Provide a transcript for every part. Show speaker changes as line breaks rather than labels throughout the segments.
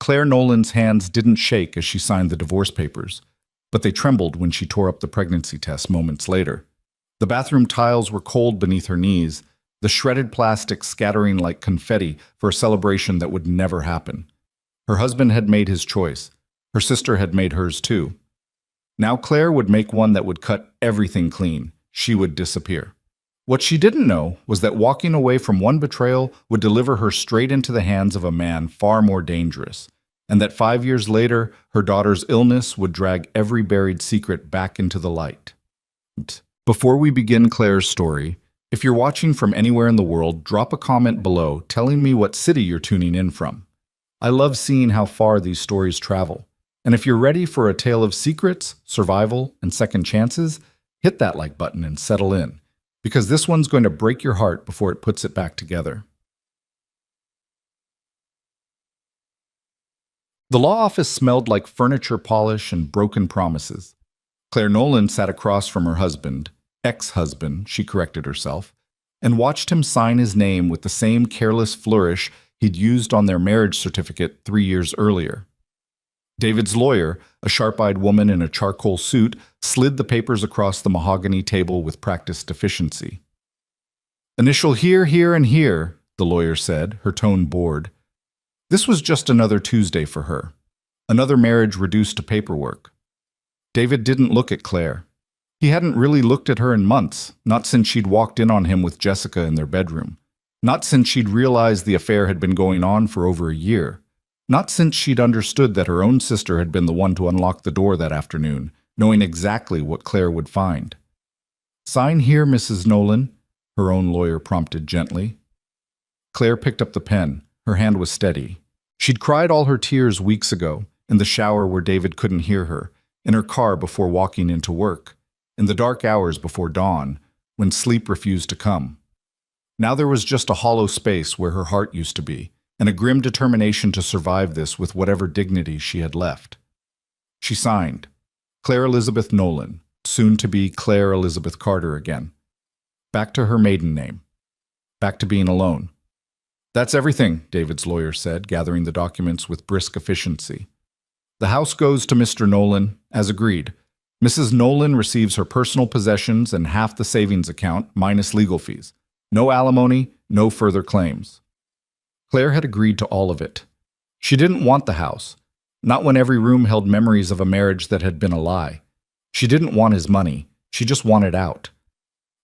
Claire Nolan's hands didn't shake as she signed the divorce papers, but they trembled when she tore up the pregnancy test moments later. The bathroom tiles were cold beneath her knees, the shredded plastic scattering like confetti for a celebration that would never happen. Her husband had made his choice. Her sister had made hers too. Now Claire would make one that would cut everything clean. She would disappear. What she didn't know was that walking away from one betrayal would deliver her straight into the hands of a man far more dangerous, and that 5 years later, her daughter's illness would drag every buried secret back into the light. Before we begin Claire's story, if you're watching from anywhere in the world, drop a comment below telling me what city you're tuning in from. I love seeing how far these stories travel. And if you're ready for a tale of secrets, survival, and second chances, hit that like button and settle in, because this one's going to break your heart before it puts it back together. The law office smelled like furniture polish and broken promises. Claire Nolan sat across from her husband, ex-husband, she corrected herself, and watched him sign his name with the same careless flourish he'd used on their marriage certificate 3 years earlier. David's lawyer, a sharp-eyed woman in a charcoal suit, slid the papers across the mahogany table with practiced efficiency. "Initial here, here, and here," the lawyer said, her tone bored. This was just another Tuesday for her. Another marriage reduced to paperwork. David didn't look at Claire. He hadn't really looked at her in months, not since she'd walked in on him with Jessica in their bedroom. Not since she'd realized the affair had been going on for over a year. Not since she'd understood that her own sister had been the one to unlock the door that afternoon, knowing exactly what Claire would find. "Sign here, Mrs. Nolan," her own lawyer prompted gently. Claire picked up the pen. Her hand was steady. She'd cried all her tears weeks ago, in the shower where David couldn't hear her, in her car before walking into work, in the dark hours before dawn, when sleep refused to come. Now there was just a hollow space where her heart used to be, and a grim determination to survive this with whatever dignity she had left. She signed, Claire Elizabeth Nolan, soon to be Claire Elizabeth Carter again. Back to her maiden name. Back to being alone. "That's everything," David's lawyer said, gathering the documents with brisk efficiency. "The house goes to Mr. Nolan, as agreed. Mrs. Nolan receives her personal possessions and half the savings account, minus legal fees. No alimony, no further claims." Claire had agreed to all of it. She didn't want the house, not when every room held memories of a marriage that had been a lie. She didn't want his money, she just wanted out.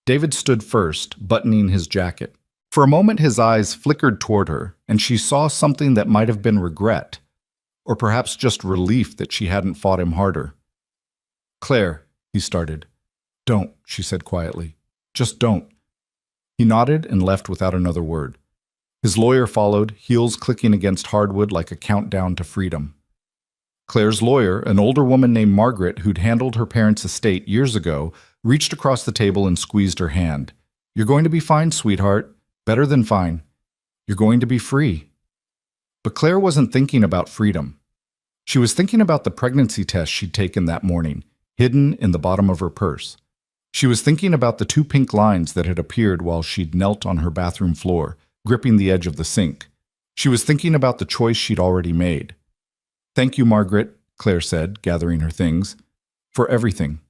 David stood first, buttoning his jacket. For a moment his eyes flickered toward her, and she saw something that might have been regret, or perhaps just relief that she hadn't fought him harder. "Claire," he started. "Don't," she said quietly. "Just don't." He nodded and left without another word. His lawyer followed, heels clicking against hardwood like a countdown to freedom. Claire's lawyer, an older woman named Margaret who'd handled her parents' estate years ago, reached across the table and squeezed her hand. "You're going to be fine, sweetheart. Better than fine. You're going to be free." But Claire wasn't thinking about freedom. She was thinking about the pregnancy test she'd taken that morning, hidden in the bottom of her purse. She was thinking about the 2 pink lines that had appeared while she'd knelt on her bathroom floor, gripping the edge of the sink. She was thinking about the choice she'd already made. "Thank you, Margaret," Claire said, gathering her things. "For everything.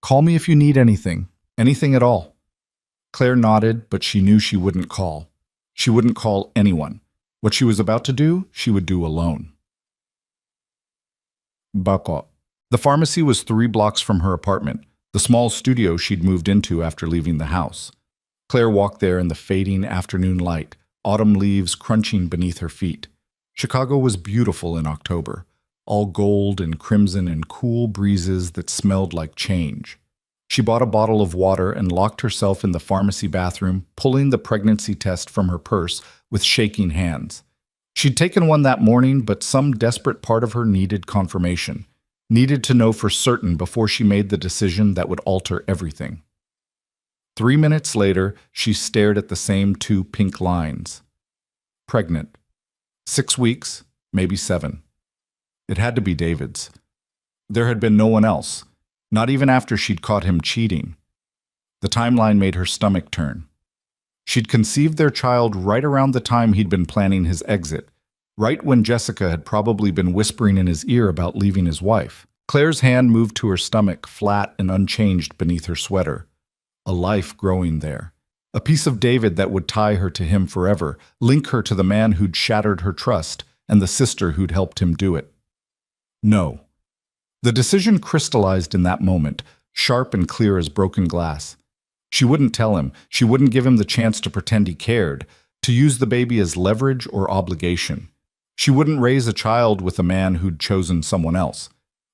Call me if you need anything. Anything at all." Claire nodded, but she knew she wouldn't call. She wouldn't call anyone. What she was about to do, she would do alone. Bako. The pharmacy was 3 blocks from her apartment, the small studio she'd moved into after leaving the house. Claire walked there in the fading afternoon light, autumn leaves crunching beneath her feet. Chicago was beautiful in October, all gold and crimson and cool breezes that smelled like change. She bought a bottle of water and locked herself in the pharmacy bathroom, pulling the pregnancy test from her purse with shaking hands. She'd taken one that morning, but some desperate part of her needed confirmation, needed to know for certain before she made the decision that would alter everything. 3 minutes later, she stared at the same 2 pink lines. Pregnant. 6 weeks, maybe 7. It had to be David's. There had been no one else, not even after she'd caught him cheating. The timeline made her stomach turn. She'd conceived their child right around the time he'd been planning his exit, right when Jessica had probably been whispering in his ear about leaving his wife. Claire's hand moved to her stomach, flat and unchanged beneath her sweater. A life growing there. A piece of David that would tie her to him forever, link her to the man who'd shattered her trust and the sister who'd helped him do it. No. The decision crystallized in that moment, sharp and clear as broken glass. She wouldn't tell him. She wouldn't give him the chance to pretend he cared, to use the baby as leverage or obligation. She wouldn't raise a child with a man who'd chosen someone else.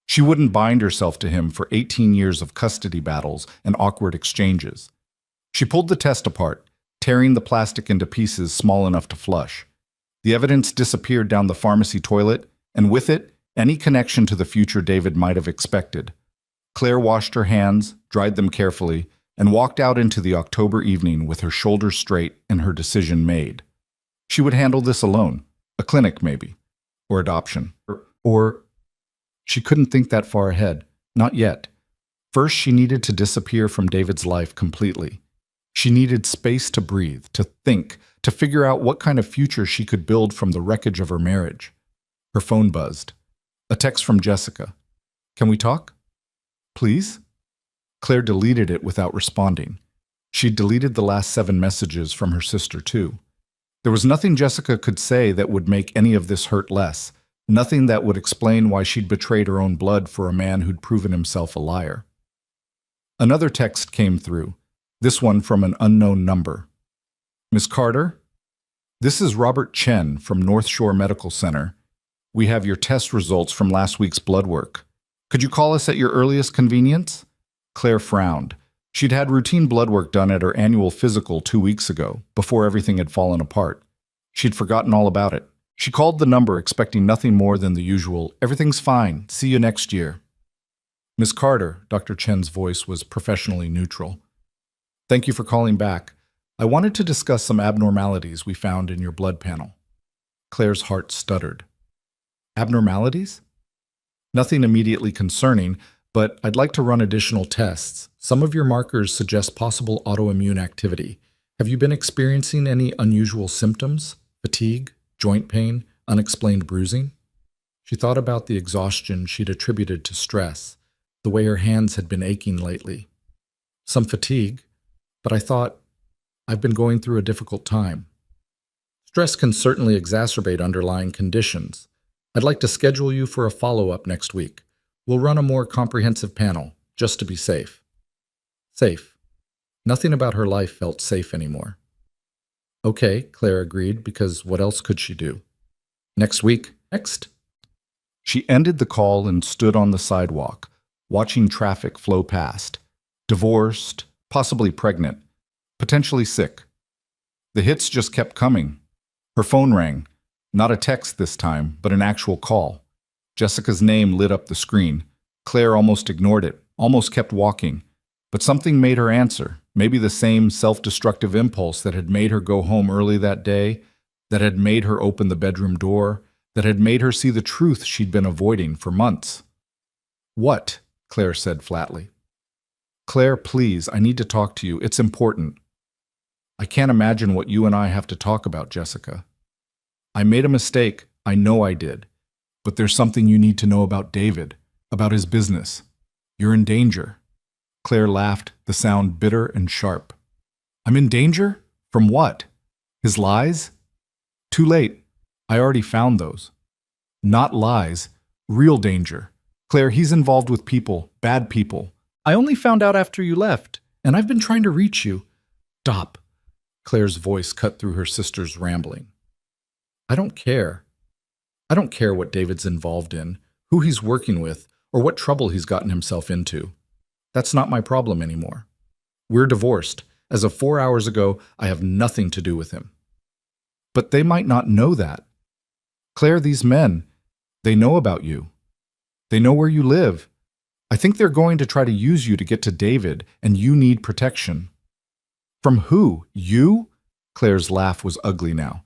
She wouldn't bind herself to him for 18 years of custody battles and awkward exchanges. She pulled the test apart, tearing the plastic into pieces small enough to flush. The evidence disappeared down the pharmacy toilet, and with it, any connection to the future David might have expected. Claire washed her hands, dried them carefully, and walked out into the October evening with her shoulders straight and her decision made. She would handle this alone. A clinic, maybe. Or adoption. Or she couldn't think that far ahead. Not yet. First, she needed to disappear from David's life completely. She needed space to breathe, to think, to figure out what kind of future she could build from the wreckage of her marriage. Her phone buzzed. A text from Jessica. "Can we talk? Please?" Claire deleted it without responding. She'd deleted the last 7 messages from her sister, too. There was nothing Jessica could say that would make any of this hurt less, nothing that would explain why she'd betrayed her own blood for a man who'd proven himself a liar. Another text came through, this one from an unknown number. "Miss Carter? This is Robert Chen from North Shore Medical Center. We have your test results from last week's blood work. Could you call us at your earliest convenience?" Claire frowned. She'd had routine blood work done at her annual physical 2 weeks ago, before everything had fallen apart. She'd forgotten all about it. She called the number expecting nothing more than the usual, "Everything's fine, see you next year." "Miss Carter," Dr. Chen's voice was professionally neutral. "Thank you for calling back. I wanted to discuss some abnormalities we found in your blood panel." Claire's heart stuttered. "Abnormalities?" "Nothing immediately concerning, but I'd like to run additional tests. Some of your markers suggest possible autoimmune activity. Have you been experiencing any unusual symptoms? Fatigue, joint pain, unexplained bruising?" She thought about the exhaustion she'd attributed to stress, the way her hands had been aching lately. "Some fatigue, but I thought, I've been going through a difficult time." "Stress can certainly exacerbate underlying conditions. I'd like to schedule you for a follow-up next week. We'll run a more comprehensive panel, just to be safe." Safe. Nothing about her life felt safe anymore. "Okay," Claire agreed, because what else could she do? "Next week. Next." She ended the call and stood on the sidewalk, watching traffic flow past. Divorced, possibly pregnant, potentially sick. The hits just kept coming. Her phone rang. Not a text this time, but an actual call. Jessica's name lit up the screen. Claire almost ignored it, almost kept walking. But something made her answer, maybe the same self-destructive impulse that had made her go home early that day, that had made her open the bedroom door, that had made her see the truth she'd been avoiding for months. "What?" Claire said flatly. "Claire, please, I need to talk to you. It's important." "I can't imagine what you and I have to talk about, Jessica. I made a mistake. I know I did. But there's something you need to know about David, about his business. You're in danger." Claire laughed, the sound bitter and sharp. "I'm in danger? From what? His lies?" "Too late. I already found those." "Not lies. Real danger. Claire, he's involved with people, bad people. I only found out after you left, and I've been trying to reach you." "Stop." Claire's voice cut through her sister's rambling. "I don't care. I don't care what David's involved in, who he's working with, or what trouble he's gotten himself into. That's not my problem anymore. We're divorced. As of 4 hours ago, I have nothing to do with him." "But they might not know that. Claire, these men, they know about you. They know where you live. I think they're going to try to use you to get to David, and you need protection." "From who? You?" Claire's laugh was ugly now.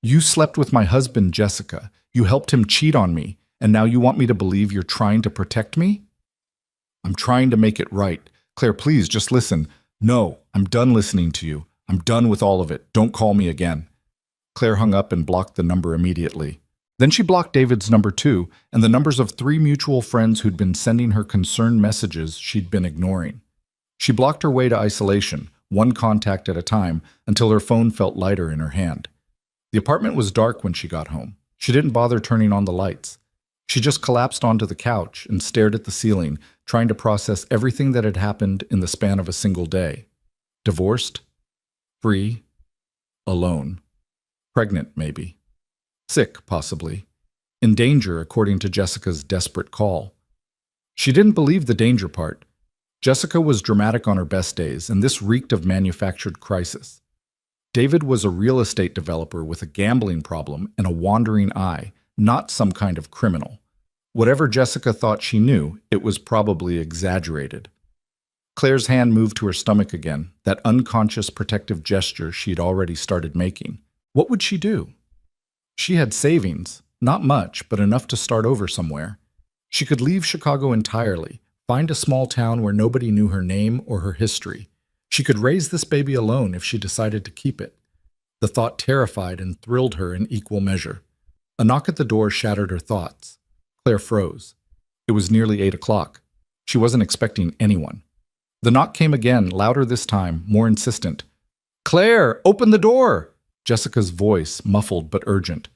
"You slept with my husband, Jessica. You helped him cheat on me, and now you want me to believe you're trying to protect me?" "I'm trying to make it right. Claire, please, just listen. No, I'm done listening to you. I'm done with all of it. Don't call me again." Claire hung up and blocked the number immediately. Then she blocked David's number too, and the numbers of 3 mutual friends who'd been sending her concerned messages she'd been ignoring. She blocked her way to isolation, one contact at a time, until her phone felt lighter in her hand. The apartment was dark when she got home. She didn't bother turning on the lights. She just collapsed onto the couch and stared at the ceiling, trying to process everything that had happened in the span of a single day. Divorced, free, alone, pregnant maybe, sick possibly, in danger according to Jessica's desperate call. She didn't believe the danger part. Jessica was dramatic on her best days, and this reeked of manufactured crisis. David was a real estate developer with a gambling problem and a wandering eye, not some kind of criminal. Whatever Jessica thought she knew, it was probably exaggerated. Claire's hand moved to her stomach again, that unconscious protective gesture she'd already started making. What would she do? She had savings, not much, but enough to start over somewhere. She could leave Chicago entirely, find a small town where nobody knew her name or her history. She could raise this baby alone if she decided to keep it. The thought terrified and thrilled her in equal measure. A knock at the door shattered her thoughts. Claire froze. It was nearly 8 o'clock. She wasn't expecting anyone. The knock came again, louder this time, more insistent. "Claire, open the door!" Jessica's voice, muffled but urgent.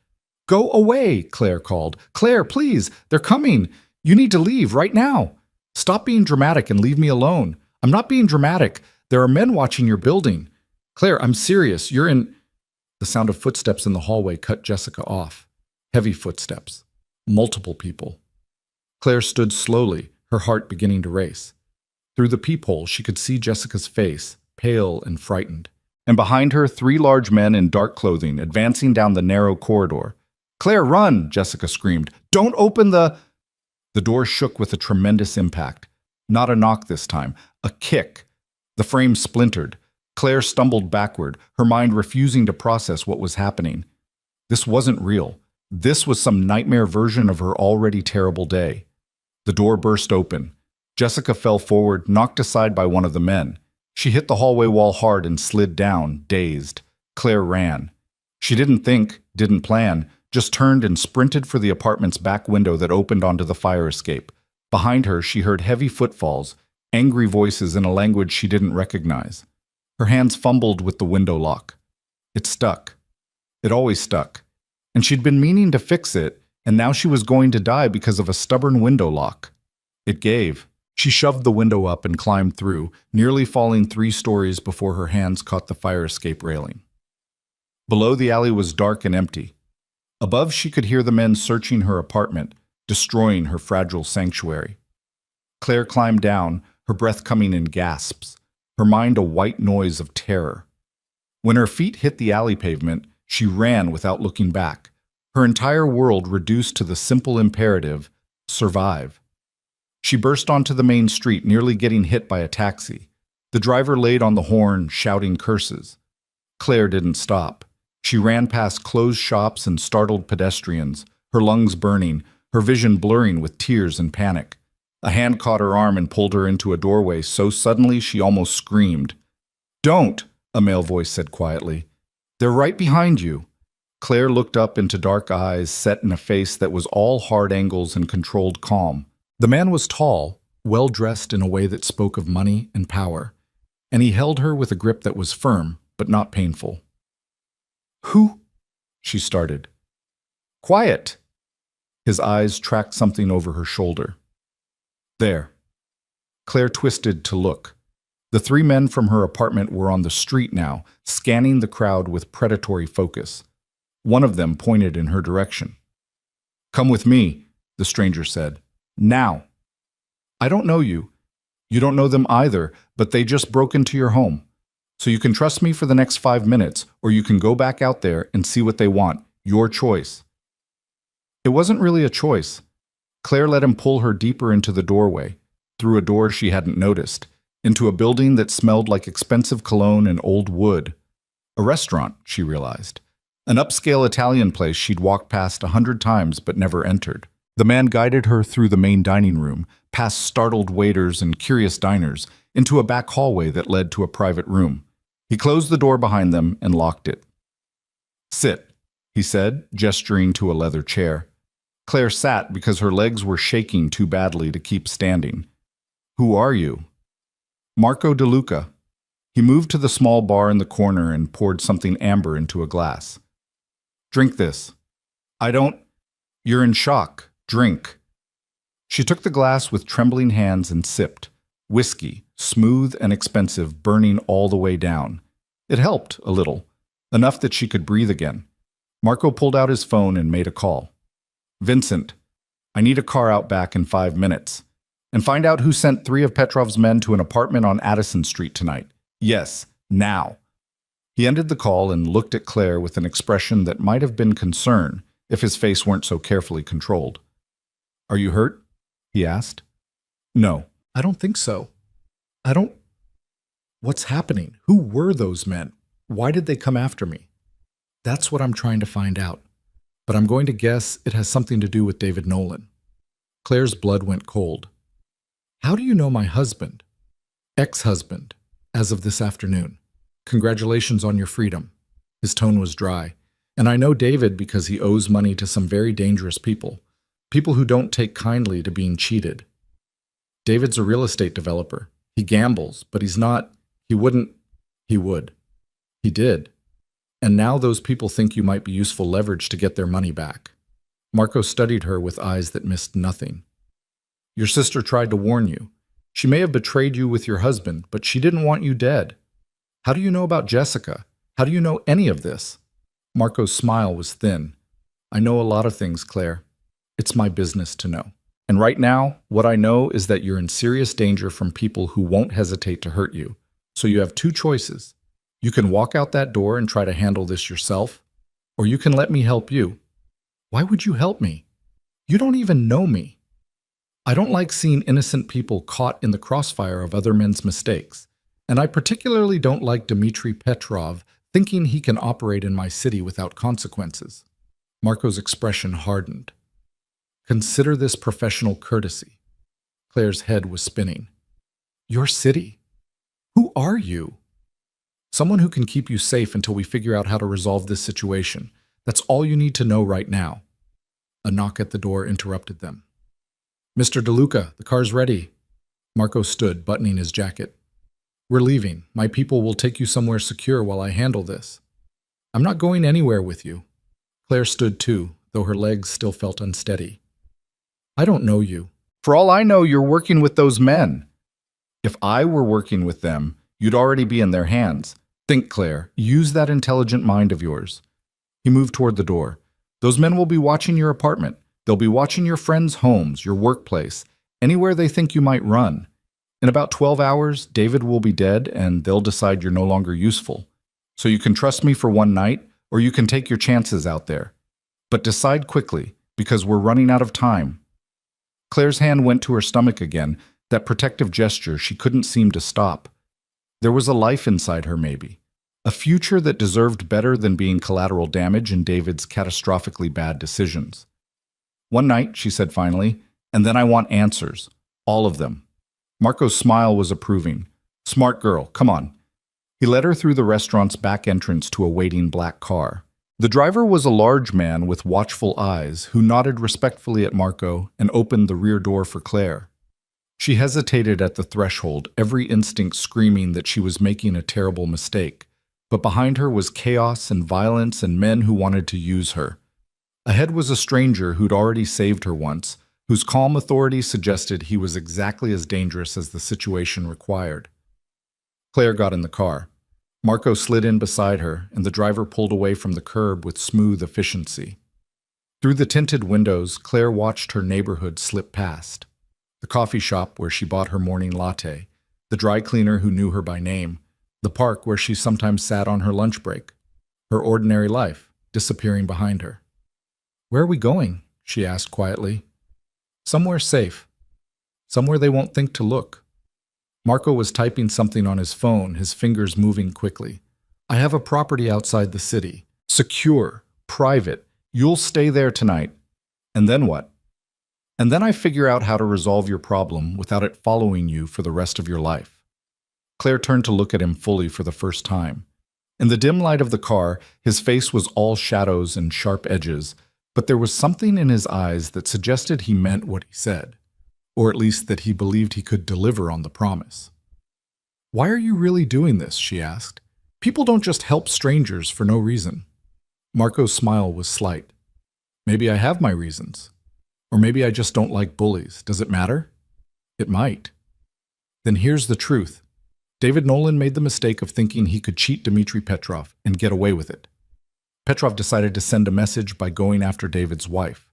"Go away," Claire called. "Claire, please, they're coming. You need to leave right now. Stop being dramatic and leave me alone. I'm not being dramatic. There are men watching your building. Claire, I'm serious. You're in—" The sound of footsteps in the hallway cut Jessica off. Heavy footsteps. Multiple people. Claire stood slowly, her heart beginning to race. Through the peephole, she could see Jessica's face, pale and frightened. And behind her, 3 large men in dark clothing, advancing down the narrow corridor. "Claire, run!" Jessica screamed. "Don't open the—" The door shook with a tremendous impact. Not a knock this time, a kick. The frame splintered. Claire stumbled backward, her mind refusing to process what was happening. This wasn't real. This was some nightmare version of her already terrible day. The door burst open. Jessica fell forward, knocked aside by one of the men. She hit the hallway wall hard and slid down, dazed. Claire ran. She didn't think, didn't plan, just turned and sprinted for the apartment's back window that opened onto the fire escape. Behind her, she heard heavy footfalls, angry voices in a language she didn't recognize. Her hands fumbled with the window lock. It stuck. It always stuck. And she'd been meaning to fix it, and now she was going to die because of a stubborn window lock. It gave. She shoved the window up and climbed through, nearly falling 3 stories before her hands caught the fire escape railing. Below, the alley was dark and empty. Above, she could hear the men searching her apartment, destroying her fragile sanctuary. Claire climbed down, her breath coming in gasps, her mind a white noise of terror. When her feet hit the alley pavement, she ran without looking back, her entire world reduced to the simple imperative, survive. She burst onto the main street, nearly getting hit by a taxi. The driver laid on the horn, shouting curses. Claire didn't stop. She ran past closed shops and startled pedestrians, her lungs burning, her vision blurring with tears and panic. A hand caught her arm and pulled her into a doorway so suddenly she almost screamed. "Don't," a male voice said quietly. "They're right behind you." Claire looked up into dark eyes set in a face that was all hard angles and controlled calm. The man was tall, well-dressed in a way that spoke of money and power, and he held her with a grip that was firm, but not painful. "Who?" she started. "Quiet!" His eyes tracked something over her shoulder. There. Claire twisted to look. The 3 men from her apartment were on the street now, scanning the crowd with predatory focus. One of them pointed in her direction. "Come with me," the stranger said. "Now." "I don't know you. You don't know them either, but they just broke into your home. So you can trust me for the next 5 minutes, or you can go back out there and see what they want. Your choice." It wasn't really a choice. Claire let him pull her deeper into the doorway, through a door she hadn't noticed, into a building that smelled like expensive cologne and old wood. A restaurant, she realized. An upscale Italian place she'd walked past 100 times but never entered. The man guided her through the main dining room, past startled waiters and curious diners, into a back hallway that led to a private room. He closed the door behind them and locked it. "Sit," he said, gesturing to a leather chair. Claire sat because her legs were shaking too badly to keep standing. Who are you? Marco DeLuca. He moved to the small bar in the corner and poured something amber into a glass. Drink this. I don't. You're in shock. Drink. She took the glass with trembling hands and sipped. Whiskey, smooth and expensive, burning all the way down. It helped, a little. Enough that she could breathe again. Marco pulled out his phone and made a call. Vincent, I need a car out back in 5 minutes. And find out who sent 3 of Petrov's men to an apartment on Addison Street tonight. Yes, now. He ended the call and looked at Claire with an expression that might have been concern if his face weren't so carefully controlled. Are you hurt? He asked. No, I don't think so. What's happening? Who were those men? Why did they come after me? That's what I'm trying to find out. But I'm going to guess it has something to do with David Nolan. Claire's blood went cold. How do you know my husband? Ex-husband, as of this afternoon. Congratulations on your freedom. His tone was dry. And I know David because he owes money to some very dangerous people. People who don't take kindly to being cheated. David's a real estate developer. He gambles, but he's not. He wouldn't. He would. He did. And now those people think you might be useful leverage to get their money back. Marco studied her with eyes that missed nothing. Your sister tried to warn you. She may have betrayed you with your husband, but she didn't want you dead. How do you know about Jessica? How do you know any of this? Marco's smile was thin. I know a lot of things, Claire. It's my business to know. And right now, what I know is that you're in serious danger from people who won't hesitate to hurt you. So you have 2 choices. You can walk out that door and try to handle this yourself, or you can let me help you. Why would you help me? You don't even know me. I don't like seeing innocent people caught in the crossfire of other men's mistakes, and I particularly don't like Dmitry Petrov thinking he can operate in my city without consequences. Marco's expression hardened. Consider this professional courtesy. Claire's head was spinning. Your city? Who are you? Someone who can keep you safe until we figure out how to resolve this situation. That's all you need to know right now. A knock at the door interrupted them. Mr. DeLuca, the car's ready. Marco stood, buttoning his jacket. We're leaving. My people will take you somewhere secure while I handle this. I'm not going anywhere with you. Claire stood too, though her legs still felt unsteady. I don't know you. For all I know, you're working with those men. If I were working with them, you'd already be in their hands. Think, Claire. Use that intelligent mind of yours. He moved toward the door. Those men will be watching your apartment. They'll be watching your friends' homes, your workplace, anywhere they think you might run. In about 12 hours, David will be dead, and they'll decide you're no longer useful. So you can trust me for one night, or you can take your chances out there. But decide quickly, because we're running out of time. Claire's hand went to her stomach again, that protective gesture she couldn't seem to stop. There was a life inside her, maybe. A future that deserved better than being collateral damage in David's catastrophically bad decisions. One night, she said finally, and then I want answers. All of them. Marco's smile was approving. Smart girl, come on. He led her through the restaurant's back entrance to a waiting black car. The driver was a large man with watchful eyes who nodded respectfully at Marco and opened the rear door for Claire. She hesitated at the threshold, every instinct screaming that she was making a terrible mistake. But behind her was chaos and violence and men who wanted to use her. Ahead was a stranger who'd already saved her once, whose calm authority suggested he was exactly as dangerous as the situation required. Claire got in the car. Marco slid in beside her, and the driver pulled away from the curb with smooth efficiency. Through the tinted windows, Claire watched her neighborhood slip past. The coffee shop where she bought her morning latte, the dry cleaner who knew her by name, the park where she sometimes sat on her lunch break, her ordinary life disappearing behind her. Where are we going? She asked quietly. Somewhere safe. Somewhere they won't think to look. Marco was typing something on his phone, his fingers moving quickly. I have a property outside the city. Secure. Private. You'll stay there tonight. And then what? And then I figure out how to resolve your problem without it following you for the rest of your life. Claire turned to look at him fully for the first time. In the dim light of the car, his face was all shadows and sharp edges, but there was something in his eyes that suggested he meant what he said, or at least that he believed he could deliver on the promise. "Why are you really doing this?" she asked. "People don't just help strangers for no reason." Marco's smile was slight. "Maybe I have my reasons. Or maybe I just don't like bullies. Does it matter?" "It might." "Then here's the truth. David Nolan made the mistake of thinking he could cheat Dmitry Petrov and get away with it. Petrov decided to send a message by going after David's wife.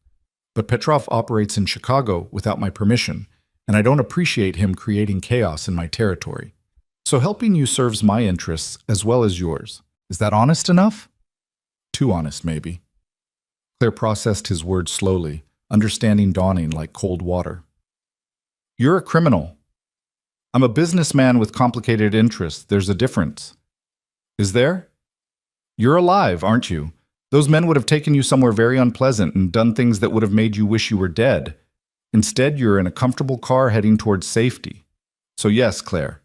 But Petrov operates in Chicago without my permission, and I don't appreciate him creating chaos in my territory. So helping you serves my interests as well as yours. Is that honest enough?" "Too honest, maybe." Claire processed his words slowly, understanding dawning like cold water. "You're a criminal. I'm a businessman with complicated interests. There's a difference." "Is there?" "You're alive, aren't you? Those men would have taken you somewhere very unpleasant and done things that would have made you wish you were dead. Instead, you're in a comfortable car heading towards safety. So yes, Claire,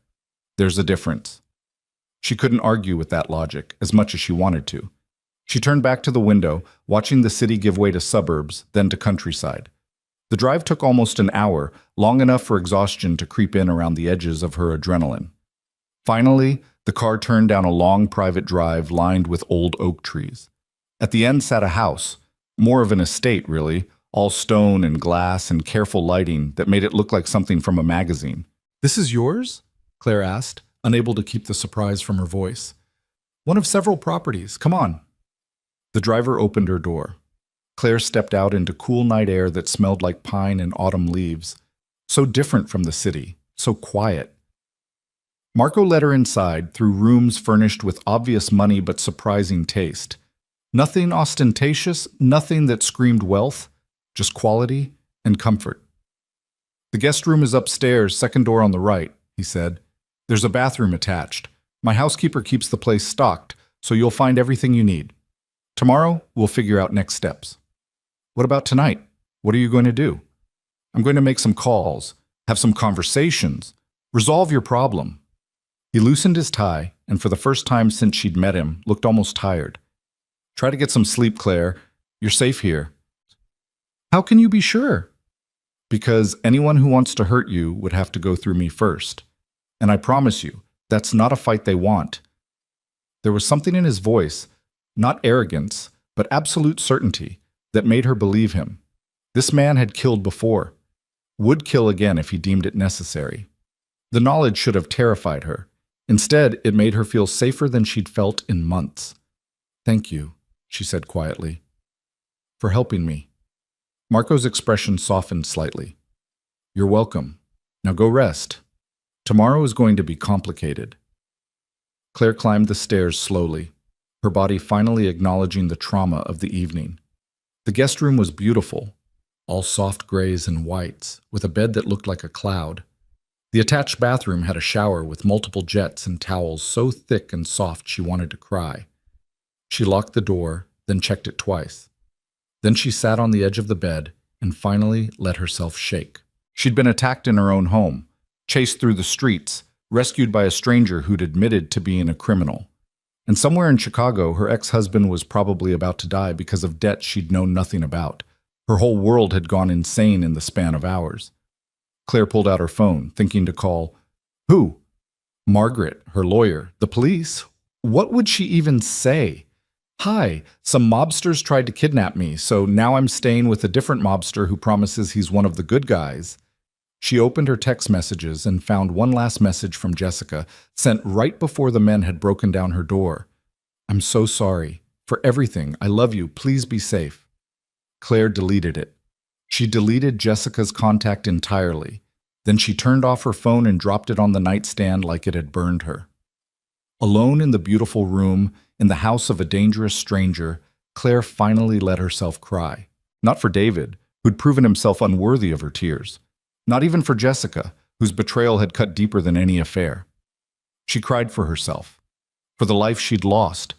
there's a difference." She couldn't argue with that logic, as much as she wanted to. She turned back to the window, watching the city give way to suburbs, then to countryside. The drive took almost an hour, long enough for exhaustion to creep in around the edges of her adrenaline. Finally, the car turned down a long private drive lined with old oak trees. At the end sat a house, more of an estate really, all stone and glass and careful lighting that made it look like something from a magazine. "This is yours?" Claire asked, unable to keep the surprise from her voice. "One of several properties. Come on." The driver opened her door. Claire stepped out into cool night air that smelled like pine and autumn leaves. So different from the city, so quiet. Marco led her inside through rooms furnished with obvious money but surprising taste. Nothing ostentatious, nothing that screamed wealth, just quality and comfort. "The guest room is upstairs, second door on the right," he said. "There's a bathroom attached. My housekeeper keeps the place stocked, so you'll find everything you need. Tomorrow, we'll figure out next steps." "What about tonight? What are you going to do?" "I'm going to make some calls, have some conversations, resolve your problem." He loosened his tie, and for the first time since she'd met him, looked almost tired. "Try to get some sleep, Claire. You're safe here." "How can you be sure?" "Because anyone who wants to hurt you would have to go through me first. And I promise you, that's not a fight they want." There was something in his voice, not arrogance, but absolute certainty, that made her believe him. This man had killed before, would kill again if he deemed it necessary. The knowledge should have terrified her. Instead, it made her feel safer than she'd felt in months. "Thank you," she said quietly, "for helping me." Marco's expression softened slightly. "You're welcome. Now go rest. Tomorrow is going to be complicated." Claire climbed the stairs slowly, her body finally acknowledging the trauma of the evening. The guest room was beautiful, all soft grays and whites, with a bed that looked like a cloud. The attached bathroom had a shower with multiple jets and towels so thick and soft she wanted to cry. She locked the door, then checked it twice. Then she sat on the edge of the bed and finally let herself shake. She'd been attacked in her own home, chased through the streets, rescued by a stranger who'd admitted to being a criminal. And somewhere in Chicago, her ex-husband was probably about to die because of debt she'd known nothing about. Her whole world had gone insane in the span of hours. Claire pulled out her phone, thinking to call. Who? Margaret, her lawyer, the police. What would she even say? "Hi, some mobsters tried to kidnap me, so now I'm staying with a different mobster who promises he's one of the good guys." She opened her text messages and found one last message from Jessica, sent right before the men had broken down her door. "I'm so sorry. For everything. I love you. Please be safe." Claire deleted it. She deleted Jessica's contact entirely. Then she turned off her phone and dropped it on the nightstand like it had burned her. Alone in the beautiful room, in the house of a dangerous stranger, Claire finally let herself cry. Not for David, who'd proven himself unworthy of her tears. Not even for Jessica, whose betrayal had cut deeper than any affair. She cried for herself, for the life she'd lost,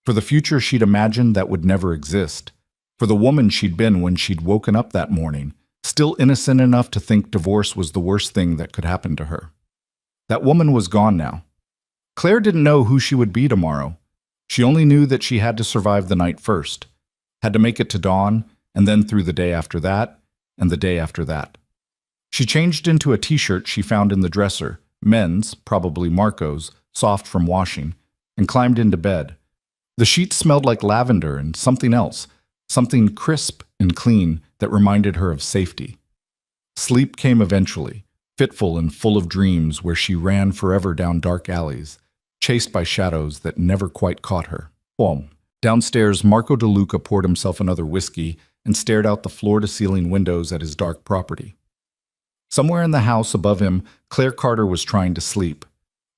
for the future she'd imagined that would never exist, for the woman she'd been when she'd woken up that morning, still innocent enough to think divorce was the worst thing that could happen to her. That woman was gone now. Claire didn't know who she would be tomorrow, She only knew that she had to survive the night first, had to make it to dawn, and then through the day after that, and the day after that. She changed into a t-shirt she found in the dresser, men's, probably Marco's, soft from washing, and climbed into bed. The sheets smelled like lavender and something else, something crisp and clean that reminded her of safety. Sleep came eventually, fitful and full of dreams where she ran forever down dark alleys, chased by shadows that never quite caught her. Boom. Downstairs, Marco DeLuca poured himself another whiskey and stared out the floor-to-ceiling windows at his dark property. Somewhere in the house above him, Claire Carter was trying to sleep.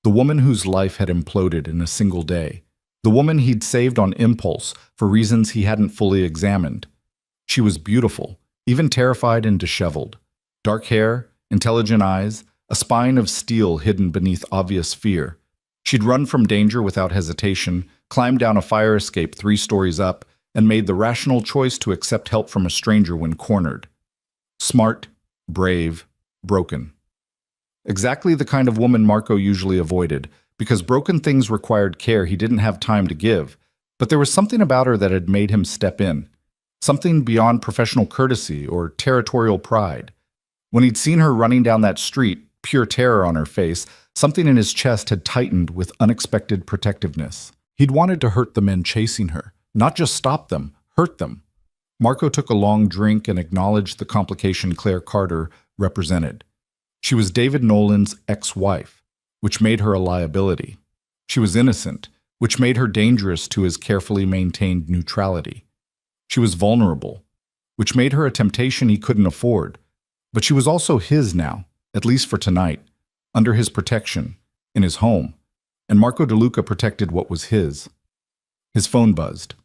The woman whose life had imploded in a single day. The woman he'd saved on impulse for reasons he hadn't fully examined. She was beautiful, even terrified and disheveled. Dark hair, intelligent eyes, a spine of steel hidden beneath obvious fear. She'd run from danger without hesitation, climbed down a fire escape 3 stories up, and made the rational choice to accept help from a stranger when cornered. Smart, brave, broken. Exactly the kind of woman Marco usually avoided, because broken things required care he didn't have time to give, but there was something about her that had made him step in. Something beyond professional courtesy or territorial pride. When he'd seen her running down that street, pure terror on her face, something in his chest had tightened with unexpected protectiveness. He'd wanted to hurt the men chasing her, not just stop them, hurt them. Marco took a long drink and acknowledged the complication Claire Carter represented. She was David Nolan's ex-wife, which made her a liability. She was innocent, which made her dangerous to his carefully maintained neutrality. She was vulnerable, which made her a temptation he couldn't afford. But she was also his now, at least for tonight, under his protection, in his home, and Marco DeLuca protected what was his. His phone buzzed.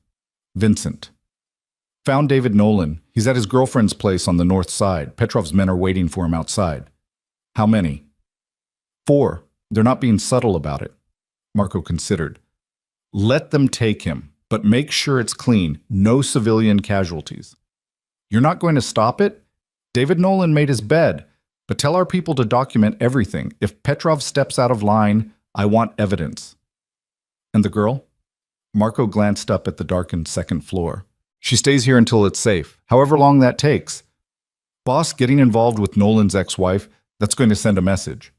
Vincent. Found David Nolan. He's at his girlfriend's place on the north side. Petrov's men are waiting for him outside. How many? 4. They're not being subtle about it. Marco considered. Let them take him, but make sure it's clean. No civilian casualties. You're not going to stop it? David Nolan made his bed, but tell our people to document everything. If Petrov steps out of line, I want evidence. And the girl? Marco glanced up at the darkened second floor. She stays here until it's safe, however long that takes. Boss, getting involved with Nolan's ex-wife, that's going to send a message.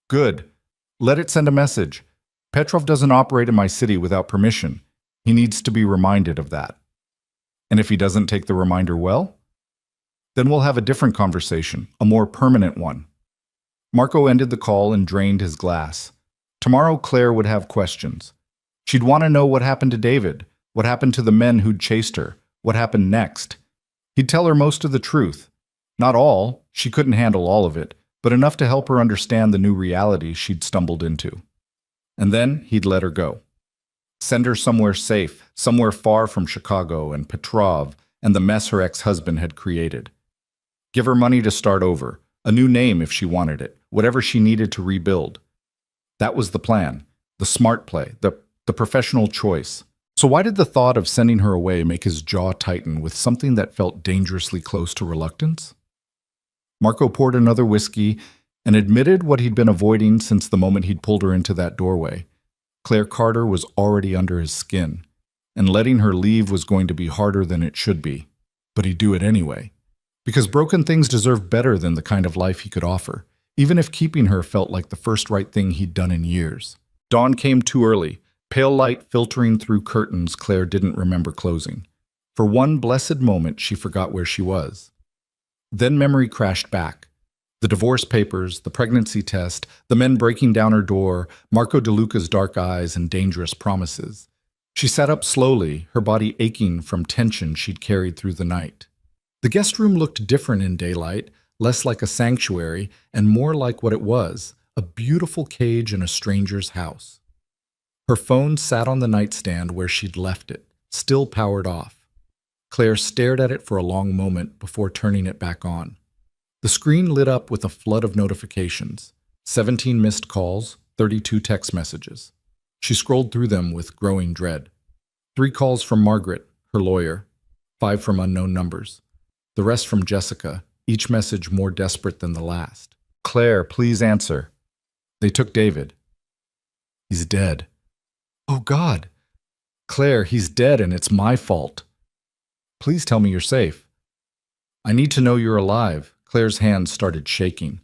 Good. Let it send a message. Petrov doesn't operate in my city without permission. He needs to be reminded of that. And if he doesn't take the reminder well? Then we'll have a different conversation, a more permanent one. Marco ended the call and drained his glass. Tomorrow Claire would have questions. She'd want to know what happened to David, what happened to the men who'd chased her, what happened next. He'd tell her most of the truth. Not all, she couldn't handle all of it, but enough to help her understand the new reality she'd stumbled into. And then he'd let her go. Send her somewhere safe, somewhere far from Chicago and Petrov and the mess her ex-husband had created. Give her money to start over, a new name if she wanted it, whatever she needed to rebuild. That was the plan, the smart play, the professional choice. So why did the thought of sending her away make his jaw tighten with something that felt dangerously close to reluctance? Marco poured another whiskey and admitted what he'd been avoiding since the moment he'd pulled her into that doorway. Claire Carter was already under his skin, and letting her leave was going to be harder than it should be. But he'd do it anyway. Because broken things deserve better than the kind of life he could offer, even if keeping her felt like the first right thing he'd done in years. Dawn came too early, pale light filtering through curtains Claire didn't remember closing. For one blessed moment, she forgot where she was. Then memory crashed back. The divorce papers, the pregnancy test, the men breaking down her door, Marco DeLuca's dark eyes and dangerous promises. She sat up slowly, her body aching from tension she'd carried through the night. The guest room looked different in daylight, less like a sanctuary and more like what it was, a beautiful cage in a stranger's house. Her phone sat on the nightstand where she'd left it, still powered off. Claire stared at it for a long moment before turning it back on. The screen lit up with a flood of notifications, 17 missed calls, 32 text messages. She scrolled through them with growing dread. 3 calls from Margaret, her lawyer, 5 from unknown numbers. The rest from Jessica, each message more desperate than the last. Claire, please answer. They took David. He's dead. Oh God. Claire, he's dead and it's my fault. Please tell me you're safe. I need to know you're alive. Claire's hands started shaking.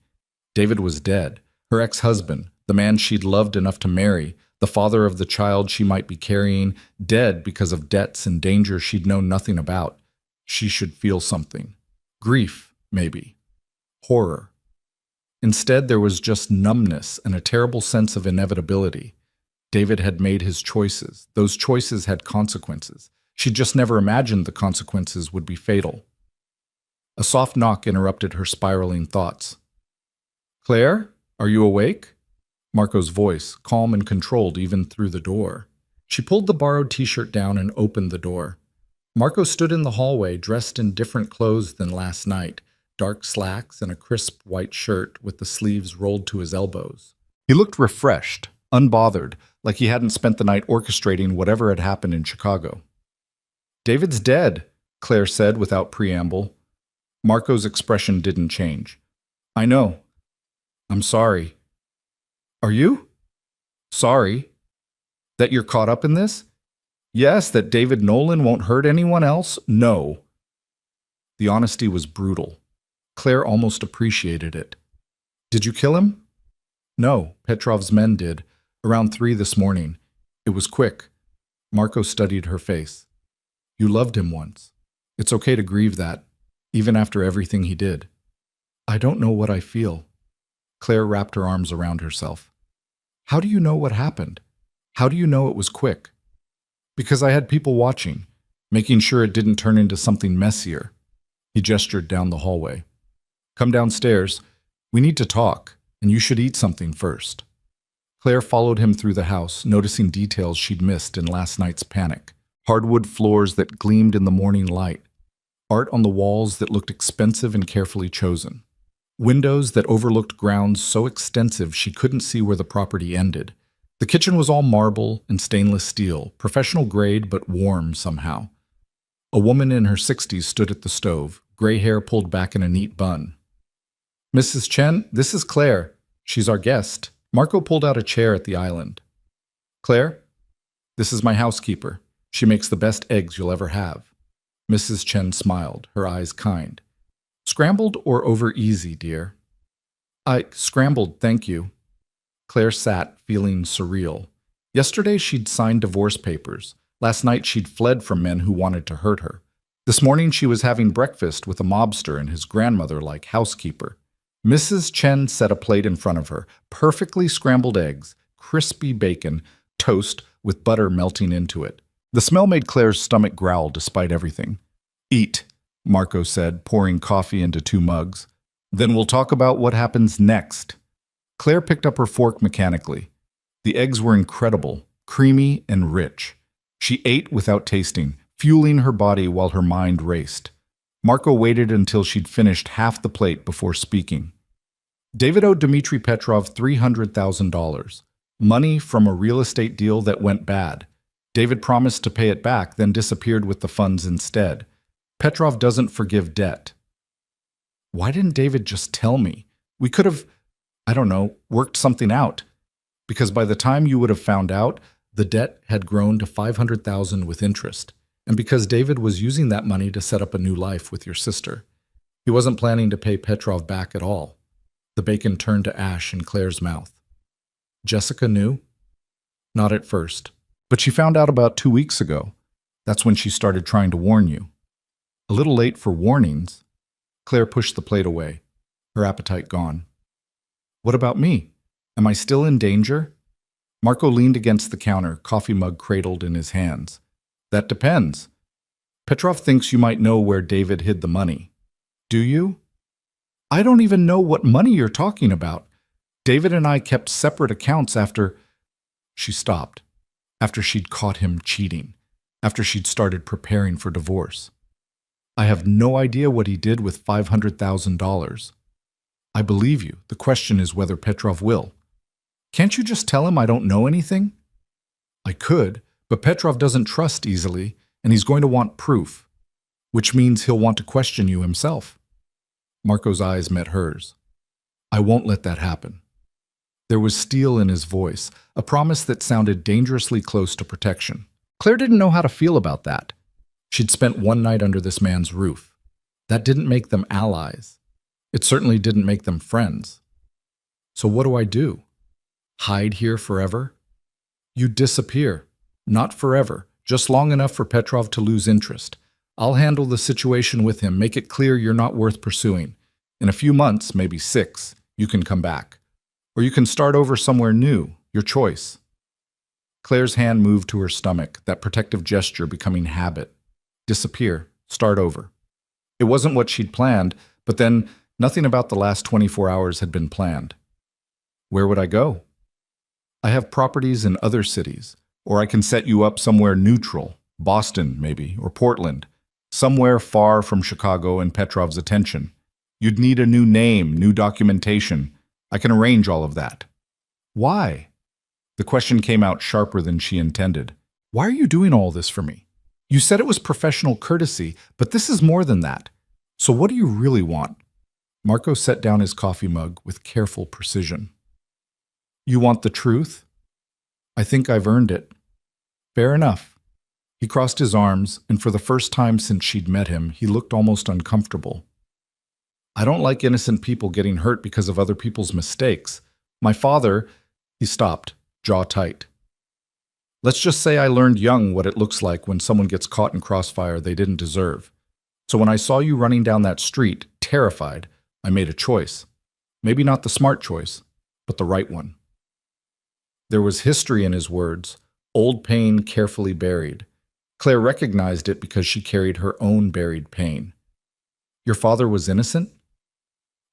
David was dead. Her ex-husband, the man she'd loved enough to marry, the father of the child she might be carrying, dead because of debts and danger she'd known nothing about. She should feel something. Grief, maybe. Horror. Instead, there was just numbness and a terrible sense of inevitability. David had made his choices. Those choices had consequences. She'd just never imagined the consequences would be fatal. A soft knock interrupted her spiraling thoughts. Claire, are you awake? Marco's voice, calm and controlled even through the door. She pulled the borrowed t-shirt down and opened the door. Marco stood in the hallway, dressed in different clothes than last night, dark slacks and a crisp white shirt with the sleeves rolled to his elbows. He looked refreshed, unbothered, like he hadn't spent the night orchestrating whatever had happened in Chicago. David's dead, Claire said without preamble. Marco's expression didn't change. I know. I'm sorry. Are you? Sorry? That you're caught up in this? Yes, that David Nolan won't hurt anyone else? No. The honesty was brutal. Claire almost appreciated it. Did you kill him? No, Petrov's men did. Around 3 this morning. It was quick. Marco studied her face. You loved him once. It's okay to grieve that, even after everything he did. I don't know what I feel. Claire wrapped her arms around herself. How do you know what happened? How do you know it was quick? Because I had people watching, making sure it didn't turn into something messier. He gestured down the hallway. Come downstairs. We need to talk, and you should eat something first. Claire followed him through the house, noticing details she'd missed in last night's panic. Hardwood floors that gleamed in the morning light. Art on the walls that looked expensive and carefully chosen. Windows that overlooked grounds so extensive she couldn't see where the property ended. The kitchen was all marble and stainless steel, professional grade but warm somehow. A woman in her 60s stood at the stove, gray hair pulled back in a neat bun. Mrs. Chen, this is Claire. She's our guest. Marco pulled out a chair at the island. Claire, this is my housekeeper. She makes the best eggs you'll ever have. Mrs. Chen smiled, her eyes kind. Scrambled or over easy, dear? Scrambled, thank you. Claire sat, feeling surreal. Yesterday she'd signed divorce papers. Last night she'd fled from men who wanted to hurt her. This morning she was having breakfast with a mobster and his grandmother like housekeeper. Mrs. Chen set a plate in front of her, perfectly scrambled eggs, crispy bacon, toast with butter melting into it. The smell made Claire's stomach growl despite everything. Eat, Marco said, pouring coffee into 2 mugs. Then we'll talk about what happens next. Claire picked up her fork mechanically. The eggs were incredible, creamy and rich. She ate without tasting, fueling her body while her mind raced. Marco waited until she'd finished half the plate before speaking. David owed Dmitry Petrov $300,000, money from a real estate deal that went bad. David promised to pay it back, then disappeared with the funds instead. Petrov doesn't forgive debt. Why didn't David just tell me? We could have, worked something out. Because by the time you would have found out, the debt had grown to $500,000 with interest. And because David was using that money to set up a new life with your sister. He wasn't planning to pay Petrov back at all. The bacon turned to ash in Claire's mouth. Jessica knew? Not at first. But she found out about 2 weeks ago. That's when she started trying to warn you. A little late for warnings. Claire pushed the plate away, her appetite gone. What about me? Am I still in danger? Marco leaned against the counter, coffee mug cradled in his hands. That depends. Petrov thinks you might know where David hid the money. Do you? I don't even know what money you're talking about. David and I kept separate accounts after... She stopped. After she'd caught him cheating. After she'd started preparing for divorce. I have no idea what he did with $500,000. I believe you. The question is whether Petrov will. Can't you just tell him I don't know anything? I could, but Petrov doesn't trust easily, and he's going to want proof, which means he'll want to question you himself. Marco's eyes met hers. I won't let that happen. There was steel in his voice, a promise that sounded dangerously close to protection. Claire didn't know how to feel about that. She'd spent one night under this man's roof. That didn't make them allies. It certainly didn't make them friends. So what do I do? Hide here forever? You disappear. Not forever, just long enough for Petrov to lose interest. I'll handle the situation with him, make it clear you're not worth pursuing. In a few months, maybe 6, you can come back. Or you can start over somewhere new, your choice. Claire's hand moved to her stomach, that protective gesture becoming habit. Disappear, start over. It wasn't what she'd planned, but then nothing about the last 24 hours had been planned. Where would I go? I have properties in other cities, or I can set you up somewhere neutral, Boston maybe, or Portland, somewhere far from Chicago and Petrov's attention. You'd need a new name, new documentation. I can arrange all of that. Why? The question came out sharper than she intended. Why are you doing all this for me? You said it was professional courtesy, but this is more than that. So what do you really want? Marco set down his coffee mug with careful precision. You want the truth? I think I've earned it. Fair enough. He crossed his arms, and for the first time since she'd met him, he looked almost uncomfortable. I don't like innocent people getting hurt because of other people's mistakes. My father, he stopped, jaw tight. Let's just say I learned young what it looks like when someone gets caught in crossfire they didn't deserve. So when I saw you running down that street, terrified, I made a choice. Maybe not the smart choice, but the right one. There was history in his words, old pain carefully buried. Claire recognized it because she carried her own buried pain. Your father was innocent?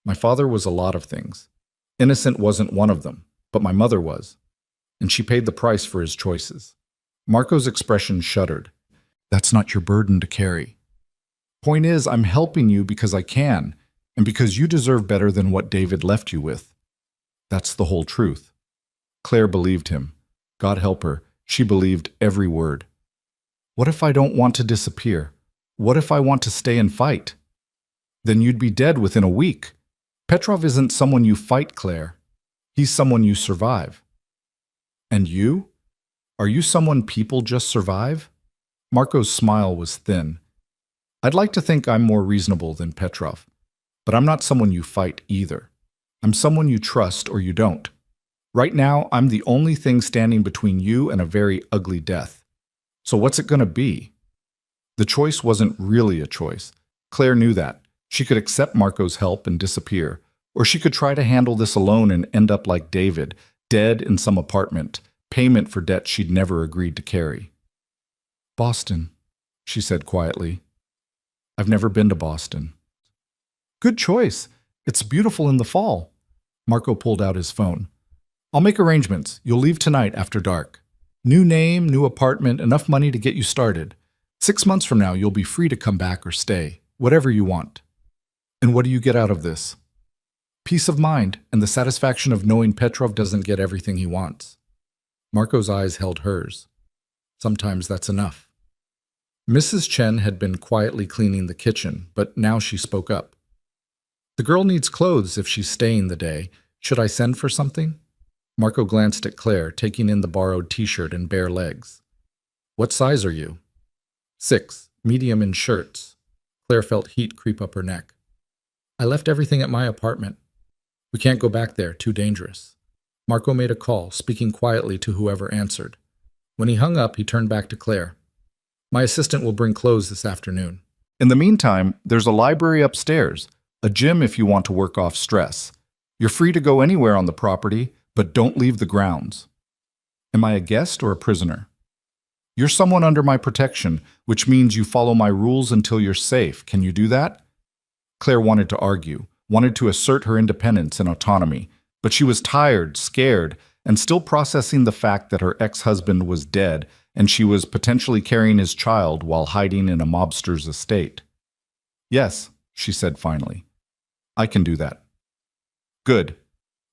My father was a lot of things. Innocent wasn't one of them, but my mother was. And she paid the price for his choices. Marco's expression shuddered. That's not your burden to carry. Point is, I'm helping you because I can, and because you deserve better than what David left you with. That's the whole truth. Claire believed him. God help her, she believed every word. What if I don't want to disappear? What if I want to stay and fight? Then you'd be dead within a week. Petrov isn't someone you fight, Claire. He's someone you survive. And you? Are you someone people just survive? Marco's smile was thin. I'd like to think I'm more reasonable than Petrov, but I'm not someone you fight either. I'm someone you trust or you don't. Right now, I'm the only thing standing between you and a very ugly death. So what's it going to be? The choice wasn't really a choice. Claire knew that. She could accept Marco's help and disappear, or she could try to handle this alone and end up like David, dead in some apartment, payment for debt she'd never agreed to carry. Boston, she said quietly. I've never been to Boston. Good choice. It's beautiful in the fall. Marco pulled out his phone. I'll make arrangements. You'll leave tonight after dark. New name, new apartment, enough money to get you started. 6 months from now, you'll be free to come back or stay, whatever you want. And what do you get out of this? Peace of mind and the satisfaction of knowing Petrov doesn't get everything he wants. Marco's eyes held hers. Sometimes that's enough. Mrs. Chen had been quietly cleaning the kitchen, but now she spoke up. The girl needs clothes if she's staying the day. Should I send for something? Marco glanced at Claire, taking in the borrowed t-shirt and bare legs. What size are you? 6, medium in shirts. Claire felt heat creep up her neck. I left everything at my apartment. We can't go back there, too dangerous. Marco made a call, speaking quietly to whoever answered. When he hung up, he turned back to Claire. My assistant will bring clothes this afternoon. In the meantime, there's a library upstairs, a gym if you want to work off stress. You're free to go anywhere on the property, but don't leave the grounds. Am I a guest or a prisoner? You're someone under my protection, which means you follow my rules until you're safe. Can you do that? Claire wanted to argue, wanted to assert her independence and autonomy, but she was tired, scared, and still processing the fact that her ex-husband was dead and she was potentially carrying his child while hiding in a mobster's estate. Yes, she said finally. I can do that. Good.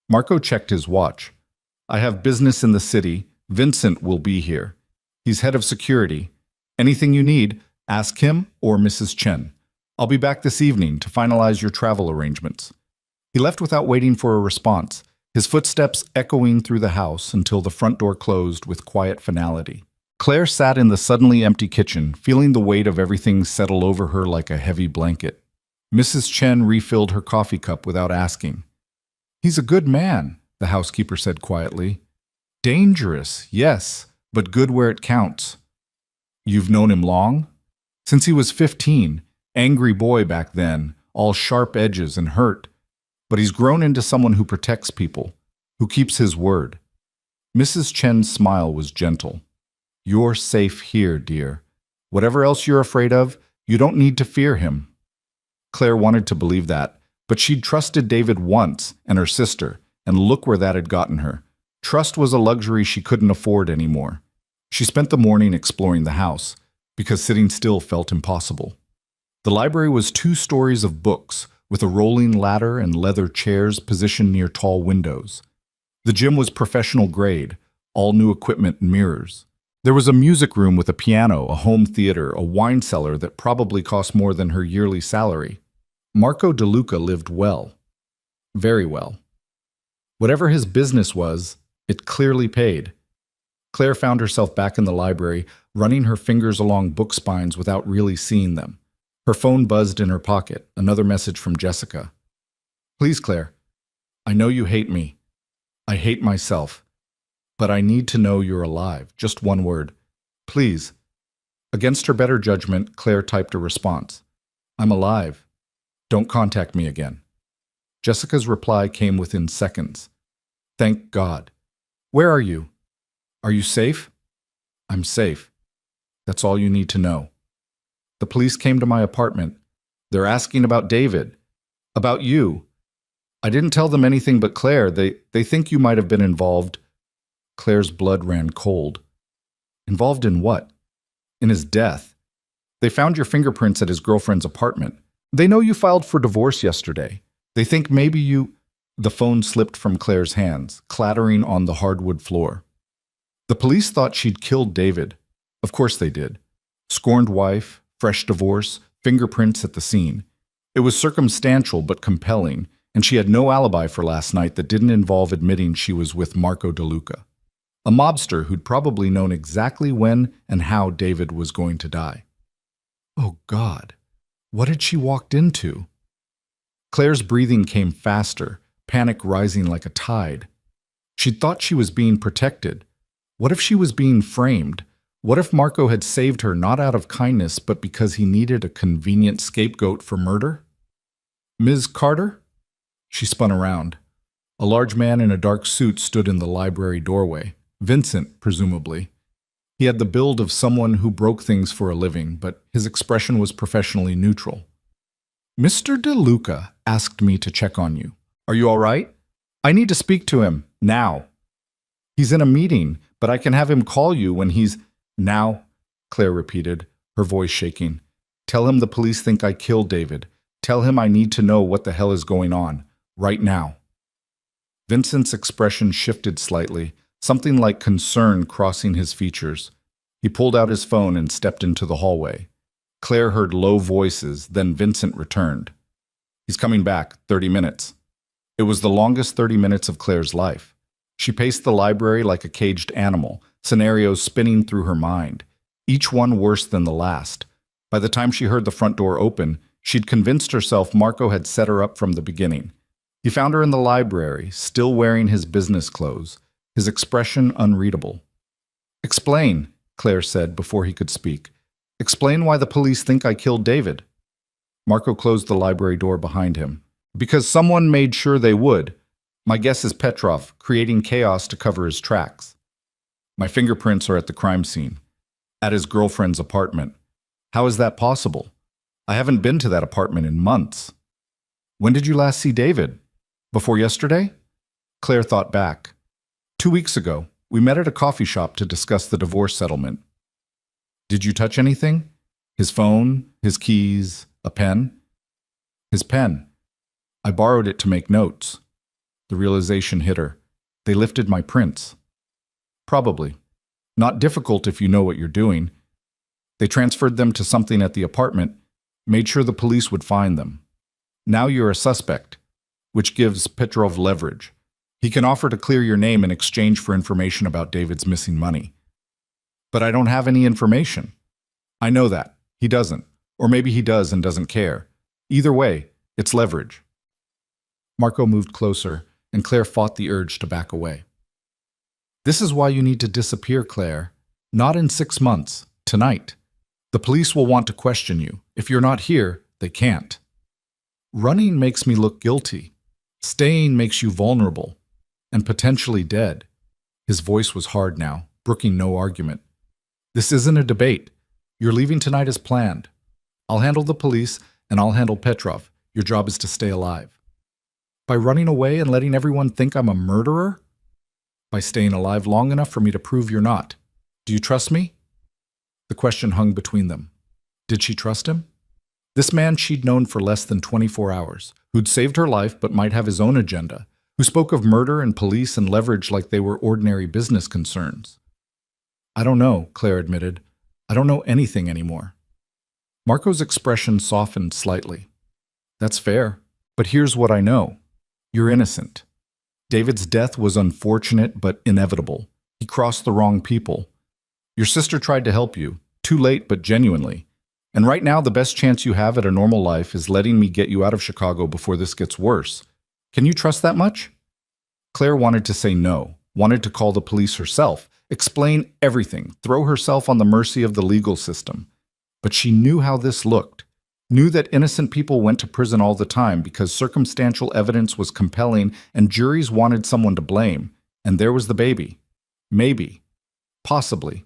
Marco checked his watch. I have business in the city. Vincent will be here. He's head of security. Anything you need, ask him or Mrs. Chen. I'll be back this evening to finalize your travel arrangements. He left without waiting for a response, his footsteps echoing through the house until the front door closed with quiet finality. Claire sat in the suddenly empty kitchen, feeling the weight of everything settle over her like a heavy blanket. Mrs. Chen refilled her coffee cup without asking. "He's a good man," the housekeeper said quietly. "Dangerous, yes, but good where it counts." "You've known him long?" "Since he was 15. Angry boy back then, all sharp edges and hurt. But he's grown into someone who protects people, who keeps his word." Mrs. Chen's smile was gentle. "You're safe here, dear. Whatever else you're afraid of, you don't need to fear him." Claire wanted to believe that, but she'd trusted David once and her sister, and look where that had gotten her. Trust was a luxury she couldn't afford anymore. She spent the morning exploring the house, because sitting still felt impossible. The library was 2 stories of books, with a rolling ladder and leather chairs positioned near tall windows. The gym was professional grade, all new equipment and mirrors. There was a music room with a piano, a home theater, a wine cellar that probably cost more than her yearly salary. Marco DeLuca lived well. Very well. Whatever his business was, it clearly paid. Claire found herself back in the library, running her fingers along book spines without really seeing them. Her phone buzzed in her pocket, another message from Jessica. "Please, Claire, I know you hate me. I hate myself. But I need to know you're alive. Just one word. Please." Against her better judgment, Claire typed a response. "I'm alive. Don't contact me again." Jessica's reply came within seconds. "Thank God. Where are you? Are you safe?" "I'm safe. That's all you need to know. The police came to my apartment. They're asking about David. About you. I didn't tell them anything but Claire. They think you might have been involved." Claire's blood ran cold. "Involved in what?" "In his death. They found your fingerprints at his girlfriend's apartment. They know you filed for divorce yesterday. They think maybe you—" The phone slipped from Claire's hands, clattering on the hardwood floor. "The police thought she'd killed David. Of course they did. Scorned wife, fresh divorce, fingerprints at the scene. It was circumstantial but compelling, and she had no alibi for last night that didn't involve admitting she was with Marco DeLuca, a mobster who'd probably known exactly when and how David was going to die." Oh God, what had she walked into? Claire's breathing came faster, panic rising like a tide. She'd thought she was being protected. What if she was being framed? What if Marco had saved her not out of kindness but because he needed a convenient scapegoat for murder? "Ms. Carter?" She spun around. A large man in a dark suit stood in the library doorway. Vincent, presumably. He had the build of someone who broke things for a living, but his expression was professionally neutral. "Mr. DeLuca asked me to check on you. Are you all right? I need to speak to him, now." "He's in a meeting, but I can have him call you when he's—" "Now," Claire repeated, her voice shaking. "Tell him the police think I killed David. Tell him I need to know what the hell is going on, right now." Vincent's expression shifted slightly, something like concern crossing his features. He pulled out his phone and stepped into the hallway. Claire heard low voices, then Vincent returned. "He's coming back, 30 minutes. It was the longest 30 minutes of Claire's life. She paced the library like a caged animal, scenarios spinning through her mind, each one worse than the last. By the time she heard the front door open, she'd convinced herself Marco had set her up from the beginning. He found her in the library, still wearing his business clothes, his expression unreadable. "Explain," Claire said before he could speak. "Explain why the police think I killed David." Marco closed the library door behind him. "Because someone made sure they would. My guess is Petrov, creating chaos to cover his tracks. My fingerprints are at the crime scene, at his girlfriend's apartment. How is that possible? I haven't been to that apartment in months." "When did you last see David? Before yesterday?" Claire thought back. 2 weeks ago, we met at a coffee shop to discuss the divorce settlement." "Did you touch anything? His phone, his keys, a pen?" "His pen. I borrowed it to make notes." The realization hit her. "They lifted my prints." "Probably. Not difficult if you know what you're doing. They transferred them to something at the apartment, made sure the police would find them. Now you're a suspect, which gives Petrov leverage. He can offer to clear your name in exchange for information about David's missing money." But I don't have any information. I know that. He doesn't. Or maybe he does and doesn't care. Either way, it's leverage. Marco moved closer, and Claire fought the urge to back away. This is why you need to disappear, Claire. Not in 6 months. Tonight. The police will want to question you. If you're not here, they can't. Running makes me look guilty. Staying makes you vulnerable. And potentially dead. His voice was hard now, brooking no argument. This isn't a debate. You're leaving tonight as planned. I'll handle the police, and I'll handle Petrov. Your job is to stay alive. By running away and letting everyone think I'm a murderer? By staying alive long enough for me to prove you're not. Do you trust me? The question hung between them. Did she trust him? This man she'd known for less than 24 hours, who'd saved her life but might have his own agenda, who spoke of murder and police and leverage like they were ordinary business concerns. I don't know, Claire admitted. I don't know anything anymore. Marco's expression softened slightly. That's fair, but here's what I know. You're innocent. David's death was unfortunate but inevitable. He crossed the wrong people. Your sister tried to help you, too late but genuinely. And right now the best chance you have at a normal life is letting me get you out of Chicago before this gets worse. Can you trust that much? Claire wanted to say no, wanted to call the police herself, explain everything, throw herself on the mercy of the legal system. But she knew how this looked, knew that innocent people went to prison all the time because circumstantial evidence was compelling and juries wanted someone to blame. And there was the baby. Maybe. Possibly.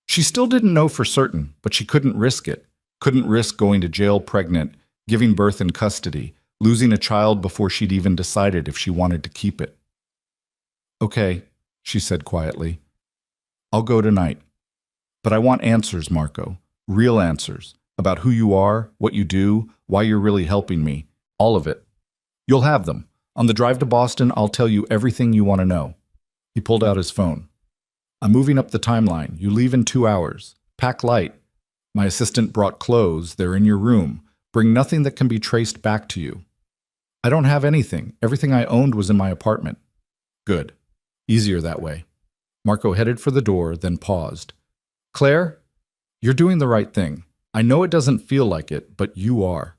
She still didn't know for certain, but she couldn't risk it. Couldn't risk going to jail pregnant, giving birth in custody, losing a child before she'd even decided if she wanted to keep it. Okay, she said quietly. I'll go tonight. But I want answers, Marco. Real answers. About who you are, what you do, why you're really helping me. All of it. You'll have them. On the drive to Boston, I'll tell you everything you want to know. He pulled out his phone. I'm moving up the timeline. You leave in 2 hours. Pack light. My assistant brought clothes. They're in your room. Bring nothing that can be traced back to you. I don't have anything. Everything I owned was in my apartment. Good. Easier that way. Marco headed for the door, then paused. Claire, you're doing the right thing. I know it doesn't feel like it, but you are.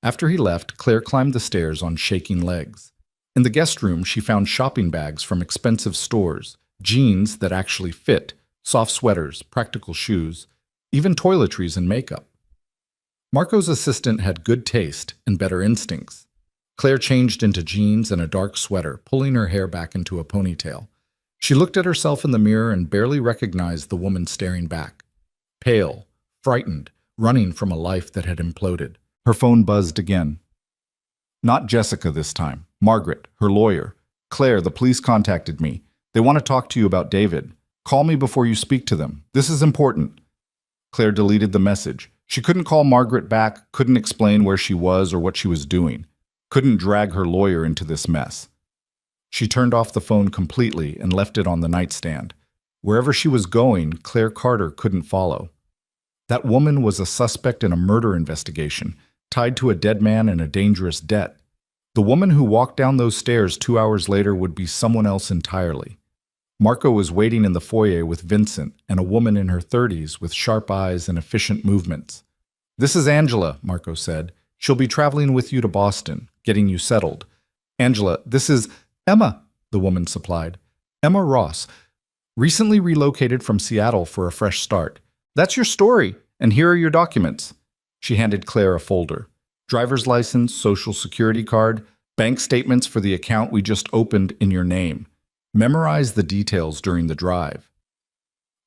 After he left, Claire climbed the stairs on shaking legs. In the guest room, she found shopping bags from expensive stores, jeans that actually fit, soft sweaters, practical shoes, even toiletries and makeup. Marco's assistant had good taste and better instincts. Claire changed into jeans and a dark sweater, pulling her hair back into a ponytail. She looked at herself in the mirror and barely recognized the woman staring back. Pale, frightened, running from a life that had imploded. Her phone buzzed again. Not Jessica this time. Margaret, her lawyer. Claire, the police contacted me. They want to talk to you about David. Call me before you speak to them. This is important. Claire deleted the message. She couldn't call Margaret back, couldn't explain where she was or what she was doing. Couldn't drag her lawyer into this mess. She turned off the phone completely and left it on the nightstand. Wherever she was going, Claire Carter couldn't follow. That woman was a suspect in a murder investigation, tied to a dead man and a dangerous debt. The woman who walked down those stairs 2 hours later would be someone else entirely. Marco was waiting in the foyer with Vincent and a woman in her 30s with sharp eyes and efficient movements. This is Angela, Marco said. She'll be traveling with you to Boston, getting you settled. Angela, this is Emma, the woman supplied. Emma Ross, recently relocated from Seattle for a fresh start. That's your story, and here are your documents. She handed Claire a folder. Driver's license, social security card, bank statements for the account we just opened in your name. Memorize the details during the drive.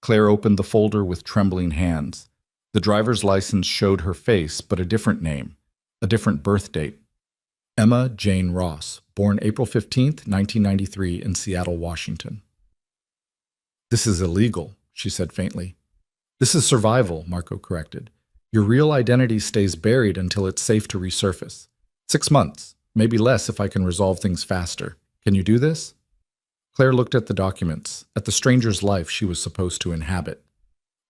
Claire opened the folder with trembling hands. The driver's license showed her face, but a different name, a different birth date. Emma Jane Ross, born April 15, 1993 in Seattle, Washington. This is illegal, she said faintly. This is survival, Marco corrected. Your real identity stays buried until it's safe to resurface. 6 months, maybe less if I can resolve things faster. Can you do this? Claire looked at the documents, at the stranger's life she was supposed to inhabit.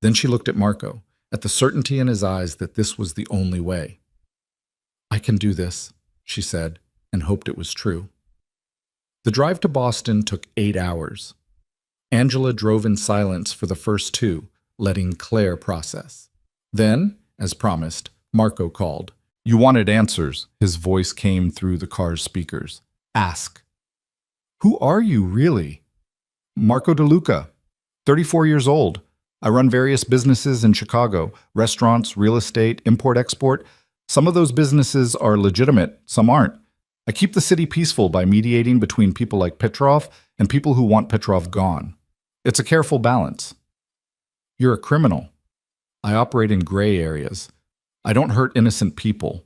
Then she looked at Marco, at the certainty in his eyes that this was the only way. I can do this, she said, and hoped it was true. The drive to Boston took 8 hours. Angela drove in silence for the first two, letting Claire process. Then, as promised, Marco called. You wanted answers, his voice came through the car's speakers. Ask. Who are you, really? Marco DeLuca, 34 years old. I run various businesses in Chicago, restaurants, real estate, import-export. Some of those businesses are legitimate, some aren't. I keep the city peaceful by mediating between people like Petrov and people who want Petrov gone. It's a careful balance. You're a criminal. I operate in gray areas. I don't hurt innocent people.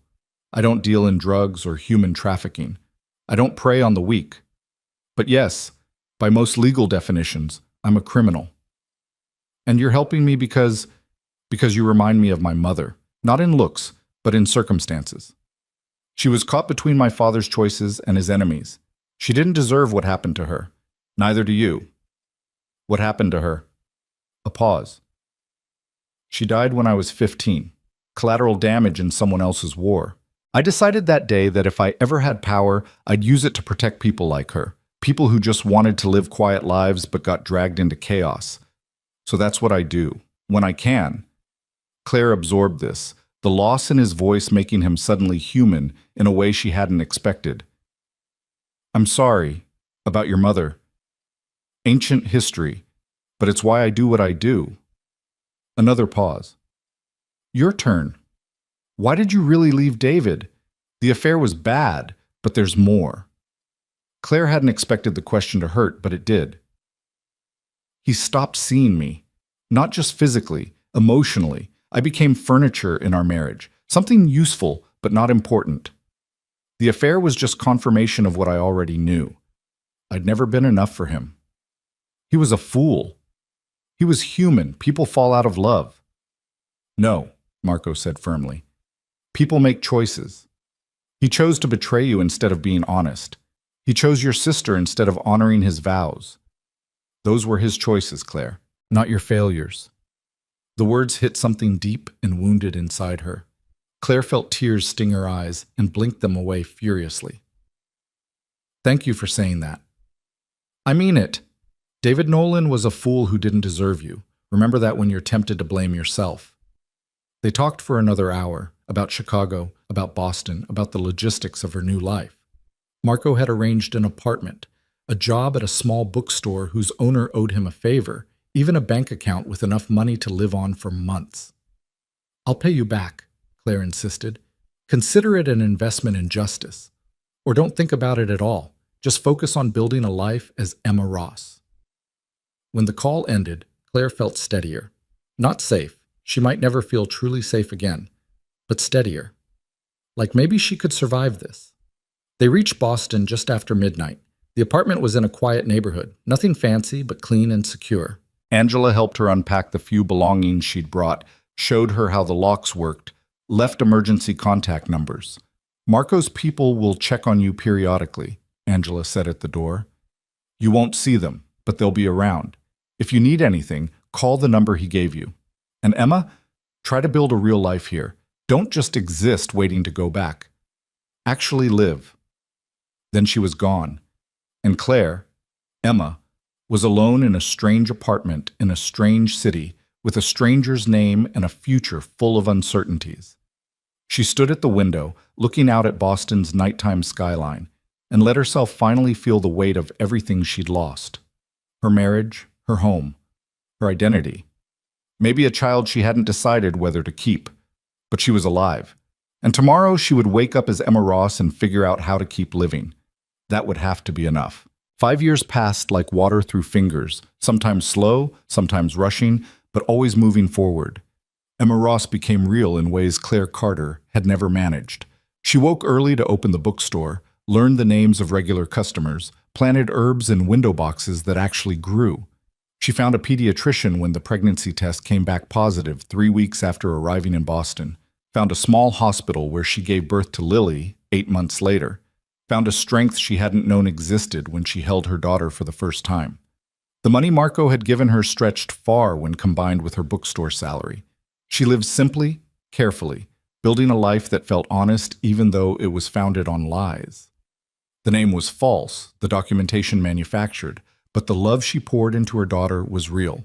I don't deal in drugs or human trafficking. I don't prey on the weak. But yes, by most legal definitions, I'm a criminal. And you're helping me because you remind me of my mother, not in looks, but in circumstances. She was caught between my father's choices and his enemies. She didn't deserve what happened to her. Neither do you. What happened to her? A pause. She died when I was 15. Collateral damage in someone else's war. I decided that day that if I ever had power, I'd use it to protect people like her. People who just wanted to live quiet lives but got dragged into chaos. So that's what I do, when I can. Claire absorbed this, the loss in his voice making him suddenly human in a way she hadn't expected. I'm sorry about your mother. Ancient history, but it's why I do what I do. Another pause. Your turn. Why did you really leave David? The affair was bad, but there's more. Claire hadn't expected the question to hurt, but it did. He stopped seeing me, not just physically, emotionally. I became furniture in our marriage, something useful but not important. The affair was just confirmation of what I already knew. I'd never been enough for him. He was a fool. He was human. People fall out of love. No, Marco said firmly. People make choices. He chose to betray you instead of being honest. He chose your sister instead of honoring his vows. Those were his choices, Claire, not your failures. The words hit something deep and wounded inside her. Claire felt tears sting her eyes and blinked them away furiously. Thank you for saying that. I mean it. David Nolan was a fool who didn't deserve you. Remember that when you're tempted to blame yourself. They talked for another hour, about Chicago, about Boston, about the logistics of her new life. Marco had arranged an apartment, a job at a small bookstore whose owner owed him a favor, even a bank account with enough money to live on for months. I'll pay you back, Claire insisted. Consider it an investment in justice. Or don't think about it at all. Just focus on building a life as Emma Ross. When the call ended, Claire felt steadier. Not safe. She might never feel truly safe again, but steadier. Like maybe she could survive this. They reached Boston just after midnight. The apartment was in a quiet neighborhood, nothing fancy but clean and secure. Angela helped her unpack the few belongings she'd brought, showed her how the locks worked, left emergency contact numbers. Marco's people will check on you periodically, Angela said at the door. You won't see them, but they'll be around. If you need anything, call the number he gave you. And Emma, try to build a real life here. Don't just exist waiting to go back. Actually live. Then she was gone. And Claire, Emma, was alone in a strange apartment in a strange city with a stranger's name and a future full of uncertainties. She stood at the window, looking out at Boston's nighttime skyline, and let herself finally feel the weight of everything she'd lost. Her marriage, her home, her identity. Maybe a child she hadn't decided whether to keep, but she was alive. And tomorrow she would wake up as Emma Ross and figure out how to keep living. That would have to be enough. 5 years passed like water through fingers, sometimes slow, sometimes rushing, but always moving forward. Emma Ross became real in ways Claire Carter had never managed. She woke early to open the bookstore, learned the names of regular customers, planted herbs in window boxes that actually grew. She found a pediatrician when the pregnancy test came back positive 3 weeks after arriving in Boston. Found a small hospital where she gave birth to Lily 8 months later. Found a strength she hadn't known existed when she held her daughter for the first time. The money Marco had given her stretched far when combined with her bookstore salary. She lived simply, carefully, building a life that felt honest even though it was founded on lies. The name was false, the documentation manufactured, but the love she poured into her daughter was real.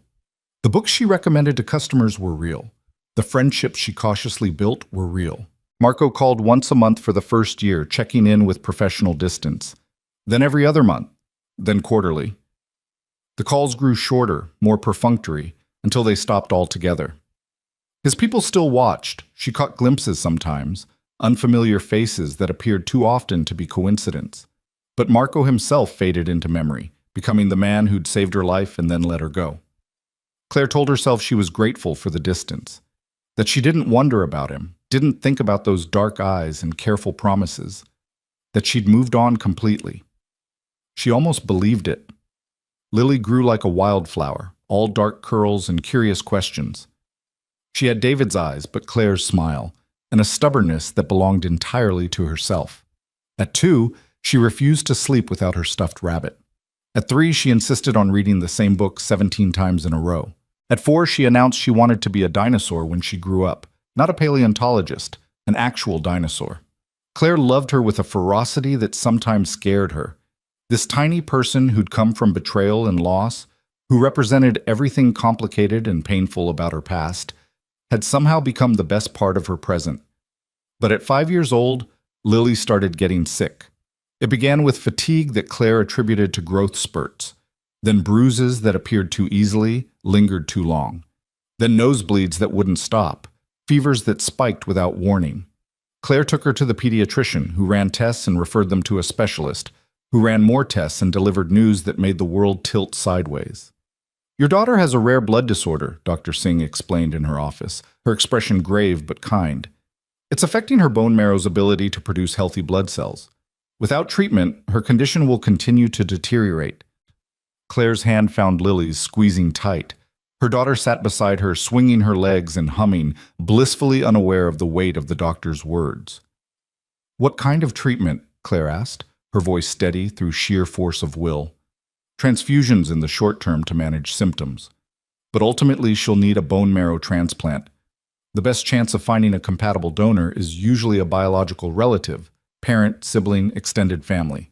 The books she recommended to customers were real. The friendships she cautiously built were real. Marco called once a month for the first year, checking in with professional distance. Then every other month. Then quarterly. The calls grew shorter, more perfunctory, until they stopped altogether. His people still watched. She caught glimpses sometimes, unfamiliar faces that appeared too often to be coincidence. But Marco himself faded into memory, becoming the man who'd saved her life and then let her go. Claire told herself she was grateful for the distance, that she didn't wonder about him, didn't think about those dark eyes and careful promises, that she'd moved on completely. She almost believed it. Lily grew like a wildflower, all dark curls and curious questions. She had David's eyes, but Claire's smile, and a stubbornness that belonged entirely to herself. At 2, she refused to sleep without her stuffed rabbit. At 3, she insisted on reading the same book 17 times in a row. At 4, she announced she wanted to be a dinosaur when she grew up, not a paleontologist, an actual dinosaur. Claire loved her with a ferocity that sometimes scared her. This tiny person who'd come from betrayal and loss, who represented everything complicated and painful about her past, had somehow become the best part of her present. But at 5 years old, Lily started getting sick. It began with fatigue that Claire attributed to growth spurts, then bruises that appeared too easily, lingered too long, then nosebleeds that wouldn't stop, fevers that spiked without warning. Claire took her to the pediatrician, who ran tests and referred them to a specialist, who ran more tests and delivered news that made the world tilt sideways. "Your daughter has a rare blood disorder," Dr. Singh explained in her office, her expression grave but kind. "It's affecting her bone marrow's ability to produce healthy blood cells. Without treatment, her condition will continue to deteriorate." Claire's hand found Lily's, squeezing tight. Her daughter sat beside her, swinging her legs and humming, blissfully unaware of the weight of the doctor's words. "What kind of treatment?" Claire asked, her voice steady through sheer force of will. "Transfusions in the short term to manage symptoms. But ultimately she'll need a bone marrow transplant. The best chance of finding a compatible donor is usually a biological relative, parent, sibling, extended family."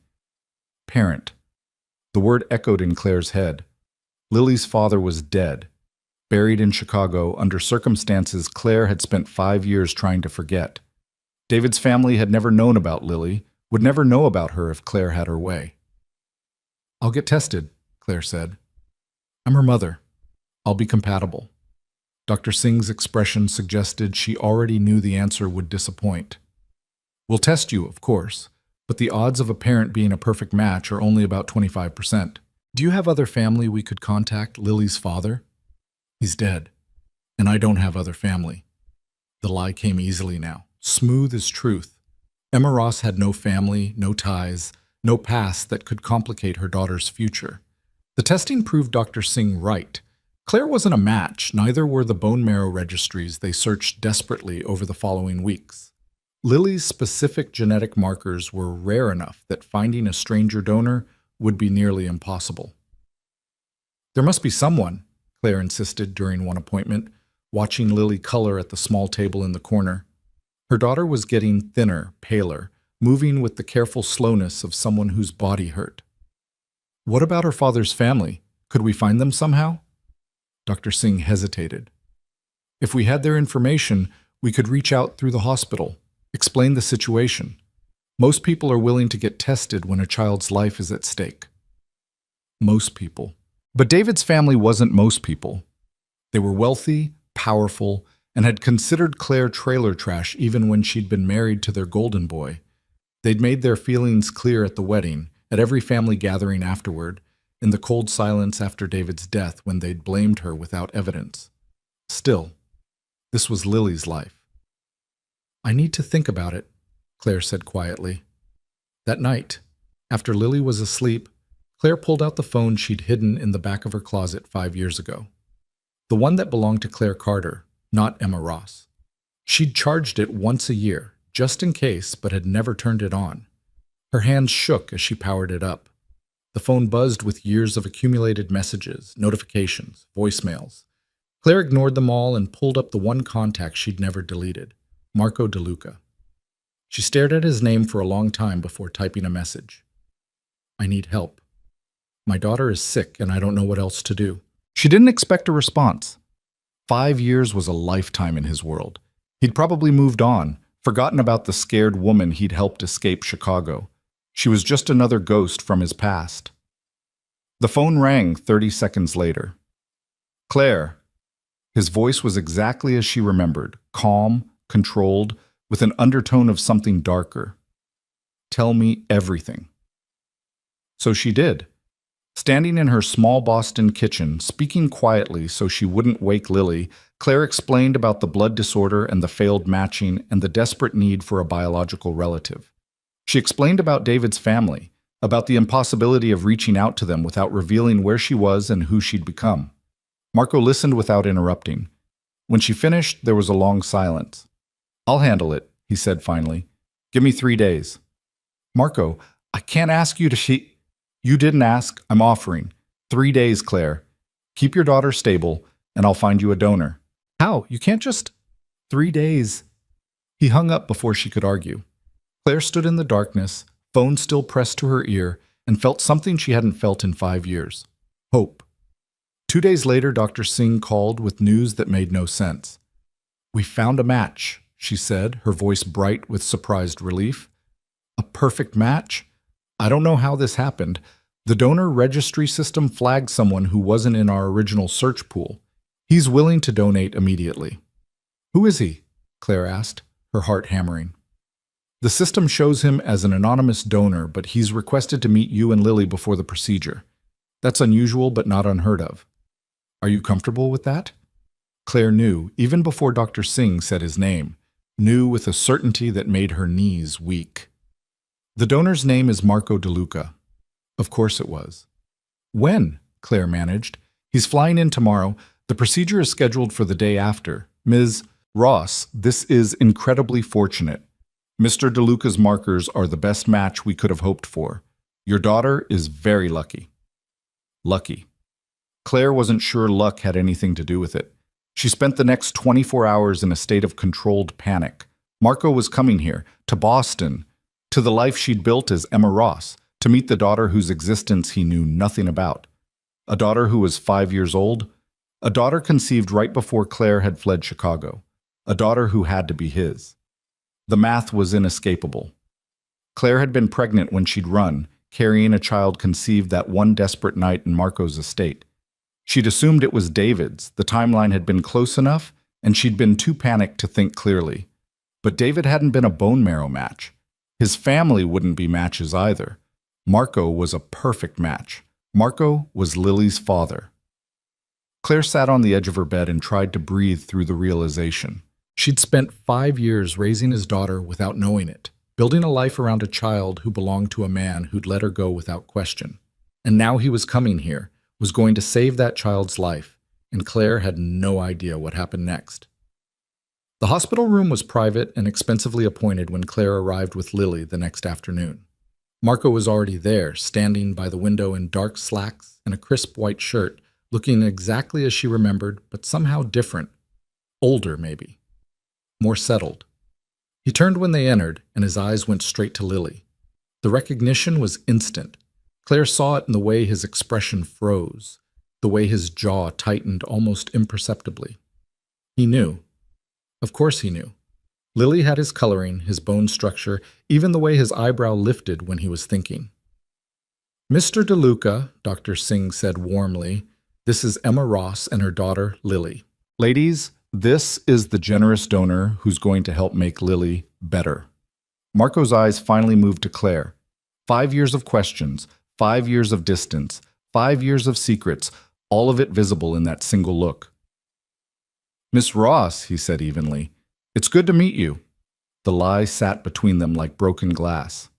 Parent. The word echoed in Claire's head. Lily's father was dead, buried in Chicago under circumstances Claire had spent 5 years trying to forget. David's family had never known about Lily, would never know about her if Claire had her way. "I'll get tested," Claire said. "I'm her mother. I'll be compatible." Dr. Singh's expression suggested she already knew the answer would disappoint. "We'll test you, of course, but the odds of a parent being a perfect match are only about 25%. Do you have other family we could contact, Lily's father?" "He's dead, and I don't have other family." The lie came easily now, smooth as truth. Emma Ross had no family, no ties, no past that could complicate her daughter's future. The testing proved Dr. Singh right. Claire wasn't a match, neither were the bone marrow registries they searched desperately over the following weeks. Lily's specific genetic markers were rare enough that finding a stranger donor would be nearly impossible. "There must be someone," Claire insisted during one appointment, watching Lily color at the small table in the corner. Her daughter was getting thinner, paler, moving with the careful slowness of someone whose body hurt. "What about her father's family? Could we find them somehow?" Dr. Singh hesitated. "If we had their information, we could reach out through the hospital, explain the situation. Most people are willing to get tested when a child's life is at stake." Most people. But David's family wasn't most people. They were wealthy, powerful, and had considered Claire trailer trash even when she'd been married to their golden boy. They'd made their feelings clear at the wedding, at every family gathering afterward, in the cold silence after David's death when they'd blamed her without evidence. Still, this was Lily's life. "I need to think about it," Claire said quietly. That night, after Lily was asleep, Claire pulled out the phone she'd hidden in the back of her closet 5 years ago. The one that belonged to Claire Carter, not Emma Ross. She'd charged it once a year, just in case, but had never turned it on. Her hands shook as she powered it up. The phone buzzed with years of accumulated messages, notifications, voicemails. Claire ignored them all and pulled up the one contact she'd never deleted, Marco DeLuca. She stared at his name for a long time before typing a message. "I need help."
My daughter is sick and I don't know what else to do.
She didn't expect a response. 5 years was a lifetime in his world. He'd probably moved on, forgotten about the scared woman he'd helped escape Chicago. She was just another ghost from his past. The phone rang 30 seconds later. Claire. His voice was exactly as she remembered, calm, controlled, with an undertone of something darker. Tell me everything. So she did. Standing in her small Boston kitchen, speaking quietly so she wouldn't wake Lily, Claire explained about the blood disorder and the failed matching and the desperate need for a biological relative. She explained about David's family, about the impossibility of reaching out to them without revealing where she was and who she'd become. Marco listened without interrupting. When she finished, there was a long silence. I'll handle it, he said finally. Give me 3 days. Marco, I can't ask you to You didn't ask, I'm offering. 3 days, Claire. Keep your daughter stable, and I'll find you a donor. How? You can't just... 3 days. He hung up before she could argue. Claire stood in the darkness, phone still pressed to her ear, and felt something she hadn't felt in 5 years. Hope. 2 days later, Dr. Singh called with news that made no sense. We found a match, she said, her voice bright with surprised relief. A perfect match? I don't know how this happened. The donor registry system flagged someone who wasn't in our original search pool. He's willing to donate immediately. Who is he? Claire asked, her heart hammering. The system shows him as an anonymous donor, but he's requested to meet you and Lily before the procedure. That's unusual but not unheard of. Are you comfortable with that? Claire knew, even before Dr. Singh said his name, knew with a certainty that made her knees weak. The donor's name is Marco DeLuca. Of course it was. When? Claire managed. He's flying in tomorrow. The procedure is scheduled for the day after. Ms. Ross, this is incredibly fortunate. Mr. DeLuca's markers are the best match we could have hoped for. Your daughter is very lucky. Lucky. Claire wasn't sure luck had anything to do with it. She spent the next 24 hours in a state of controlled panic. Marco was coming here, to Boston, to the life she'd built as Emma Ross, to meet the daughter whose existence he knew nothing about. A daughter who was 5 years old. A daughter conceived right before Claire had fled Chicago. A daughter who had to be his. The math was inescapable. Claire had been pregnant when she'd run, carrying a child conceived that one desperate night in Marco's estate. She'd assumed it was David's, the timeline had been close enough, and she'd been too panicked to think clearly. But David hadn't been a bone marrow match. His family wouldn't be matches either. Marco was a perfect match. Marco was Lily's father. Claire sat on the edge of her bed and tried to breathe through the realization. She'd spent 5 years raising his daughter without knowing it, building a life around a child who belonged to a man who'd let her go without question. And now he was coming here, was going to save that child's life, and Claire had no idea what happened next. The hospital room was private and expensively appointed when Claire arrived with Lily the next afternoon. Marco was already there, standing by the window in dark slacks and a crisp white shirt, looking exactly as she remembered, but somehow different. Older, maybe. More settled. He turned when they entered, and his eyes went straight to Lily. The recognition was instant. Claire saw it in the way his expression froze, the way his jaw tightened almost imperceptibly. He knew. Of course he knew. Lily had his coloring, his bone structure, even the way his eyebrow lifted when he was thinking. Mr. DeLuca, Dr. Singh said warmly, this is Emma Ross and her daughter, Lily. Ladies, this is the generous donor who's going to help make Lily better. Marco's eyes finally moved to Claire. 5 years of questions, 5 years of distance, 5 years of secrets, all of it visible in that single look. Miss Ross, he said evenly, it's good to meet you. The lie sat between them like broken glass.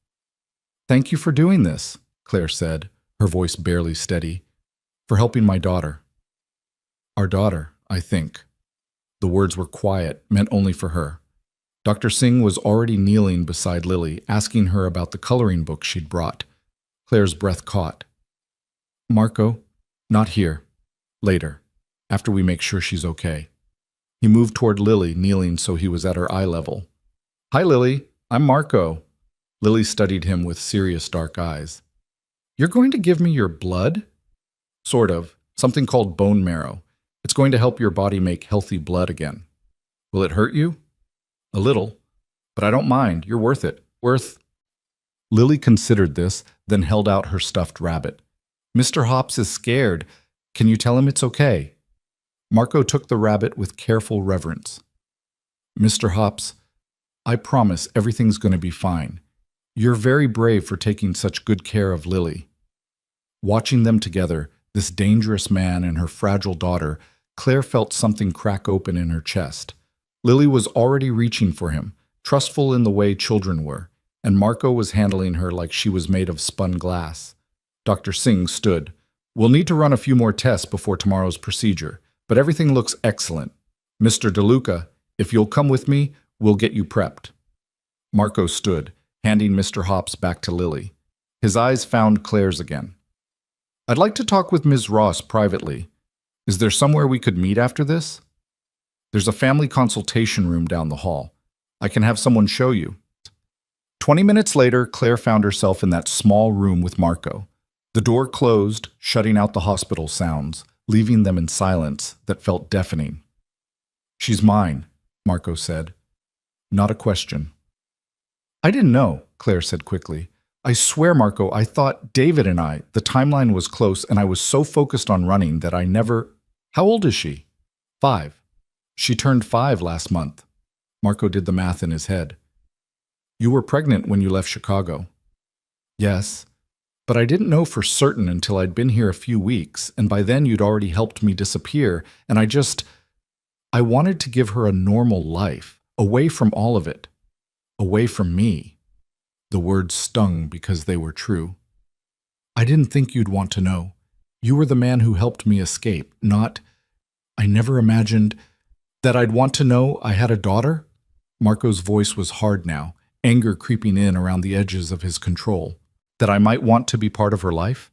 Thank you for doing this, Claire said, her voice barely steady, for helping my daughter. Our daughter, I think. The words were quiet, meant only for her. Dr. Singh was already kneeling beside Lily, asking her about the coloring book she'd brought. Claire's breath caught. Marco, not here. Later, after we make sure she's okay. He moved toward Lily, kneeling so he was at her eye level. Hi, Lily. I'm Marco. Lily studied him with serious dark eyes. You're going to give me your blood? Sort of. Something called bone marrow. It's going to help your body make healthy blood again. Will it hurt you? A little. But I don't mind. You're worth it. Lily considered this, then held out her stuffed rabbit. Mr. Hops is scared. Can you tell him it's okay? Marco took the rabbit with careful reverence. Mr. Hops, I promise everything's going to be fine. You're very brave for taking such good care of Lily. Watching them together, this dangerous man and her fragile daughter, Claire felt something crack open in her chest. Lily was already reaching for him, trustful in the way children were, and Marco was handling her like she was made of spun glass. Dr. Singh stood. We'll need to run a few more tests before tomorrow's procedure, but everything looks excellent. Mr. DeLuca, if you'll come with me, we'll get you prepped. Marco stood, handing Mr. Hops back to Lily. His eyes found Claire's again. I'd like to talk with Ms. Ross privately. Is there somewhere we could meet after this? There's a family consultation room down the hall. I can have someone show you. 20 minutes later, Claire found herself in that small room with Marco. The door closed, shutting out the hospital sounds, leaving them in silence that felt deafening. She's mine, Marco said. Not a question. I didn't know, Claire said quickly. I swear, Marco, I thought David and I, the timeline was close and I was so focused on running that I never… How old is she? 5. She turned 5 last month. Marco did the math in his head. You were pregnant when you left Chicago. Yes, but I didn't know for certain until I'd been here a few weeks, and by then you'd already helped me disappear, and I wanted to give her a normal life, away from all of it, away from me. The words stung because they were true. I didn't think you'd want to know. You were the man who helped me escape, not… I never imagined that I'd want to know I had a daughter. Marco's voice was hard now, anger creeping in around the edges of his control. That I might want to be part of her life?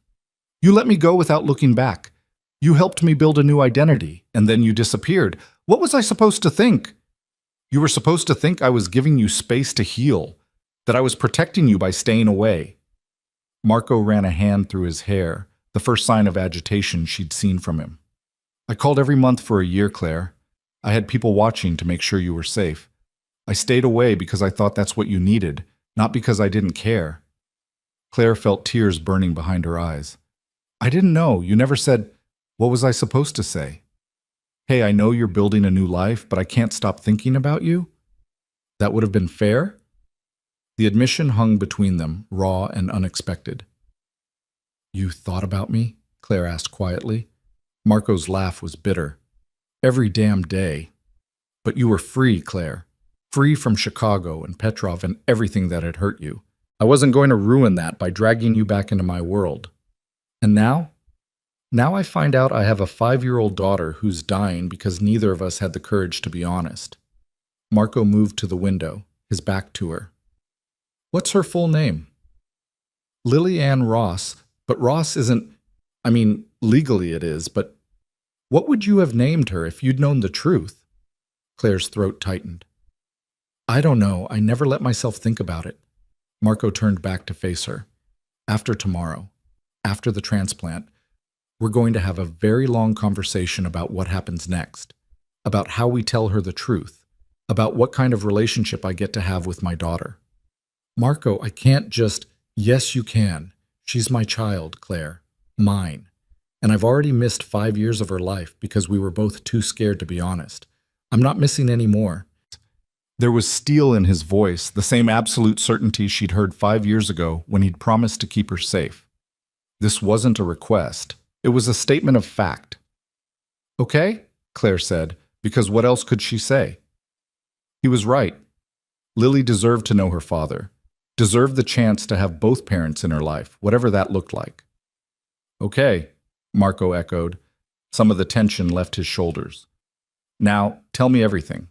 You let me go without looking back. You helped me build a new identity, and then you disappeared. What was I supposed to think? You were supposed to think I was giving you space to heal, that I was protecting you by staying away. Marco ran a hand through his hair, the first sign of agitation she'd seen from him. I called every month for a year, Claire. I had people watching to make sure you were safe. I stayed away because I thought that's what you needed, not because I didn't care. Claire felt tears burning behind her eyes. I didn't know. You never said… What was I supposed to say? Hey, I know you're building a new life, but I can't stop thinking about you? That would have been fair? The admission hung between them, raw and unexpected. You thought about me? Claire asked quietly. Marco's laugh was bitter. Every damn day. But you were free, Claire. Free from Chicago and Petrov and everything that had hurt you. I wasn't going to ruin that by dragging you back into my world. And now? Now I find out I have a 5-year-old daughter who's dying because neither of us had the courage to be honest. Marco moved to the window, his back to her. What's her full name? Lily Ann Ross, but Ross isn't… legally it is, but what would you have named her if you'd known the truth? Claire's throat tightened. I don't know. I never let myself think about it. Marco turned back to face her. After tomorrow, after the transplant, we're going to have a very long conversation about what happens next, about how we tell her the truth, about what kind of relationship I get to have with my daughter. Marco, I can't just… Yes, you can. She's my child, Claire. Mine. And I've already missed 5 years of her life because we were both too scared to be honest. I'm not missing any more. There was steel in his voice, the same absolute certainty she'd heard 5 years ago when he'd promised to keep her safe. This wasn't a request. It was a statement of fact. Okay, Claire said, because what else could she say? He was right. Lily deserved to know her father, deserved the chance to have both parents in her life, whatever that looked like. Okay, Marco echoed. Some of the tension left his shoulders. Now, tell me everything.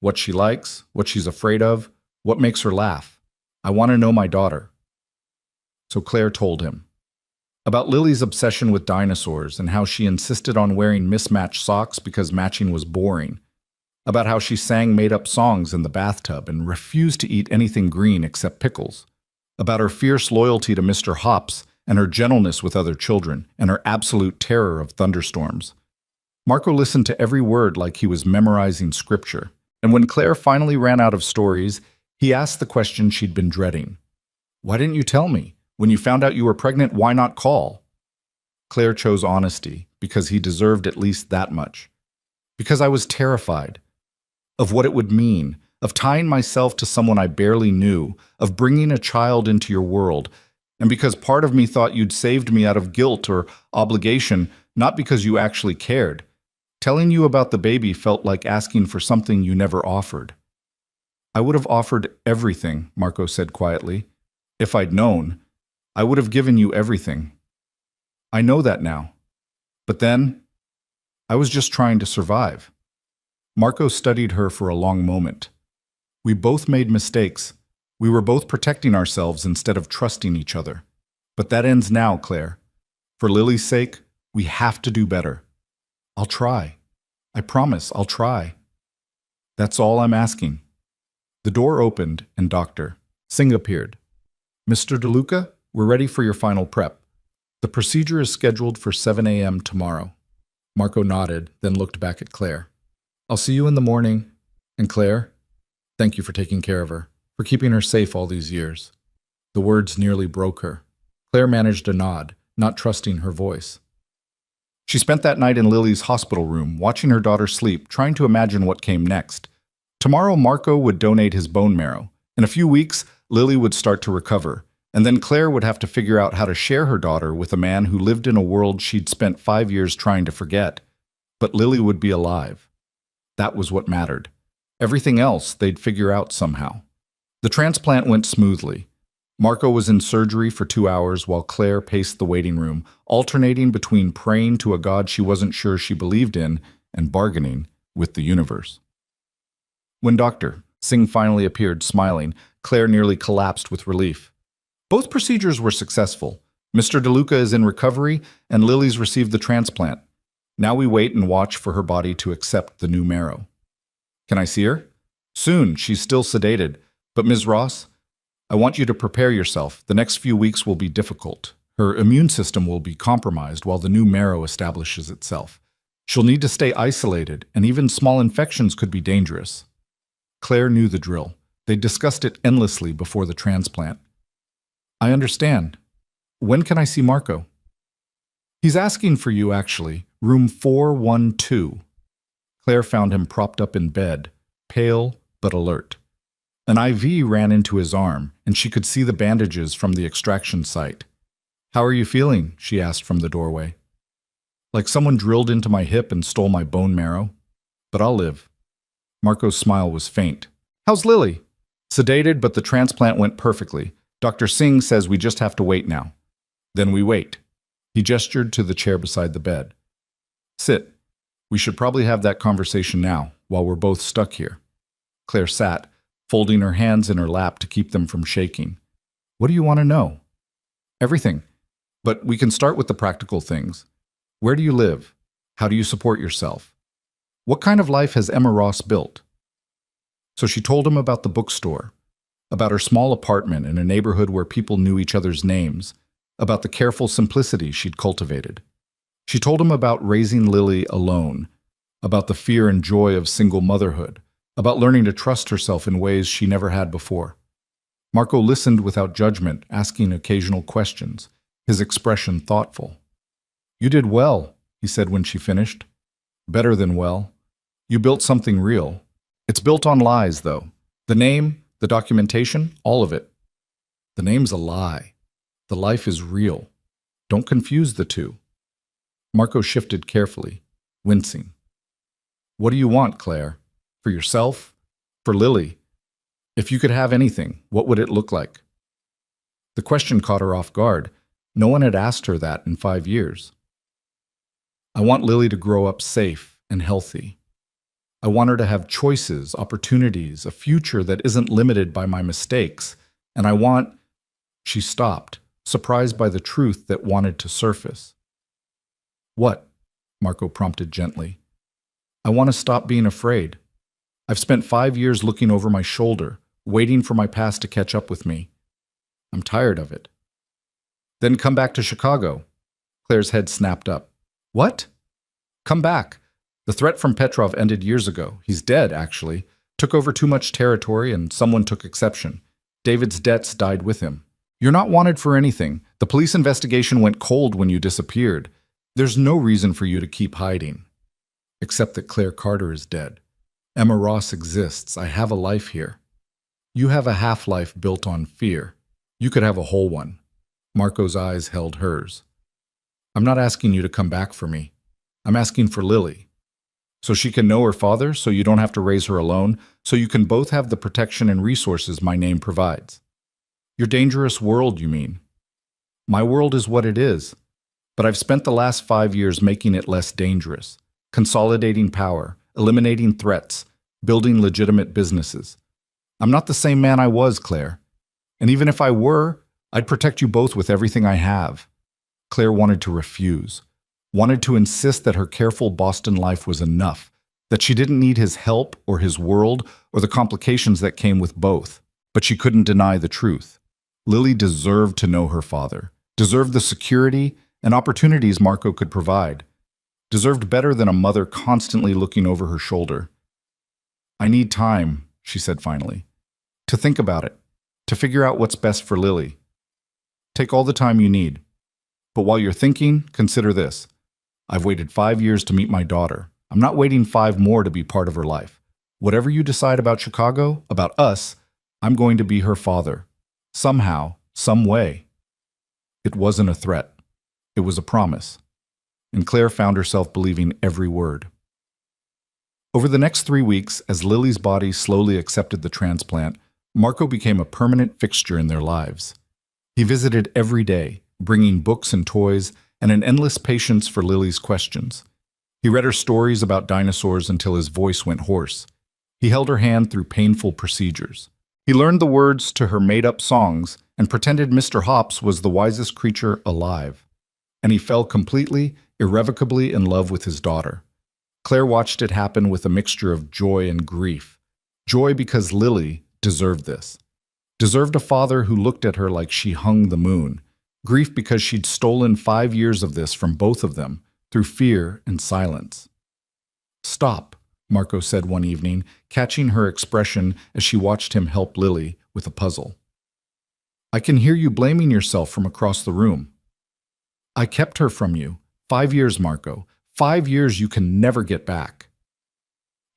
What she likes, what she's afraid of, what makes her laugh. I want to know my daughter. So Claire told him. About Lily's obsession with dinosaurs and how she insisted on wearing mismatched socks because matching was boring. About how she sang made-up songs in the bathtub and refused to eat anything green except pickles. About her fierce loyalty to Mr. Hops and her gentleness with other children, and her absolute terror of thunderstorms. Marco listened to every word like he was memorizing scripture, and when Claire finally ran out of stories, he asked the question she'd been dreading. "Why didn't you tell me? When you found out you were pregnant, why not call?" Claire chose honesty, because he deserved at least that much. "Because I was terrified of what it would mean, of tying myself to someone I barely knew, of bringing a child into your world, and because part of me thought you'd saved me out of guilt or obligation, not because you actually cared. Telling you about the baby felt like asking for something you never offered." "I would have offered everything," Marco said quietly. "If I'd known, I would have given you everything. I know that now. But then, I was just trying to survive." Marco studied her for a long moment. "We both made mistakes. We were both protecting ourselves instead of trusting each other. But that ends now, Claire. For Lily's sake, we have to do better. I'll try. I promise, I'll try. That's all I'm asking." The door opened and Dr. Singh appeared. "Mr. DeLuca, we're ready for your final prep. The procedure is scheduled for 7 a.m. tomorrow." Marco nodded, then looked back at Claire. "I'll see you in the morning. And Claire, thank you for taking care of her, for keeping her safe all these years." The words nearly broke her. Claire managed a nod, not trusting her voice. She spent that night in Lily's hospital room, watching her daughter sleep, trying to imagine what came next. Tomorrow, Marco would donate his bone marrow. In a few weeks, Lily would start to recover, and then Claire would have to figure out how to share her daughter with a man who lived in a world she'd spent 5 years trying to forget. But Lily would be alive. That was what mattered. Everything else they'd figure out somehow. The transplant went smoothly. Marco was in surgery for 2 hours while Claire paced the waiting room, alternating between praying to a God she wasn't sure she believed in and bargaining with the universe. When Dr. Singh finally appeared, smiling, Claire nearly collapsed with relief. Both procedures were successful. Mr. DeLuca is in recovery, and Lily's received the transplant. Now we wait and watch for her body to accept the new marrow. "Can I see her?" "Soon. She's still sedated. But Ms. Ross, I want you to prepare yourself. The next few weeks will be difficult. Her immune system will be compromised while the new marrow establishes itself. She'll need to stay isolated, and even small infections could be dangerous." Claire knew the drill. They discussed it endlessly before the transplant. "I understand. When can I see Marco?" "He's asking for you, actually. Room 412. Claire found him propped up in bed, pale but alert. An IV ran into his arm, and she could see the bandages from the extraction site. "How are you feeling?" she asked from the doorway. "Like someone drilled into my hip and stole my bone marrow. But I'll live." Marco's smile was faint. "How's Lily?" "Sedated, but the transplant went perfectly. Dr. Singh says we just have to wait now." "Then we wait." He gestured to the chair beside the bed. "Sit. We should probably have that conversation now, while we're both stuck here." Claire sat, folding her hands in her lap to keep them from shaking. "What do you want to know?" "Everything. But we can start with the practical things. Where do you live? How do you support yourself? What kind of life has Emma Ross built?" So she told him about the bookstore, about her small apartment in a neighborhood where people knew each other's names, about the careful simplicity she'd cultivated. She told him about raising Lily alone, about the fear and joy of single motherhood, about learning to trust herself in ways she never had before. Marco listened without judgment, asking occasional questions, his expression thoughtful. "You did well," he said when she finished. "Better than well. You built something real. It's built on lies, though. The name, the documentation, all of it. The name's a lie. The life is real. Don't confuse the two." Marco shifted carefully, wincing. "What do you want, Claire? For yourself? For Lily? If you could have anything, what would it look like?" The question caught her off guard. No one had asked her that in 5 years. "I want Lily to grow up safe and healthy. I want her to have choices, opportunities, a future that isn't limited by my mistakes. And I want—" She stopped, surprised by the truth that wanted to surface. "What?" Marco prompted gently. "I want to stop being afraid. I've spent 5 years looking over my shoulder, waiting for my past to catch up with me. I'm tired of it." Then come back to Chicago. Claire's head snapped up. What? Come back. The threat from Petrov ended years ago. He's dead, actually. Took over too much territory and someone took exception. David's debts died with him. You're not wanted for anything. The police investigation went cold when you disappeared. There's no reason for you to keep hiding. Except that Claire Carter is dead. Emma Ross exists. I have a life here. You have a half-life built on fear. You could have a whole one. Marco's eyes held hers. I'm not asking you to come back for me. I'm asking for Lily. So she can know her father, so you don't have to raise her alone, so you can both have the protection and resources my name provides. Your dangerous world, you mean? My world is what it is, but I've spent the last 5 years making it less dangerous, consolidating power, eliminating threats, building legitimate businesses. I'm not the same man I was, Claire. And even if I were, I'd protect you both with everything I have. Claire wanted to refuse, wanted to insist that her careful Boston life was enough, that she didn't need his help or his world or the complications that came with both. But she couldn't deny the truth. Lily deserved to know her father, deserved the security and opportunities Marco could provide, deserved better than a mother constantly looking over her shoulder. I need time, she said finally, to think about it, to figure out what's best for Lily. Take all the time you need. But while you're thinking, consider this. I've waited 5 years to meet my daughter. I'm not waiting 5 more to be part of her life. Whatever you decide about Chicago, about us, I'm going to be her father. Somehow, some way. It wasn't a threat. It was a promise. And Claire found herself believing every word. Over the next 3 weeks, as Lily's body slowly accepted the transplant, Marco became a permanent fixture in their lives. He visited every day, bringing books and toys and an endless patience for Lily's questions. He read her stories about dinosaurs until his voice went hoarse. He held her hand through painful procedures. He learned the words to her made-up songs and pretended Mr. Hops was the wisest creature alive. And he fell completely, irrevocably in love with his daughter. Claire watched it happen with a mixture of joy and grief. Joy because Lily deserved this. Deserved a father who looked at her like she hung the moon. Grief because she'd stolen 5 years of this from both of them through fear and silence. Stop, Marco said one evening, catching her expression as she watched him help Lily with a puzzle. I can hear you blaming yourself from across the room. I kept her from you. 5 years, Marco. 5 years you can never get back.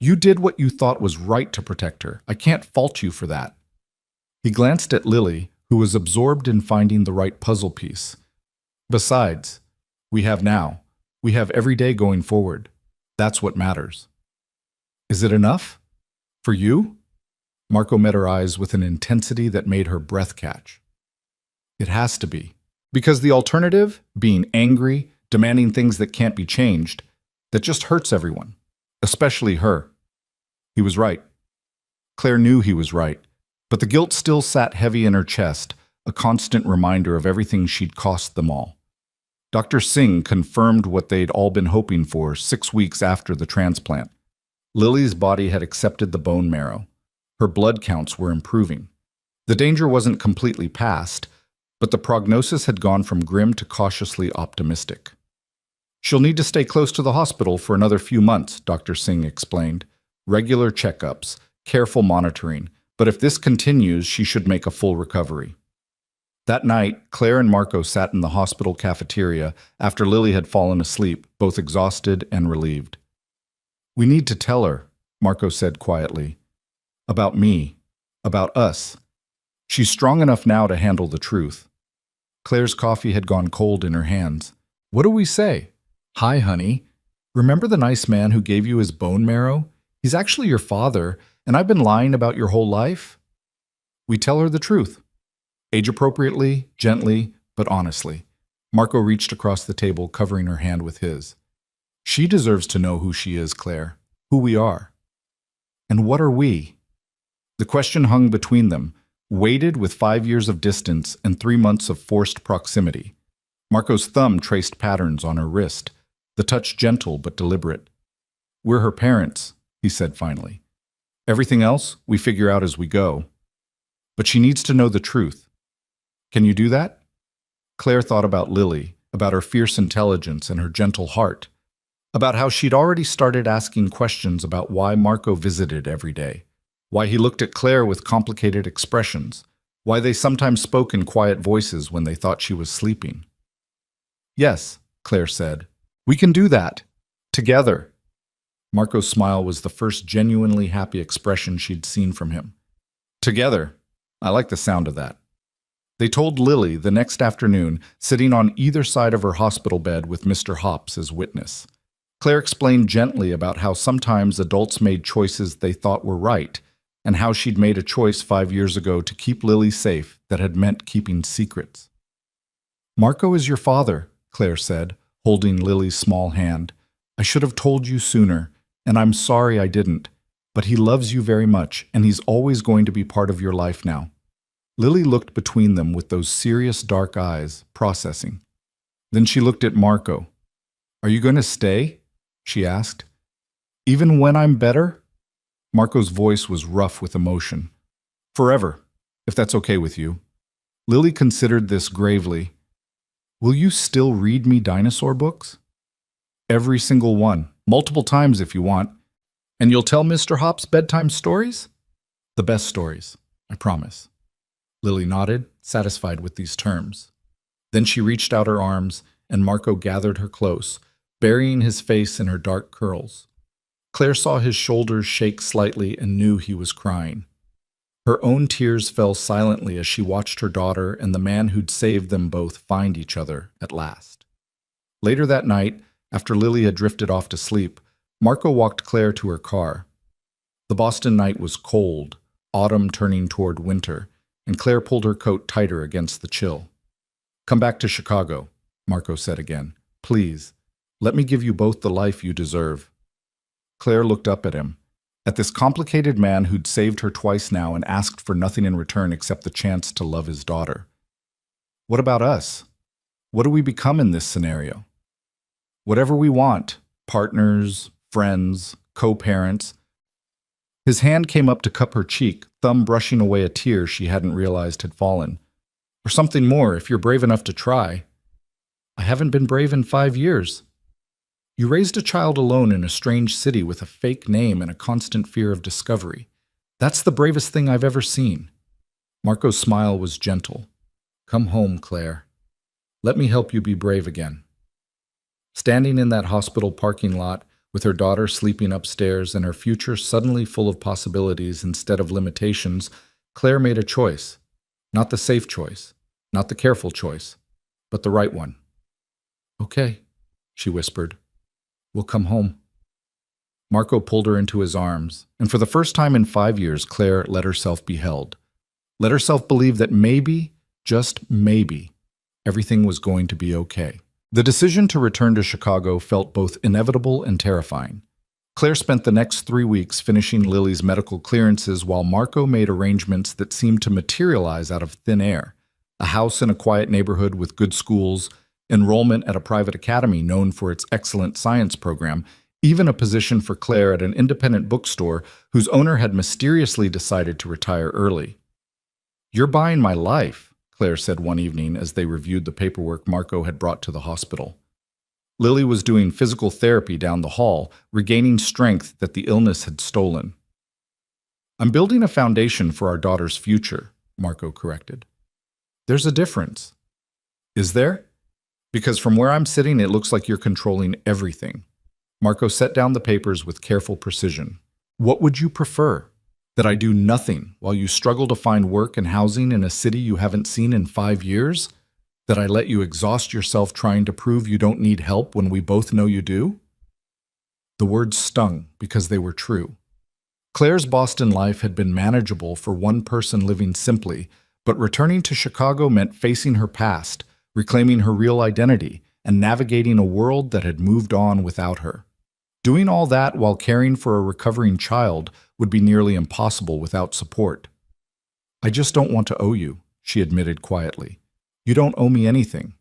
You did what you thought was right to protect her. I can't fault you for that. He glanced at Lily, who was absorbed in finding the right puzzle piece. Besides, we have now. We have every day going forward. That's what matters. Is it enough? For you? Marco met her eyes with an intensity that made her breath catch. It has to be. Because the alternative, being angry, demanding things that can't be changed, that just hurts everyone, especially her. He was right. Claire knew he was right, but the guilt still sat heavy in her chest, a constant reminder of everything she'd cost them all. Dr. Singh confirmed what they'd all been hoping for 6 weeks after the transplant. Lily's body had accepted the bone marrow. Her blood counts were improving. The danger wasn't completely past, but the prognosis had gone from grim to cautiously optimistic. She'll need to stay close to the hospital for another few months, Dr. Singh explained. Regular checkups, careful monitoring, but if this continues, she should make a full recovery. That night, Claire and Marco sat in the hospital cafeteria after Lily had fallen asleep, both exhausted and relieved. We need to tell her, Marco said quietly. About me. About us. She's strong enough now to handle the truth. Claire's coffee had gone cold in her hands. What do we say? Hi, honey. Remember the nice man who gave you his bone marrow? He's actually your father, and I've been lying about your whole life? We tell her the truth. Age-appropriately, gently, but honestly. Marco reached across the table, covering her hand with his. She deserves to know who she is, Claire, who we are. And what are we? The question hung between them, weighted with 5 years of distance and 3 months of forced proximity. Marco's thumb traced patterns on her wrist, the touch gentle but deliberate. We're her parents, he said finally. Everything else we figure out as we go. But she needs to know the truth. Can you do that? Claire thought about Lily, about her fierce intelligence and her gentle heart, about how she'd already started asking questions about why Marco visited every day, why he looked at Claire with complicated expressions, why they sometimes spoke in quiet voices when they thought she was sleeping. "Yes," Claire said, "we can do that. Together." Marco's smile was the first genuinely happy expression she'd seen from him. Together. I like the sound of that. They told Lily the next afternoon, sitting on either side of her hospital bed with Mr. Hops as witness. Claire explained gently about how sometimes adults made choices they thought were right, and how she'd made a choice 5 years ago to keep Lily safe that had meant keeping secrets. "Marco is your father," Claire said, holding Lily's small hand. "I should have told you sooner, and I'm sorry I didn't, but he loves you very much, and he's always going to be part of your life now." Lily looked between them with those serious dark eyes, processing. Then she looked at Marco. "Are you going to stay?" she asked. "Even when I'm better?" Marco's voice was rough with emotion. "Forever, if that's okay with you." Lily considered this gravely. "Will you still read me dinosaur books?" "Every single one, multiple times if you want. And you'll tell Mr. Hops bedtime stories?" "The best stories, I promise." Lily nodded, satisfied with these terms. Then she reached out her arms, and Marco gathered her close, burying his face in her dark curls. Claire saw his shoulders shake slightly and knew he was crying. Her own tears fell silently as she watched her daughter and the man who'd saved them both find each other at last. Later that night, after Lily had drifted off to sleep, Marco walked Claire to her car. The Boston night was cold, autumn turning toward winter, and Claire pulled her coat tighter against the chill. "Come back to Chicago," Marco said again. "Please, let me give you both the life you deserve." Claire looked up at him, at this complicated man who'd saved her twice now and asked for nothing in return except the chance to love his daughter. "What about us? What do we become in this scenario?" "Whatever we want, partners, friends, co-parents." His hand came up to cup her cheek, thumb brushing away a tear she hadn't realized had fallen. "Or something more, if you're brave enough to try." "I haven't been brave in 5 years. You raised a child alone in a strange city with a fake name and a constant fear of discovery. That's the bravest thing I've ever seen." Marco's smile was gentle. "Come home, Claire. Let me help you be brave again." Standing in that hospital parking lot, with her daughter sleeping upstairs and her future suddenly full of possibilities instead of limitations, Claire made a choice. Not the safe choice, not the careful choice, but the right one. "Okay," she whispered. "We'll come home." Marco pulled her into his arms, and for the first time in 5 years, Claire let herself be held. Let herself believe that maybe, just maybe, everything was going to be okay. The decision to return to Chicago felt both inevitable and terrifying. Claire spent the next 3 weeks finishing Lily's medical clearances while Marco made arrangements that seemed to materialize out of thin air. A house in a quiet neighborhood with good schools, enrollment at a private academy known for its excellent science program, even a position for Claire at an independent bookstore whose owner had mysteriously decided to retire early. "You're buying my life," Claire said one evening as they reviewed the paperwork Marco had brought to the hospital. Lily was doing physical therapy down the hall, regaining strength that the illness had stolen. "I'm building a foundation for our daughter's future," Marco corrected. "There's a difference." "Is there? Because from where I'm sitting, it looks like you're controlling everything." Marco set down the papers with careful precision. "What would you prefer? That I do nothing while you struggle to find work and housing in a city you haven't seen in 5 years? That I let you exhaust yourself trying to prove you don't need help when we both know you do?" The words stung because they were true. Claire's Boston life had been manageable for one person living simply, but returning to Chicago meant facing her past, reclaiming her real identity, and navigating a world that had moved on without her. Doing all that while caring for a recovering child would be nearly impossible without support. "I just don't want to owe you," she admitted quietly. "You don't owe me anything.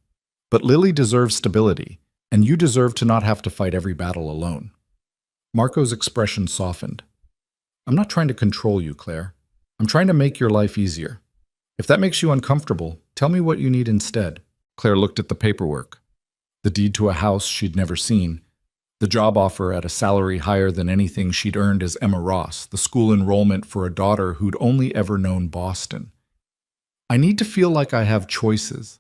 But Lily deserves stability, and you deserve to not have to fight every battle alone." Marco's expression softened. "I'm not trying to control you, Claire. I'm trying to make your life easier. If that makes you uncomfortable, tell me what you need instead." Claire looked at the paperwork. The deed to a house she'd never seen. The job offer at a salary higher than anything she'd earned as Emma Ross. The school enrollment for a daughter who'd only ever known Boston. I need to feel like I have choices.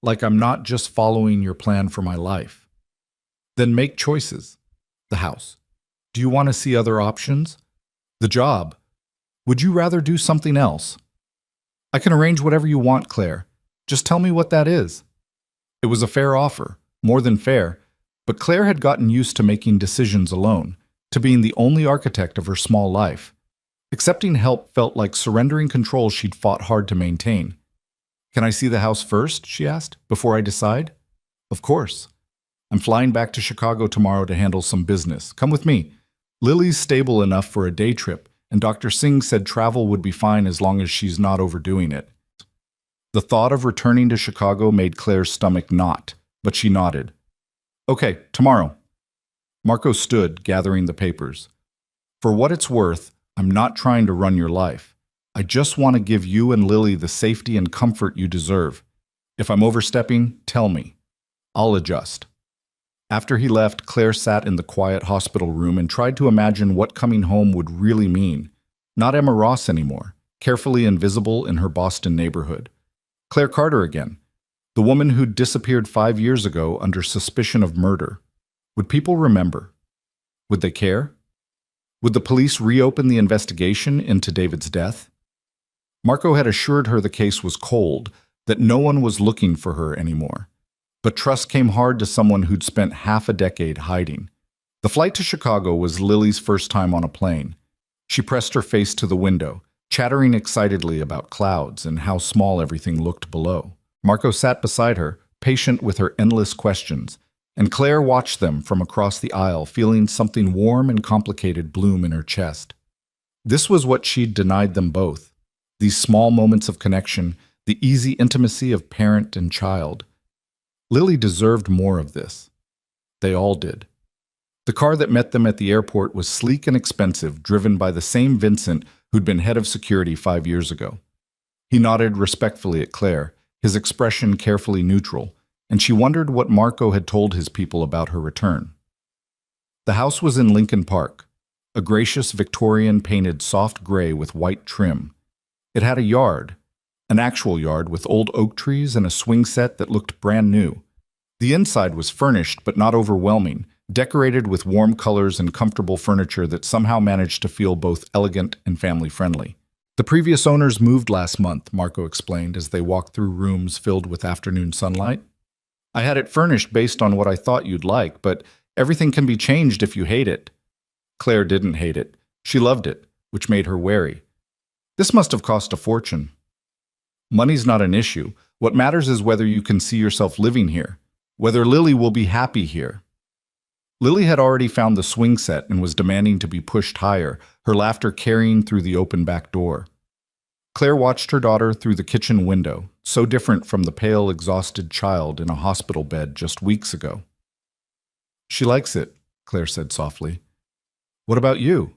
Like I'm not just following your plan for my life. Then make choices. The house. Do you want to see other options? The job. Would you rather do something else? I can arrange whatever you want, Claire. Just tell me what that is. It was a fair offer, more than fair, but Claire had gotten used to making decisions alone, to being the only architect of her small life. Accepting help felt like surrendering control she'd fought hard to maintain. Can I see the house first, she asked, before I decide? Of course. I'm flying back to Chicago tomorrow to handle some business. Come with me. Lily's stable enough for a day trip, and Dr. Singh said travel would be fine as long as she's not overdoing it. The thought of returning to Chicago made Claire's stomach knot, but she nodded. Okay, tomorrow. Marco stood, gathering the papers. For what it's worth, I'm not trying to run your life. I just want to give you and Lily the safety and comfort you deserve. If I'm overstepping, tell me. I'll adjust. After he left, Claire sat in the quiet hospital room and tried to imagine what coming home would really mean. Not Emma Ross anymore, carefully invisible in her Boston neighborhood. Claire Carter again, the woman who'd disappeared 5 years ago under suspicion of murder. Would people remember? Would they care? Would the police reopen the investigation into David's death? Marco had assured her the case was cold, that no one was looking for her anymore. But trust came hard to someone who'd spent half a decade hiding. The flight to Chicago was Lily's first time on a plane. She pressed her face to the window, chattering excitedly about clouds and how small everything looked below. Marco sat beside her, patient with her endless questions, and Claire watched them from across the aisle, feeling something warm and complicated bloom in her chest. This was what she'd denied them both. These small moments of connection, the easy intimacy of parent and child. Lily deserved more of this. They all did. The car that met them at the airport was sleek and expensive, driven by the same Vincent who'd been head of security 5 years ago. He nodded respectfully at Claire, his expression carefully neutral, and she wondered what Marco had told his people about her return. The house was in Lincoln Park, a gracious Victorian painted soft gray with white trim. It had a yard, an actual yard with old oak trees and a swing set that looked brand new. The inside was furnished but not overwhelming, decorated with warm colors and comfortable furniture that somehow managed to feel both elegant and family-friendly. The previous owners moved last month, Marco explained as they walked through rooms filled with afternoon sunlight. I had it furnished based on what I thought you'd like, but everything can be changed if you hate it. Claire didn't hate it. She loved it, which made her wary. This must have cost a fortune. Money's not an issue. What matters is whether you can see yourself living here, whether Lily will be happy here. Lily had already found the swing set and was demanding to be pushed higher, her laughter carrying through the open back door. Claire watched her daughter through the kitchen window, so different from the pale, exhausted child in a hospital bed just weeks ago. She likes it, Claire said softly. What about you?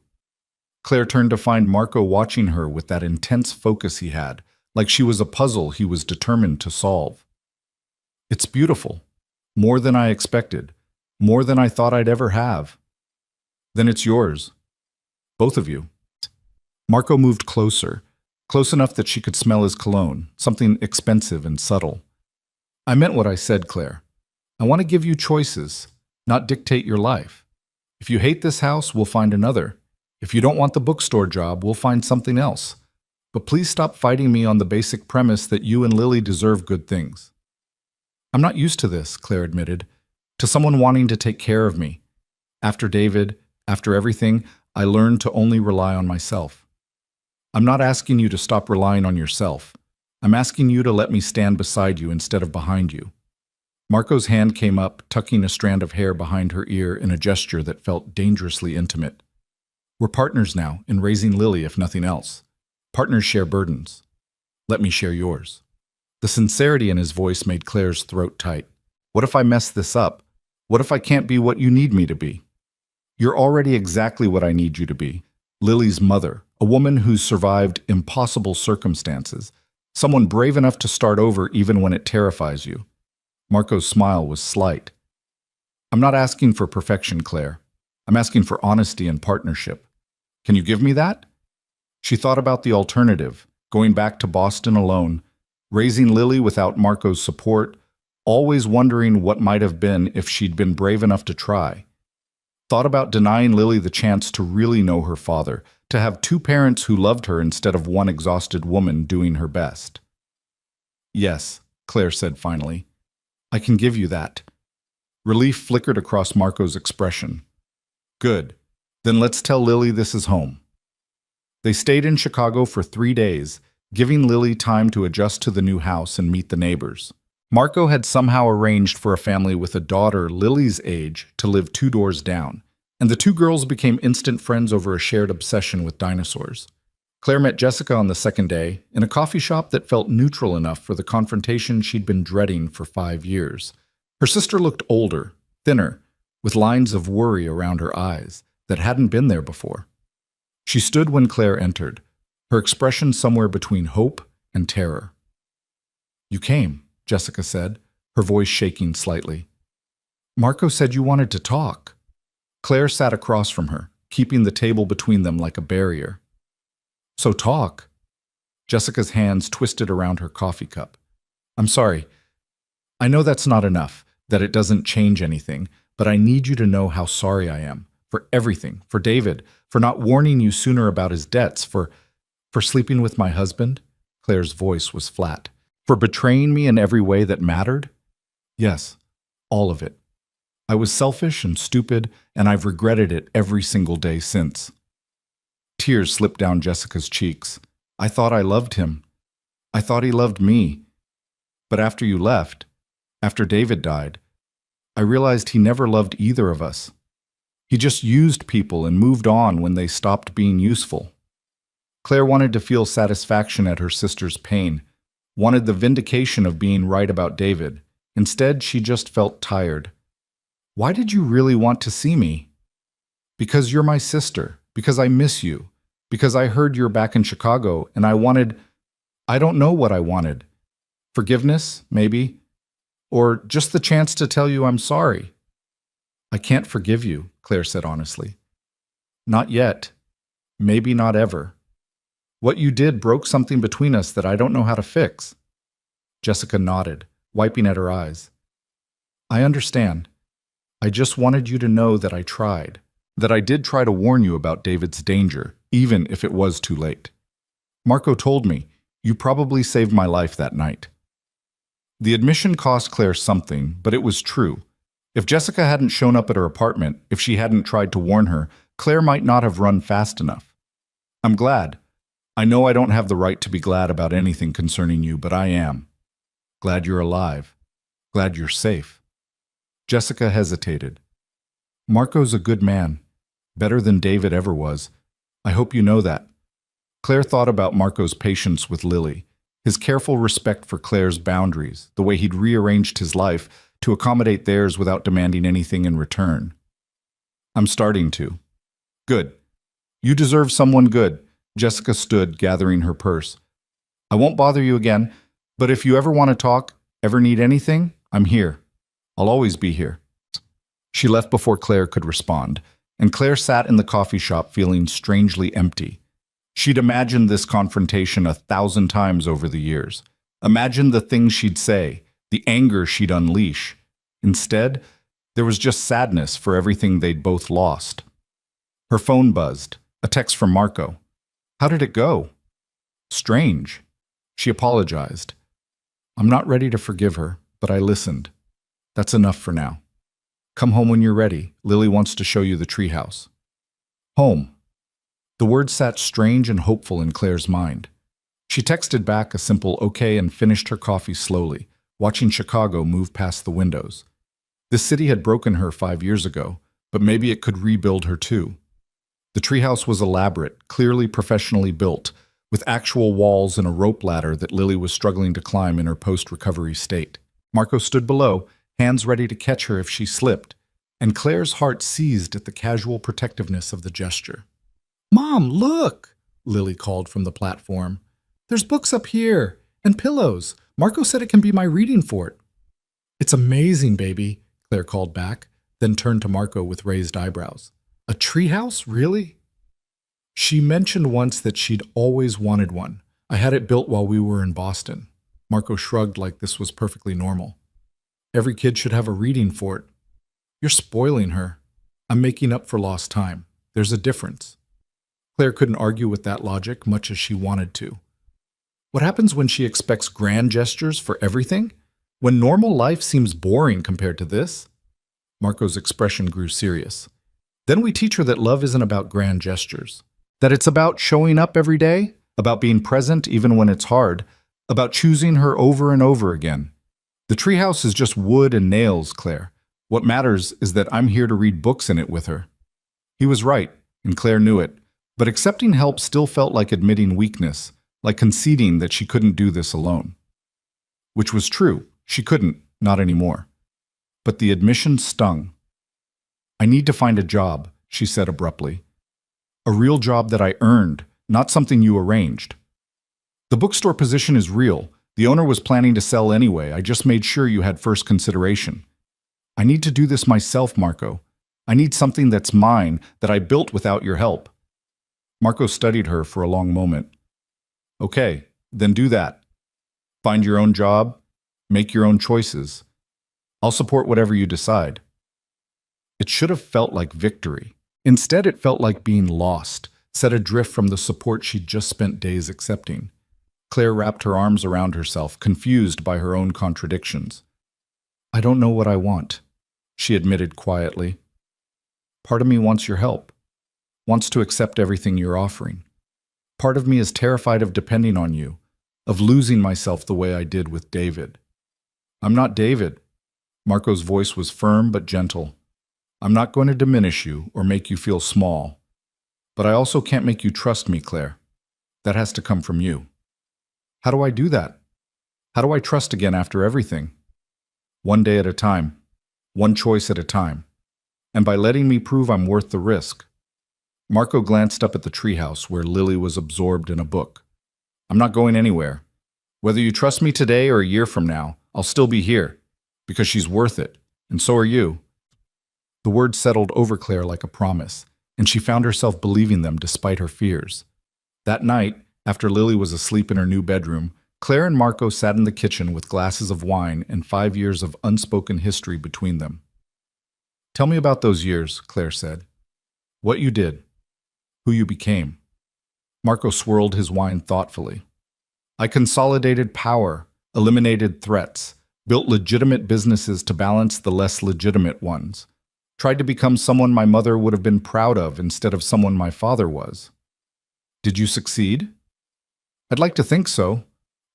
Claire turned to find Marco watching her with that intense focus he had, like she was a puzzle he was determined to solve. It's beautiful. More than I expected. More than I thought I'd ever have. Then it's yours. Both of you. Marco moved closer, close enough that she could smell his cologne, something expensive and subtle. I meant what I said, Claire. I want to give you choices, not dictate your life. If you hate this house, we'll find another. If you don't want the bookstore job, we'll find something else. But please stop fighting me on the basic premise that you and Lily deserve good things. I'm not used to this, Claire admitted, to someone wanting to take care of me. After David, after everything, I learned to only rely on myself. I'm not asking you to stop relying on yourself. I'm asking you to let me stand beside you instead of behind you. Marco's hand came up, tucking a strand of hair behind her ear in a gesture that felt dangerously intimate. We're partners now, in raising Lily if nothing else. Partners share burdens. Let me share yours. The sincerity in his voice made Claire's throat tight. What if I mess this up? What if I can't be what you need me to be? You're already exactly what I need you to be. Lily's mother, a woman who's survived impossible circumstances, someone brave enough to start over even when it terrifies you. Marco's smile was slight. I'm not asking for perfection, Claire. I'm asking for honesty and partnership. Can you give me that? She thought about the alternative, going back to Boston alone, raising Lily without Marco's support, always wondering what might have been if she'd been brave enough to try. Thought about denying Lily the chance to really know her father, to have two parents who loved her instead of one exhausted woman doing her best. Yes, Claire said finally. I can give you that. Relief flickered across Marco's expression. Good. Then let's tell Lily this is home. They stayed in Chicago for 3 days, giving Lily time to adjust to the new house and meet the neighbors. Marco had somehow arranged for a family with a daughter Lily's age to live 2 doors down, and the two girls became instant friends over a shared obsession with dinosaurs. Claire met Jessica on the second day in a coffee shop that felt neutral enough for the confrontation she'd been dreading for 5 years. Her sister looked older, thinner, with lines of worry around her eyes that hadn't been there before. She stood when Claire entered, her expression somewhere between hope and terror. You came, Jessica said, her voice shaking slightly. Marco said you wanted to talk. Claire sat across from her, keeping the table between them like a barrier. So talk. Jessica's hands twisted around her coffee cup. I'm sorry. I know that's not enough, that it doesn't change anything, but I need you to know how sorry I am. For everything. For David. For not warning you sooner about his debts. For sleeping with my husband. Claire's voice was flat. For betraying me in every way that mattered? Yes, all of it. I was selfish and stupid, and I've regretted it every single day since. Tears slipped down Jessica's cheeks. I thought I loved him. I thought he loved me. But after you left, after David died, I realized he never loved either of us. He just used people and moved on when they stopped being useful. Claire wanted to feel satisfaction at her sister's pain, wanted the vindication of being right about David. Instead, she just felt tired. Why did you really want to see me? Because you're my sister, because I miss you, because I heard you're back in Chicago, and I don't know what I wanted. Forgiveness, maybe, or just the chance to tell you I'm sorry. I can't forgive you, Claire said honestly. Not yet. Maybe not ever. What you did broke something between us that I don't know how to fix. Jessica nodded, wiping at her eyes. I understand. I just wanted you to know that I tried, that I did try to warn you about David's danger, even if it was too late. Marco told me, you probably saved my life that night. The admission cost Claire something, but it was true. If Jessica hadn't shown up at her apartment, if she hadn't tried to warn her, Claire might not have run fast enough. I'm glad. I know I don't have the right to be glad about anything concerning you, but I am. Glad you're alive. Glad you're safe. Jessica hesitated. Marco's a good man. Better than David ever was. I hope you know that. Claire thought about Marco's patience with Lily, his careful respect for Claire's boundaries, the way he'd rearranged his life to accommodate theirs without demanding anything in return. I'm starting to. Good. You deserve someone good. Jessica stood, gathering her purse. I won't bother you again, but if you ever want to talk, ever need anything, I'm here. I'll always be here. She left before Claire could respond, and Claire sat in the coffee shop feeling strangely empty. She'd imagined this confrontation 1,000 times over the years. Imagined the things she'd say, the anger she'd unleash. Instead, there was just sadness for everything they'd both lost. Her phone buzzed, a text from Marco. How did it go? Strange. She apologized. I'm not ready to forgive her, but I listened. That's enough for now. Come home when you're ready. Lily wants to show you the treehouse. Home. The word sat strange and hopeful in Claire's mind. She texted back a simple okay and finished her coffee slowly, watching Chicago move past the windows. This city had broken her 5 years ago, but maybe it could rebuild her too. The treehouse was elaborate, clearly professionally built, with actual walls and a rope ladder that Lily was struggling to climb in her post-recovery state. Marco stood below, hands ready to catch her if she slipped, and Claire's heart seized at the casual protectiveness of the gesture. Mom, look! Lily called from the platform. There's books up here, and pillows. Marco said it can be my reading fort.
It's amazing, baby, Claire called back, then turned to Marco with raised eyebrows. A treehouse, really? She mentioned once that she'd always wanted one. I had it built while we were in Boston. Marco shrugged like this was perfectly normal. Every kid should have a reading fort. You're spoiling her. I'm making up for lost time. There's a difference. Claire couldn't argue with that logic much as she wanted to. What happens when she expects grand gestures for everything? When normal life seems boring compared to this? Marco's expression grew serious. Then we teach her that love isn't about grand gestures. That it's about showing up every day, about being present even when it's hard, about choosing her over and over again. The treehouse is just wood and nails, Claire. What matters is that I'm here to read books in it with her. He was right, and Claire knew it, but accepting help still felt like admitting weakness, like conceding that she couldn't do this alone. Which was true. She couldn't, not anymore. But the admission stung. I need to find a job, she said abruptly. A real job that I earned, not something you arranged. The bookstore position is real. The owner was planning to sell anyway. I just made sure you had first consideration. I need to do this myself, Marco. I need something that's mine, that I built without your help. Marco studied her for a long moment. Okay, then do that. Find your own job. Make your own choices. I'll support whatever you decide. It should have felt like victory. Instead, it felt like being lost, set adrift from the support she'd just spent days accepting. Claire wrapped her arms around herself, confused by her own contradictions. I don't know what I want, she admitted quietly. Part of me wants your help, wants to accept everything you're offering. Part of me is terrified of depending on you, of losing myself the way I did with David. I'm not David. Marco's voice was firm but gentle. I'm not going to diminish you or make you feel small. But I also can't make you trust me, Claire. That has to come from you. How do I do that? How do I trust again after everything? One day at a time. One choice at a time. And by letting me prove I'm worth the risk. Marco glanced up at the treehouse where Lily was absorbed in a book. I'm not going anywhere. Whether you trust me today or a year from now, I'll still be here. Because she's worth it. And so are you. The words settled over Claire like a promise, and she found herself believing them despite her fears. That night, after Lily was asleep in her new bedroom, Claire and Marco sat in the kitchen with glasses of wine and 5 years of unspoken history between them. Tell me about those years, Claire said. What you did. Who you became. Marco swirled his wine thoughtfully. I consolidated power, eliminated threats, built legitimate businesses to balance the less legitimate ones. Tried to become someone my mother would have been proud of instead of someone my father was. Did you succeed? I'd like to think so.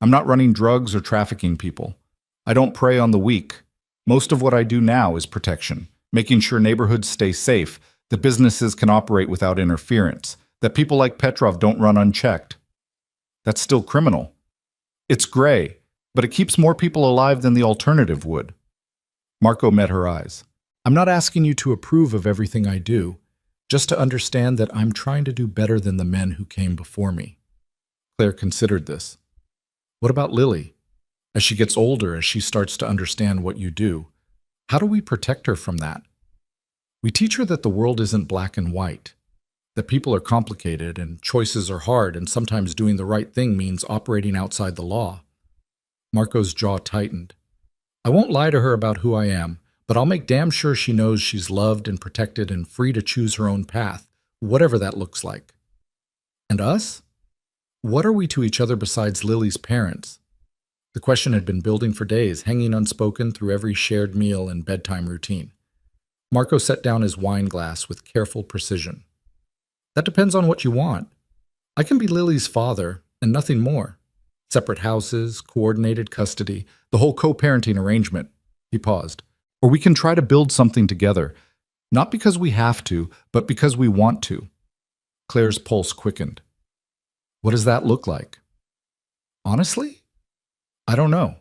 I'm not running drugs or trafficking people. I don't prey on the weak. Most of what I do now is protection, making sure neighborhoods stay safe, that businesses can operate without interference, that people like Petrov don't run unchecked. That's still criminal. It's gray, but it keeps more people alive than the alternative would. Marco met her eyes. I'm not asking you to approve of everything I do, just to understand that I'm trying to do better than the men who came before me. Claire considered this. What about Lily? As she gets older, as she starts to understand what you do, how do we protect her from that? We teach her that the world isn't black and white, that people are complicated and choices are hard, and sometimes doing the right thing means operating outside the law. Marco's jaw tightened. I won't lie to her about who I am, but I'll make damn sure she knows she's loved and protected and free to choose her own path, whatever that looks like. And us? What are we to each other besides Lily's parents? The question had been building for days, hanging unspoken through every shared meal and bedtime routine. Marco set down his wine glass with careful precision. That depends on what you want. I can be Lily's father, and nothing more. Separate houses, coordinated custody, the whole co-parenting arrangement. He paused. Or we can try to build something together, not because we have to, but because we want to. Claire's pulse quickened. What does that look like? Honestly? I don't know.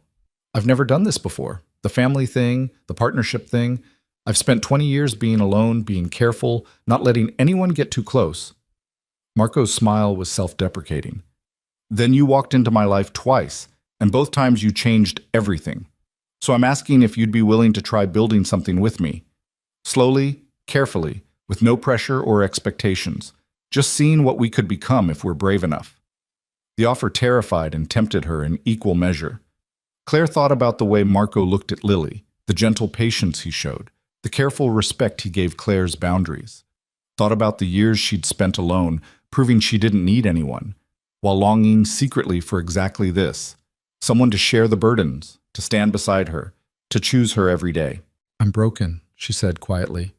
I've never done this before. The family thing, the partnership thing. I've spent 20 years being alone, being careful, not letting anyone get too close. Marco's smile was self-deprecating. Then you walked into my life twice, and both times you changed everything.
So I'm asking if you'd be willing to try building something with me. Slowly, carefully, with no pressure or expectations, just seeing what we could become if we're brave enough. The offer terrified and tempted her in equal measure. Claire thought about the way Marco looked at Lily, the gentle patience he showed, the careful respect he gave Claire's boundaries. Thought about the years she'd spent alone, proving she didn't need anyone, while longing secretly for exactly this, someone to share the burdens, to stand beside her, to choose her every day.
I'm broken, she said quietly.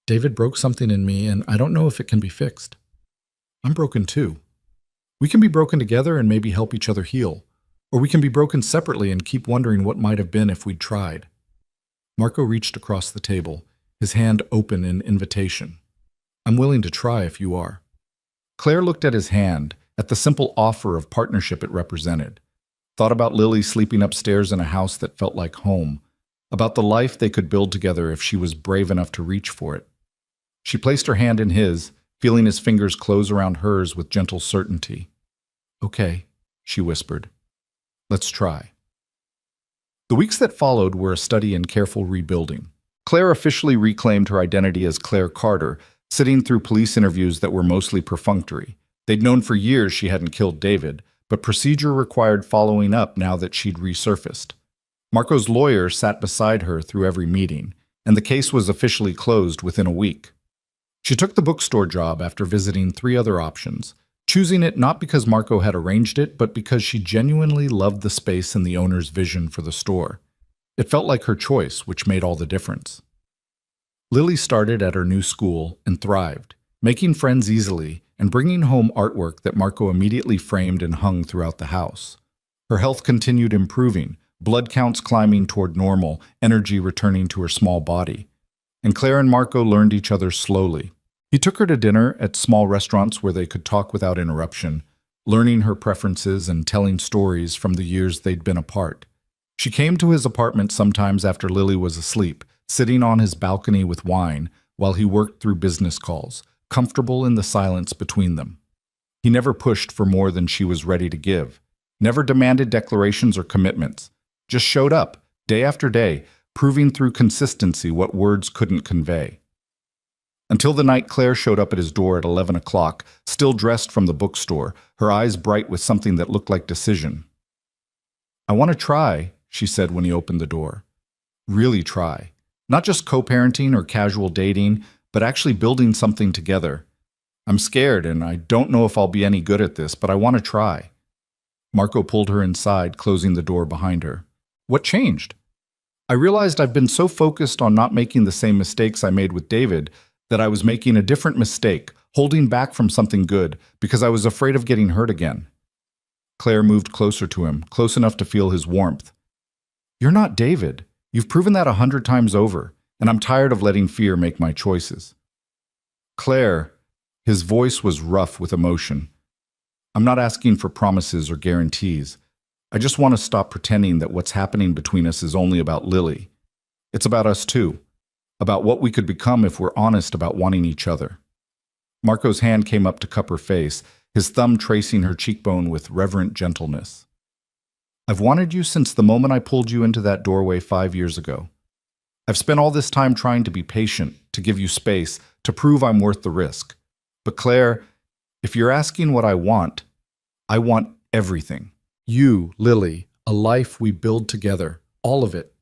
David broke something in me, and I don't know if it can be fixed. I'm broken too. We can be broken together and maybe help each other heal, or we can be broken separately and keep wondering what might have been if we'd tried. Marco reached across the table, his hand open in invitation. I'm willing to try if you are. Claire looked at his hand, at the simple offer of partnership it represented. Thought about Lily sleeping upstairs in a house that felt like home, about the life they could build together if she was brave enough to reach for it. She placed her hand in his, feeling his fingers close around hers with gentle certainty. Okay, she whispered. Let's try. The weeks that followed were a study in careful rebuilding. Claire officially reclaimed her identity as Claire Carter, sitting through police interviews that were mostly perfunctory. They'd known for years she hadn't killed David, but procedure required following up now that she'd resurfaced. Marco's lawyer sat beside her through every meeting, and the case was officially closed within a week. She took the bookstore job after visiting 3 other options, choosing it not because Marco had arranged it, but because she genuinely loved the space and the owner's vision for the store. It felt like her choice, which made all the difference. Lily started at her new school and thrived, making friends easily and bringing home artwork that Marco immediately framed and hung throughout the house. Her health continued improving, blood counts climbing toward normal, energy returning to her small body. And Claire and Marco learned each other slowly. He took her to dinner at small restaurants where they could talk without interruption, learning her preferences and telling stories from the years they'd been apart. She came to his apartment sometimes after Lily was asleep, sitting on his balcony with wine while he worked through business calls, comfortable in the silence between them. He never pushed for more than she was ready to give, never demanded declarations or commitments, just showed up, day after day, proving through consistency what words couldn't convey. Until the night Claire showed up at his door at 11 o'clock, still dressed from the bookstore, her eyes bright with something that looked like decision. I want to try, she said when he opened the door. Really try. Not just co-parenting or casual dating, but actually building something together. I'm scared and I don't know if I'll be any good at this, but I want to try. Marco pulled her inside, closing the door behind her. What changed? I realized I've been so focused on not making the same mistakes I made with David that I was making a different mistake, holding back from something good, because I was afraid of getting hurt again. Claire moved closer to him, close enough to feel his warmth. You're not David. You've proven that 100 times over, and I'm tired of letting fear make my choices. Claire, his voice was rough with emotion. I'm not asking for promises or guarantees. I just want to stop pretending that what's happening between us is only about Lily. It's about us too. About what we could become if we're honest about wanting each other. Marco's hand came up to cup her face, his thumb tracing her cheekbone with reverent gentleness. I've wanted you since the moment I pulled you into that doorway 5 years ago. I've spent all this time trying to be patient, to give you space, to prove I'm worth the risk. But Claire, if you're asking what I want everything. You, Lily, a life we build together, all of it.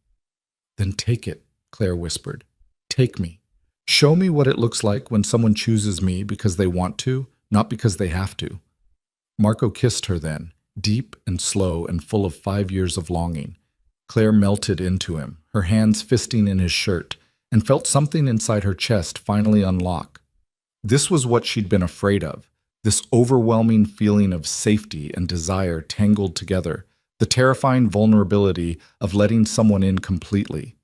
Then take it, Claire whispered. Take me. Show me what it looks like when someone chooses me because they want to, not because they have to. Marco kissed her then, deep and slow and full of 5 years of longing. Claire melted into him, her hands fisting in his shirt, and felt something inside her chest finally unlock. This was what she'd been afraid of, this overwhelming feeling of safety and desire tangled together, the terrifying vulnerability of letting someone in completely.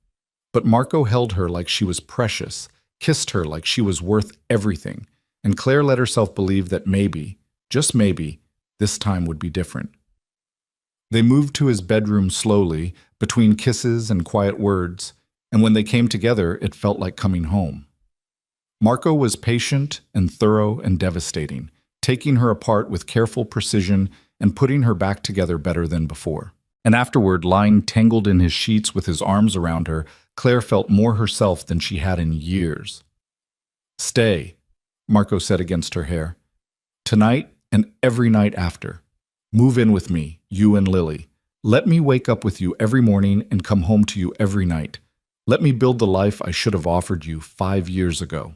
But Marco held her like she was precious, kissed her like she was worth everything, and Claire let herself believe that maybe, just maybe, this time would be different. They moved to his bedroom slowly, between kisses and quiet words, and when they came together, it felt like coming home. Marco was patient and thorough and devastating, taking her apart with careful precision and putting her back together better than before.
And afterward, lying tangled in his sheets with his arms around her, Claire felt more herself than she had in years. "Stay," Marco said against her hair. "Tonight and every night after. Move in with me, you and Lily. Let me wake up with you every morning and come home to you every night. Let me build the life I should have offered you 5 years ago."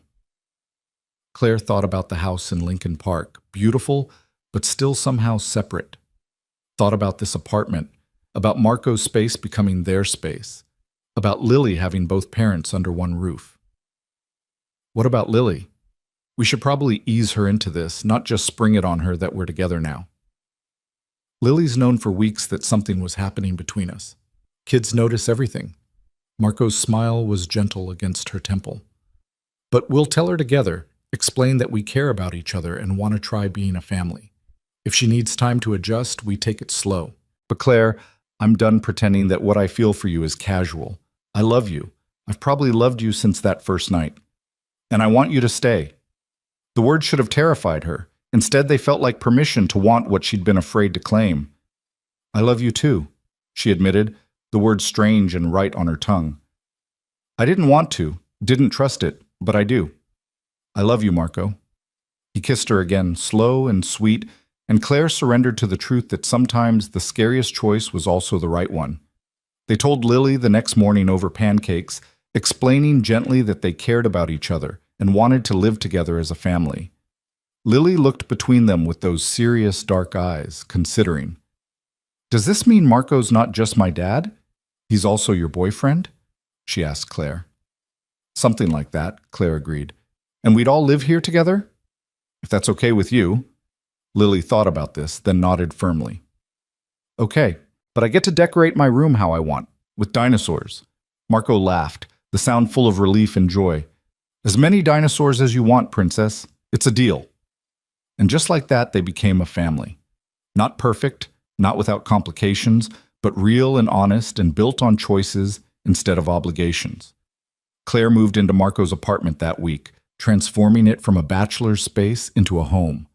Claire thought about the house in Lincoln Park, beautiful, but still somehow separate. Thought about this apartment, about Marco's space becoming their space, about Lily having both parents under one roof. What about Lily? We should probably ease her into this, not just spring it on her that we're together now. Lily's known for weeks that something was happening between us. Kids notice everything. Marco's smile was gentle against her temple. But we'll tell her together, explain that we care about each other and want to try being a family. If she needs time to adjust, we take it slow. But Claire, I'm done pretending that what I feel for you is casual. I love you. I've probably loved you since that first night. And I want you to stay. The words should have terrified her. Instead, they felt like permission to want what she'd been afraid to claim. "I love you too," she admitted, the word strange and right on her tongue. "I didn't want to, didn't trust it, but I do. I love you, Marco." He kissed her again, slow and sweet, and Claire surrendered to the truth that sometimes the scariest choice was also the right one. They told Lily the next morning over pancakes, explaining gently that they cared about each other and wanted to live together as a family. Lily looked between them with those serious dark eyes, considering. "Does this mean Marco's not just my dad? He's also your boyfriend?" she asked Claire. "Something like that," Claire agreed. "And we'd all live here together? If that's okay with you." Lily thought about this, then nodded firmly. "Okay, but I get to decorate my room how I want, with dinosaurs." Marco laughed, the sound full of relief and joy. "As many dinosaurs as you want, princess. It's a deal." And just like that, they became a family. Not perfect, not without complications, but real and honest and built on choices instead of obligations. Claire moved into Marco's apartment that week, transforming it from a bachelor's space into a home.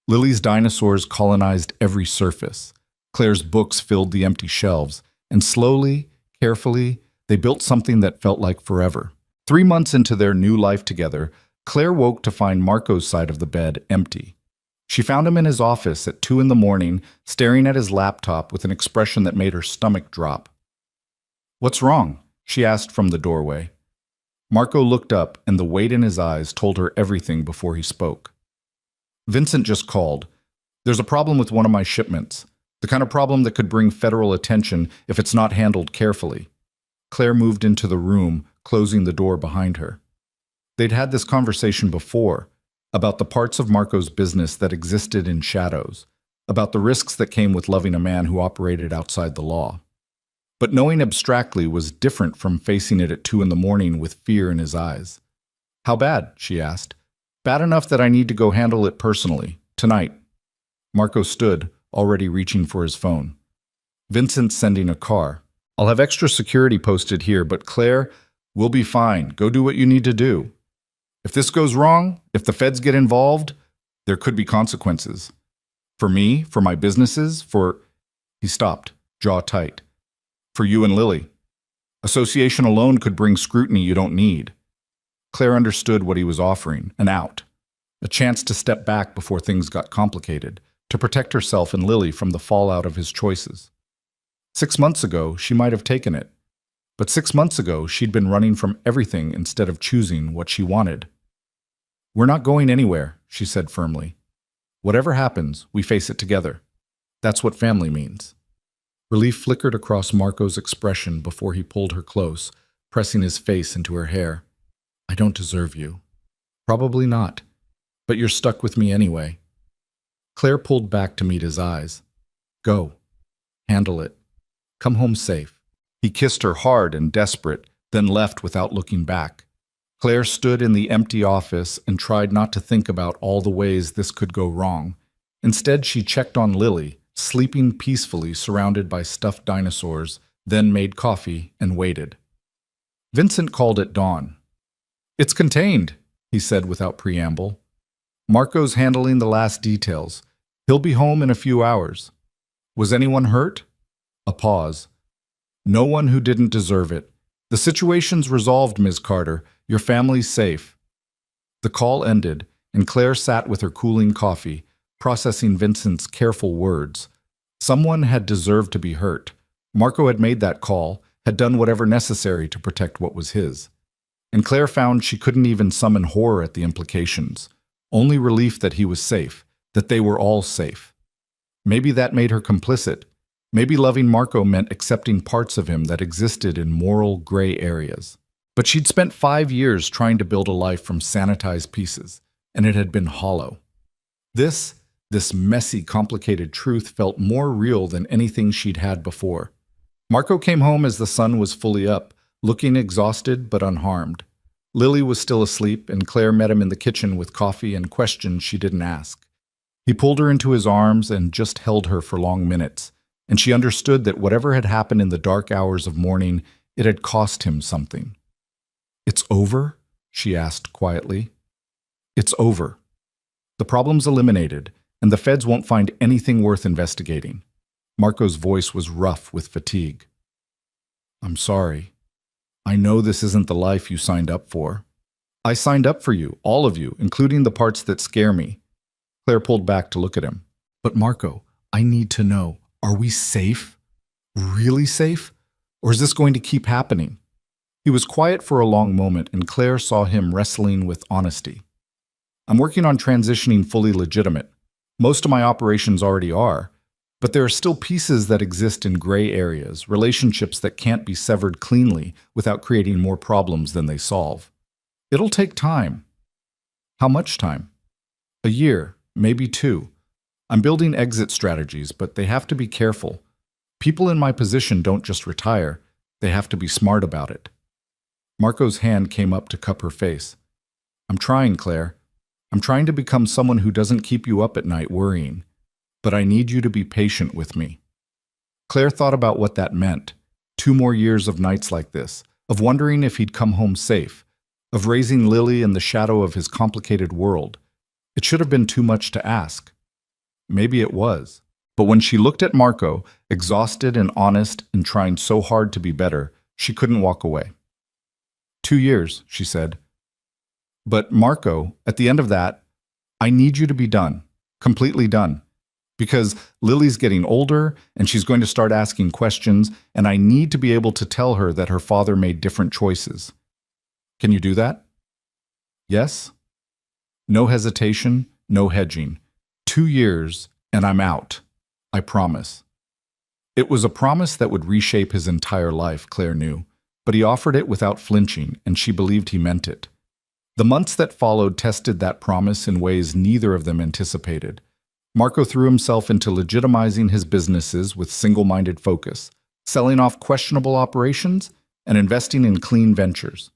Lily's dinosaurs colonized every surface. Claire's books filled the empty shelves, and slowly, carefully, they built something that felt like forever. 3 months into their new life together, Claire woke to find Marco's side of the bed empty. She found him in his office at 2 in the morning, staring at his laptop with an expression that made her stomach drop. "What's wrong?" she asked from the doorway. Marco looked up, and the weight in his eyes told her everything before he spoke. "Vincent just called. There's a problem with one of my shipments. The kind of problem that could bring federal attention if it's not handled carefully." Claire moved into the room, closing the door behind her. They'd had this conversation before, about the parts of Marco's business that existed in shadows, about the risks that came with loving a man who operated outside the law. But knowing abstractly was different from facing it at 2 in the morning with fear in his eyes. "How bad?" she asked. "Bad enough that I need to go handle it personally, tonight." Marco stood, already reaching for his phone. "Vincent's sending a car. I'll have extra security posted here, but Claire, we'll be fine. Go do what you need to do. If this goes wrong, if the feds get involved, there could be consequences. For me, for my businesses, for—" He stopped, jaw tight. "For you and Lily. Association alone could bring scrutiny you don't need." Claire understood what he was offering, an out, a chance to step back before things got complicated, to protect herself and Lily from the fallout of his choices. 6 months ago, she might have taken it. But 6 months ago, she'd been running from everything instead of choosing what she wanted. "We're not going anywhere," she said firmly. "Whatever happens, we face it together. That's what family means." Relief flickered across Marco's expression before he pulled her close, pressing his face into her hair. "I don't deserve you." "Probably not. But you're stuck with me anyway." Claire pulled back to meet his eyes. "Go. Handle it. Come home safe." He kissed her hard and desperate, then left without looking back. Claire stood in the empty office and tried not to think about all the ways this could go wrong. Instead, she checked on Lily, sleeping peacefully surrounded by stuffed dinosaurs, then made coffee and waited. Vincent called at dawn. "It's contained," he said without preamble. "Marco's handling the last details. He'll be home in a few hours." "Was anyone hurt?" A pause. No one who didn't deserve it. The situation's resolved, Ms. Carter. Your family's safe. The call ended, and Claire sat with her cooling coffee, processing Vincent's careful words. Someone had deserved to be hurt. Marco had made that call, had done whatever necessary to protect what was his. And Claire found she couldn't even summon horror at the implications. Only relief that he was safe, that they were all safe. Maybe that made her complicit. Maybe loving Marco meant accepting parts of him that existed in moral gray areas. But she'd spent 5 years trying to build a life from sanitized pieces, and it had been hollow. This messy, complicated truth felt more real than anything she'd had before. Marco came home as the sun was fully up, looking exhausted but unharmed. Lily was still asleep, and Claire met him in the kitchen with coffee and questions she didn't ask. He pulled her into his arms and just held her for long minutes, and she understood that whatever had happened in the dark hours of morning, it had cost him something. "It's over?" she asked quietly. "It's over. The problem's eliminated, and the feds won't find anything worth investigating." Marco's voice was rough with fatigue. "I'm sorry. I know this isn't the life you signed up for. I signed up for you, all of you, including the parts that scare me." Claire pulled back to look at him. "But Marco, I need to know, are we safe? Really safe? Or is this going to keep happening?" He was quiet for a long moment, and Claire saw him wrestling with honesty. "I'm working on transitioning fully legitimate. Most of my operations already are. But there are still pieces that exist in gray areas, relationships that can't be severed cleanly without creating more problems than they solve. It'll take time." "How much time?" "A year, maybe 2. I'm building exit strategies, but they have to be careful. People in my position don't just retire, they have to be smart about it." Marco's hand came up to cup her face. "I'm trying, Claire. I'm trying to become someone who doesn't keep you up at night worrying. But I need you to be patient with me." Claire thought about what that meant. 2 more years of nights like this, of wondering if he'd come home safe, of raising Lily in the shadow of his complicated world. It should have been too much to ask. Maybe it was. But when she looked at Marco, exhausted and honest and trying so hard to be better, she couldn't walk away. 2 years, she said. "But Marco, at the end of that, I need you to be done, completely done. Because Lily's getting older, and she's going to start asking questions, and I need to be able to tell her that her father made different choices. Can you do that?" "Yes." No hesitation, no hedging. 2 years, and I'm out. I promise. It was a promise that would reshape his entire life, Claire knew, but he offered it without flinching, and she believed he meant it. The months that followed tested that promise in ways neither of them anticipated. Marco threw himself into legitimizing his businesses with single-minded focus, selling off questionable operations and investing in clean ventures.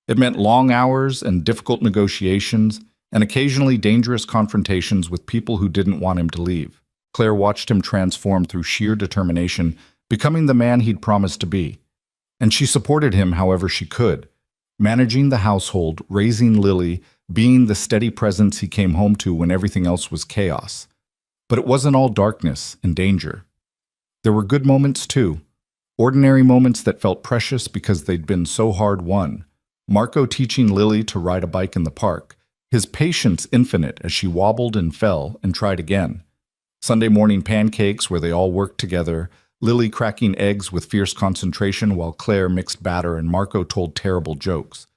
It meant long hours and difficult negotiations, and occasionally dangerous confrontations with people who didn't want him to leave. Claire watched him transform through sheer determination, becoming the man he'd promised to be. And she supported him however she could, managing the household, raising Lily, being the steady presence he came home to when everything else was chaos. But it wasn't all darkness and danger. There were good moments too, ordinary moments that felt precious because they'd been so hard won. Marco teaching Lily to ride a bike in the park, his patience infinite as she wobbled and fell and tried again. Sunday morning pancakes where they all worked together, Lily cracking eggs with fierce concentration while Claire mixed batter and Marco told terrible jokes.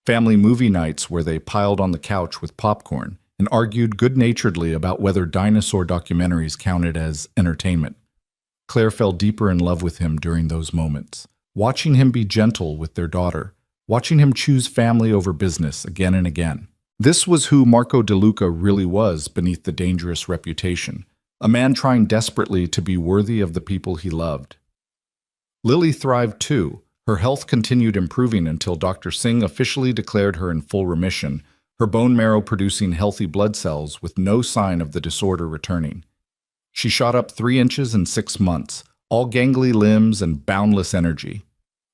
Family movie nights where they piled on the couch with popcorn and argued good-naturedly about whether dinosaur documentaries counted as entertainment. Claire fell deeper in love with him during those moments, watching him be gentle with their daughter, watching him choose family over business again and again. This was who Marco DeLuca really was beneath the dangerous reputation, a man trying desperately to be worthy of the people he loved. Lily thrived too. Her health continued improving until Dr. Singh officially declared her in full remission, her bone marrow producing healthy blood cells with no sign of the disorder returning. She shot up 3 inches in 6 months, all gangly limbs and boundless energy.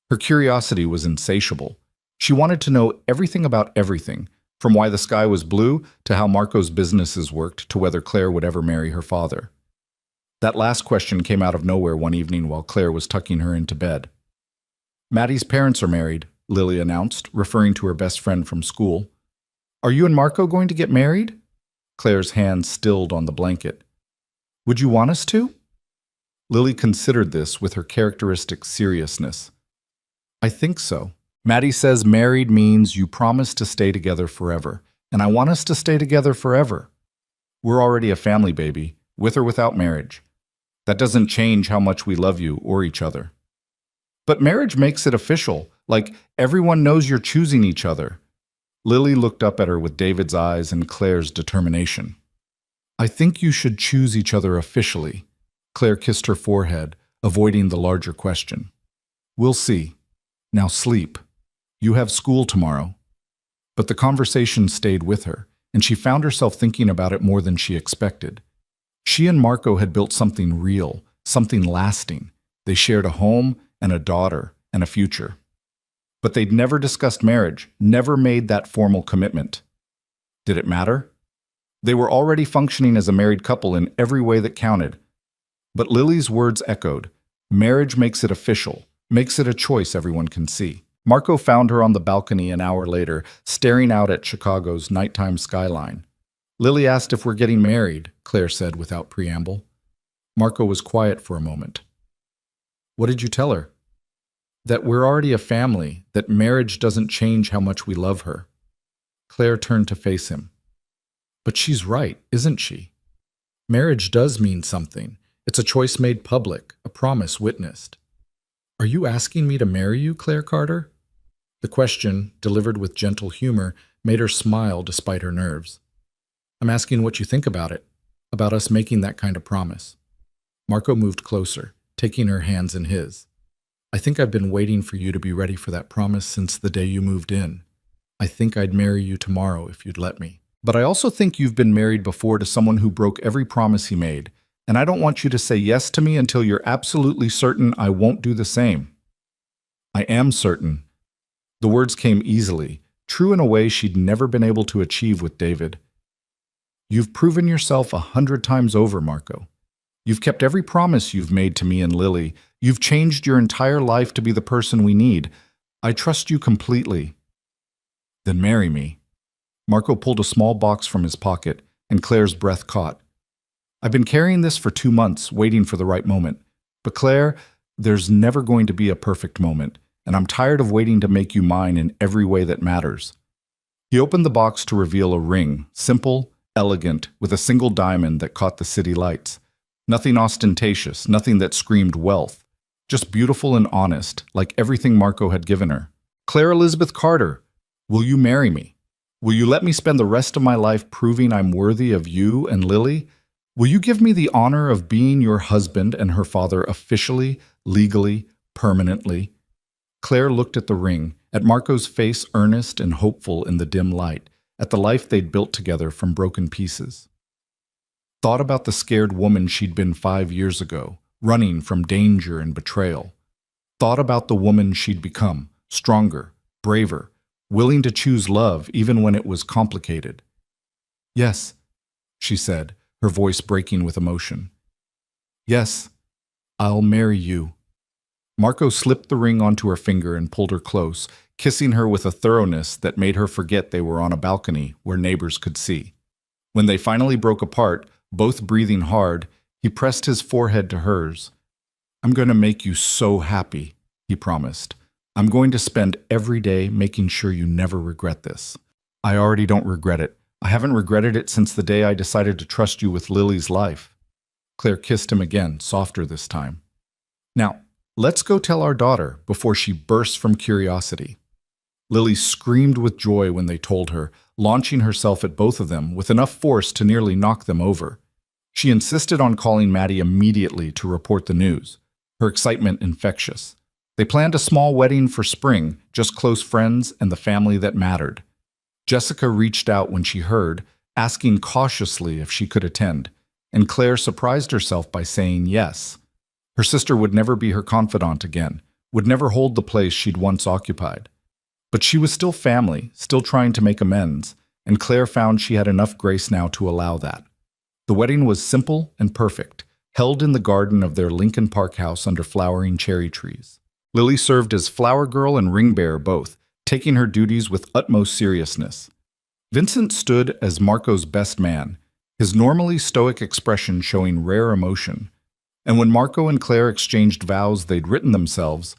Her curiosity was insatiable. She wanted to know everything about everything, from why the sky was blue to how Marco's businesses worked to whether Claire would ever marry her father. That last question came out of nowhere one evening while Claire was tucking her into bed. Maddie's parents are married, Lily announced, referring to her best friend from school. Are you and Marco going to get married? Claire's hand stilled on the blanket. Would you want us to? Lily considered this with her characteristic seriousness. I think so. Maddie says married means you promise to stay together forever, and I want us to stay together forever. We're already a family, baby, with or without marriage. That doesn't change how much we love you or each other. But marriage makes it official, like everyone knows you're choosing each other. Lily looked up at her with David's eyes and Claire's determination. I think you should choose each other officially. Claire kissed her forehead, avoiding the larger question. We'll see. Now sleep. You have school tomorrow. But the conversation stayed with her, and she found herself thinking about it more than she expected. She and Marco had built something real, something lasting. They shared a home and a daughter and a future. But they'd never discussed marriage, never made that formal commitment. Did it matter? They were already functioning as a married couple in every way that counted. But Lily's words echoed. Marriage makes it official, makes it a choice everyone can see. Marco found her on the balcony an hour later, staring out at Chicago's nighttime skyline. Lily asked if we're getting married, Claire said without preamble. Marco was quiet for a moment. What did you tell her? That we're already a family, that marriage doesn't change how much we love her. Claire turned to face him. But she's right, isn't she? Marriage does mean something. It's a choice made public, a promise witnessed. Are you asking me to marry you, Claire Carter? The question, delivered with gentle humor, made her smile despite her nerves. I'm asking what you think about it, about us making that kind of promise. Marco moved closer, taking her hands in his. I think I've been waiting for you to be ready for that promise since the day you moved in. I think I'd marry you tomorrow if you'd let me. But I also think you've been married before to someone who broke every promise he made, and I don't want you to say yes to me until you're absolutely certain I won't do the same. I am certain. The words came easily, true in a way she'd never been able to achieve with David. You've proven yourself 100 times over, Marco. You've kept every promise you've made to me and Lily. You've changed your entire life to be the person we need. I trust you completely. Then marry me. Marco pulled a small box from his pocket, and Claire's breath caught. I've been carrying this for 2 months, waiting for the right moment. But Claire, there's never going to be a perfect moment, and I'm tired of waiting to make you mine in every way that matters. He opened the box to reveal a ring, simple, elegant, with a single diamond that caught the city lights. Nothing ostentatious, nothing that screamed wealth. Just beautiful and honest, like everything Marco had given her. Claire Elizabeth Carter, will you marry me? Will you let me spend the rest of my life proving I'm worthy of you and Lily? Will you give me the honor of being your husband and her father officially, legally, permanently? Claire looked at the ring, at Marco's face earnest and hopeful in the dim light, at the life they'd built together from broken pieces. Thought about the scared woman she'd been 5 years ago, running from danger and betrayal. Thought about the woman she'd become, stronger, braver, willing to choose love even when it was complicated. Yes, she said, her voice breaking with emotion. Yes, I'll marry you. Marco slipped the ring onto her finger and pulled her close, kissing her with a thoroughness that made her forget they were on a balcony where neighbors could see. When they finally broke apart, both breathing hard, he pressed his forehead to hers. I'm going to make you so happy, he promised. I'm going to spend every day making sure you never regret this. I already don't regret it. I haven't regretted it since the day I decided to trust you with Lily's life. Claire kissed him again, softer this time. Now, let's go tell our daughter before she bursts from curiosity. Lily screamed with joy when they told her, launching herself at both of them with enough force to nearly knock them over. She insisted on calling Maddie immediately to report the news, her excitement infectious. They planned a small wedding for spring, just close friends and the family that mattered. Jessica reached out when she heard, asking cautiously if she could attend, and Claire surprised herself by saying yes. Her sister would never be her confidant again, would never hold the place she'd once occupied. But she was still family, still trying to make amends, and Claire found she had enough grace now to allow that. The wedding was simple and perfect, held in the garden of their Lincoln Park house under flowering cherry trees. Lily served as flower girl and ring bearer both, taking her duties with utmost seriousness. Vincent stood as Marco's best man, his normally stoic expression showing rare emotion. And when Marco and Claire exchanged vows they'd written themselves,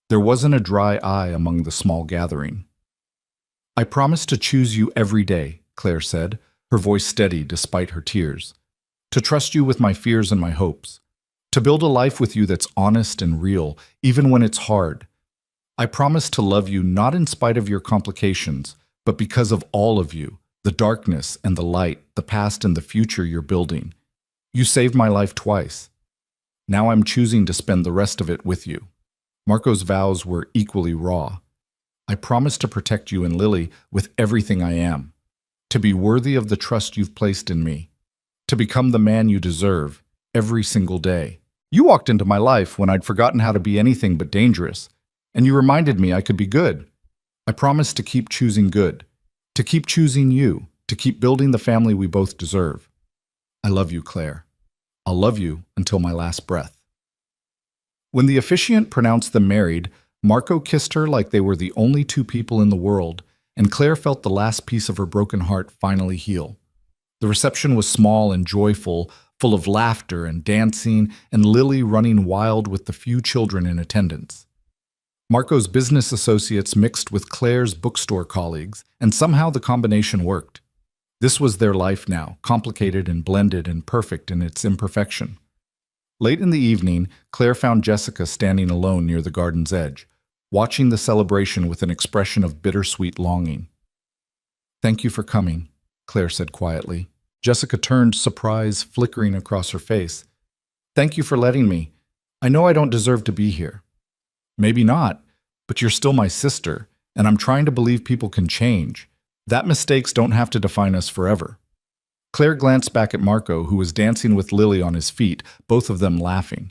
there wasn't a dry eye among the small gathering. "I promise to choose you every day," Claire said, her voice steady despite her tears. "To trust you with my fears and my hopes. To build a life with you that's honest and real, even when it's hard. I promise to love you not in spite of your complications, but because of all of you, the darkness and the light, the past and the future you're building. You saved my life twice. Now I'm choosing to spend the rest of it with you." Marco's vows were equally raw. "I promise to protect you and Lily with everything I am. To be worthy of the trust you've placed in me. To become the man you deserve, every single day. You walked into my life when I'd forgotten how to be anything but dangerous, and you reminded me I could be good. I promise to keep choosing good, to keep choosing you, to keep building the family we both deserve. I love you, Claire. I'll love you until my last breath." When the officiant pronounced them married, Marco kissed her like they were the only two people in the world, and Claire felt the last piece of her broken heart finally heal. The reception was small and joyful, full of laughter and dancing, and Lily running wild with the few children in attendance. Marco's business associates mixed with Claire's bookstore colleagues, and somehow the combination worked. This was their life now, complicated and blended and perfect in its imperfection. Late in the evening, Claire found Jessica standing alone near the garden's edge, watching the celebration with an expression of bittersweet longing. "Thank you for coming," Claire said quietly. Jessica turned, surprise flickering across her face. "Thank you for letting me. I know I don't deserve to be here." "Maybe not, but you're still my sister, and I'm trying to believe people can change. That mistakes don't have to define us forever." Claire glanced back at Marco, who was dancing with Lily on his feet, both of them laughing.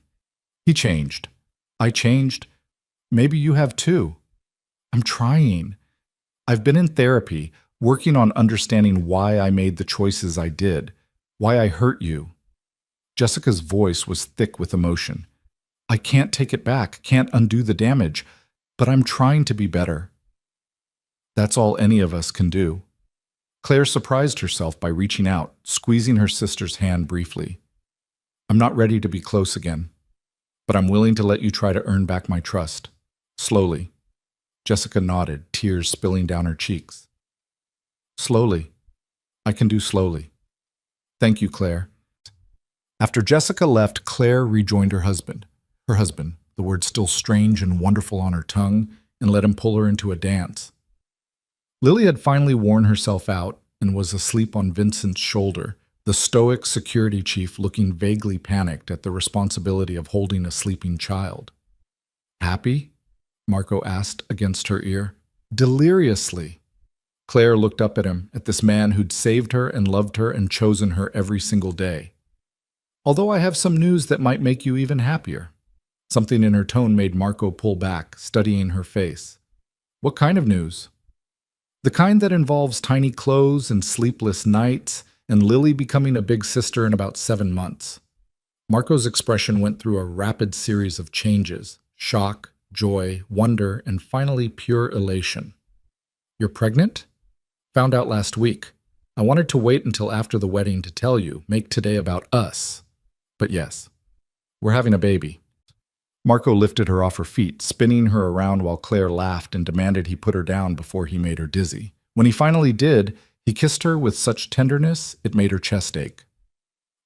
"He changed. I changed. Maybe you have too." "I'm trying. I've been in therapy, working on understanding why I made the choices I did, why I hurt you." Jessica's voice was thick with emotion. "I can't take it back, can't undo the damage, but I'm trying to be better." "That's all any of us can do." Claire surprised herself by reaching out, squeezing her sister's hand briefly. "I'm not ready to be close again, but I'm willing to let you try to earn back my trust. Slowly." Jessica nodded, tears spilling down her cheeks. "Slowly. I can do slowly. Thank you, Claire." After Jessica left, Claire rejoined her husband. Her husband, the word still strange and wonderful on her tongue, and let him pull her into a dance. Lily had finally worn herself out and was asleep on Vincent's shoulder, the stoic security chief looking vaguely panicked at the responsibility of holding a sleeping child. "Happy?" Marco asked against her ear. "Deliriously." Claire looked up at him, at this man who'd saved her and loved her and chosen her every single day. "Although I have some news that might make you even happier." Something in her tone made Marco pull back, studying her face. "What kind of news?" "The kind that involves tiny clothes and sleepless nights, and Lily becoming a big sister in about 7 months. Marco's expression went through a rapid series of changes: shock, joy, wonder, and finally pure elation. "You're pregnant?" "Found out last week. I wanted to wait until after the wedding to tell you, make today about us. But yes, we're having a baby." Marco lifted her off her feet, spinning her around while Claire laughed and demanded he put her down before he made her dizzy. When he finally did, he kissed her with such tenderness it made her chest ache.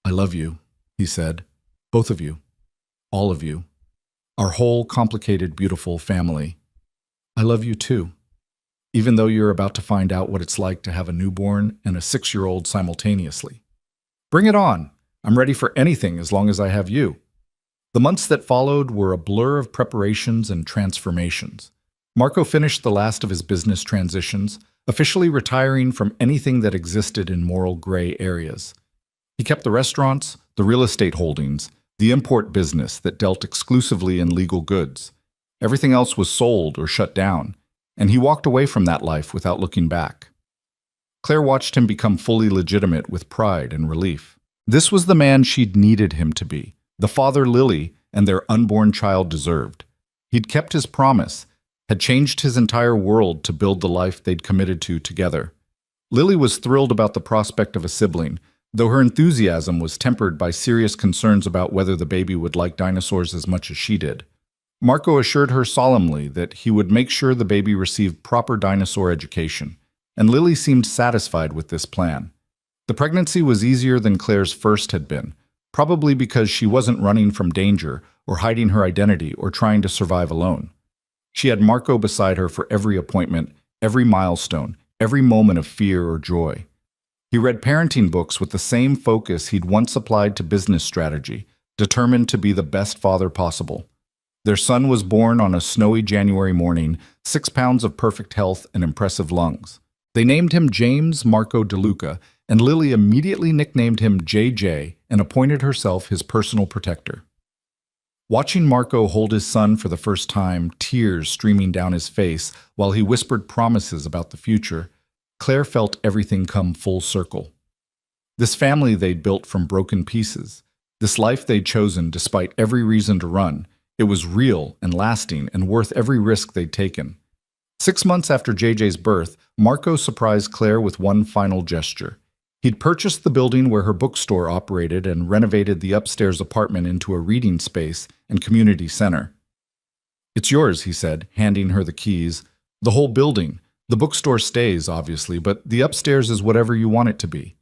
"I love you," he said. "Both of you. All of you. Our whole complicated, beautiful family. I love you too. Even though you're about to find out what it's like to have a newborn and a 6-year-old simultaneously. Bring it on. I'm ready for anything as long as I have you." The months that followed were a blur of preparations and transformations. Marco finished the last of his business transitions, officially retiring from anything that existed in moral gray areas. He kept the restaurants, the real estate holdings, the import business that dealt exclusively in legal goods. Everything else was sold or shut down, and he walked away from that life without looking back. Claire watched him become fully legitimate with pride and relief. This was the man she'd needed him to be, the father Lily and their unborn child deserved. He'd kept his promise, had changed his entire world to build the life they'd committed to together. Lily was thrilled about the prospect of a sibling, though her enthusiasm was tempered by serious concerns about whether the baby would like dinosaurs as much as she did. Marco assured her solemnly that he would make sure the baby received proper dinosaur education, and Lily seemed satisfied with this plan. The pregnancy was easier than Claire's first had been, probably because she wasn't running from danger or hiding her identity or trying to survive alone. She had Marco beside her for every appointment, every milestone, every moment of fear or joy. He read parenting books with the same focus he'd once applied to business strategy, determined to be the best father possible. Their son was born on a snowy January morning, 6 pounds of perfect health and impressive lungs. They named him James Marco DeLuca, and Lily immediately nicknamed him JJ and appointed herself his personal protector. Watching Marco hold his son for the first time, tears streaming down his face while he whispered promises about the future, Claire felt everything come full circle. This family they'd built from broken pieces, this life they'd chosen despite every reason to run, it was real and lasting and worth every risk they'd taken. 6 months after JJ's birth, Marco surprised Claire with one final gesture. He'd purchased the building where her bookstore operated and renovated the upstairs apartment into a reading space and community center. "It's yours," he said, handing her the keys. "The whole building. The bookstore stays, obviously, but the upstairs is whatever you want it to be.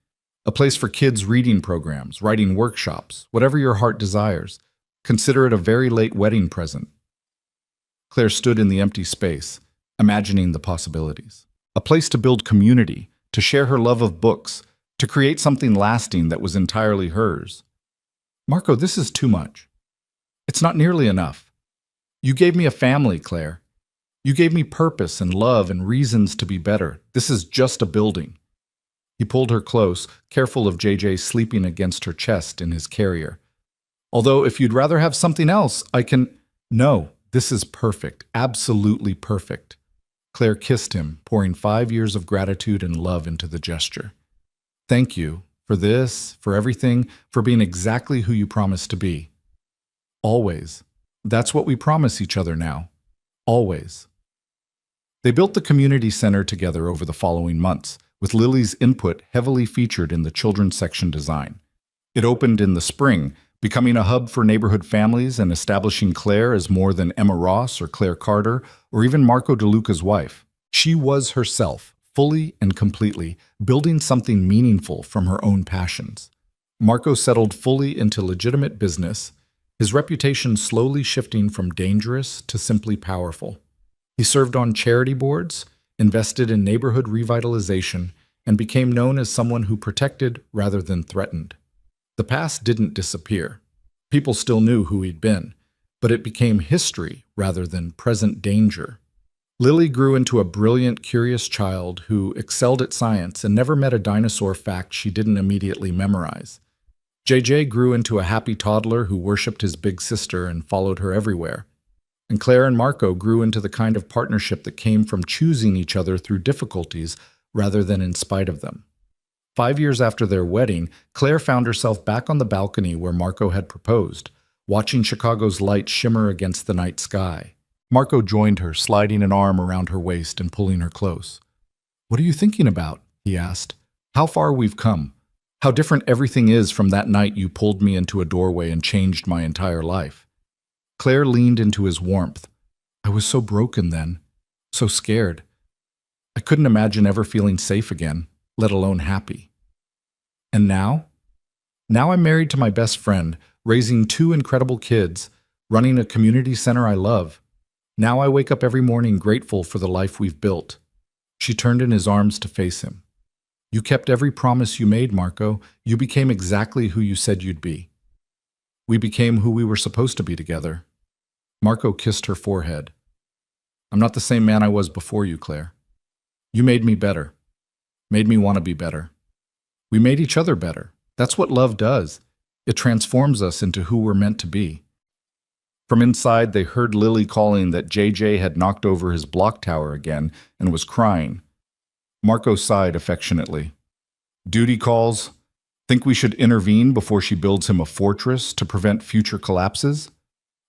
A place for kids' reading programs, writing workshops, whatever your heart desires. Consider it a very late wedding present." Claire stood in the empty space, imagining the possibilities. A place to build community, to share her love of books, to create something lasting that was entirely hers. "Marco, this is too much. It's not nearly enough. You gave me a family, Claire. You gave me purpose and love and reasons to be better. This is just a building." He pulled her close, careful of JJ sleeping against her chest in his carrier. "Although if you'd rather have something else, I can—" "No, this is perfect, absolutely perfect." Claire kissed him, pouring 5 years of gratitude and love into the gesture. "Thank you for this, for everything, for being exactly who you promised to be. Always. That's what we promise each other now. Always." They built the community center together over the following months, with Lily's input heavily featured in the children's section design. It opened in the spring, becoming a hub for neighborhood families and establishing Claire as more than Emma Ross or Claire Carter or even Marco DeLuca's wife. She was herself, fully and completely, building something meaningful from her own passions. Marco settled fully into legitimate business, his reputation slowly shifting from dangerous to simply powerful. He served on charity boards, invested in neighborhood revitalization, and became known as someone who protected rather than threatened. The past didn't disappear. People still knew who he'd been, but it became history rather than present danger. Lily grew into a brilliant, curious child who excelled at science and never met a dinosaur fact she didn't immediately memorize. JJ grew into a happy toddler who worshipped his big sister and followed her everywhere. And Claire and Marco grew into the kind of partnership that came from choosing each other through difficulties rather than in spite of them. 5 years after their wedding, Claire found herself back on the balcony where Marco had proposed, watching Chicago's light shimmer against the night sky. Marco joined her, sliding an arm around her waist and pulling her close. "What are you thinking about?" he asked. "How far we've come. How different everything is from that night you pulled me into a doorway and changed my entire life." Claire leaned into his warmth. "I was so broken then, so scared. I couldn't imagine ever feeling safe again, let alone happy. And now? Now I'm married to my best friend, raising 2 incredible kids, running a community center I love. Now I wake up every morning grateful for the life we've built." She turned in his arms to face him. "You kept every promise you made, Marco. You became exactly who you said you'd be. We became who we were supposed to be together." Marco kissed her forehead. "I'm not the same man I was before you, Claire. You made me better. Made me want to be better. We made each other better. That's what love does. It transforms us into who we're meant to be." From inside, they heard Lily calling that JJ had knocked over his block tower again and was crying. Marco sighed affectionately. "Duty calls. Think we should intervene before she builds him a fortress to prevent future collapses?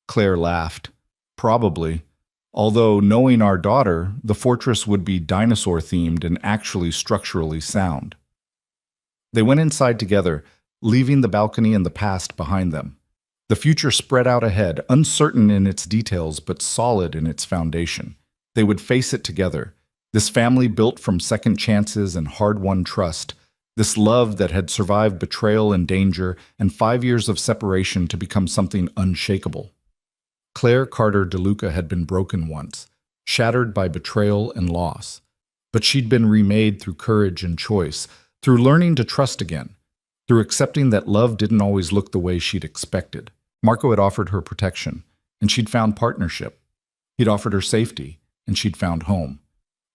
Claire laughed. Probably. Although, knowing our daughter, the fortress would be dinosaur-themed and actually structurally sound. They went inside together, leaving the balcony and the past behind them. The future spread out ahead, uncertain in its details but solid in its foundation. They would face it together. This family built from second chances and hard-won trust, this love that had survived betrayal and danger and 5 years of separation to become something unshakable. Claire Carter DeLuca had been broken once, shattered by betrayal and loss. But she'd been remade through courage and choice, through learning to trust again, through accepting that love didn't always look the way she'd expected. Marco had offered her protection, and she'd found partnership. He'd offered her safety, and she'd found home.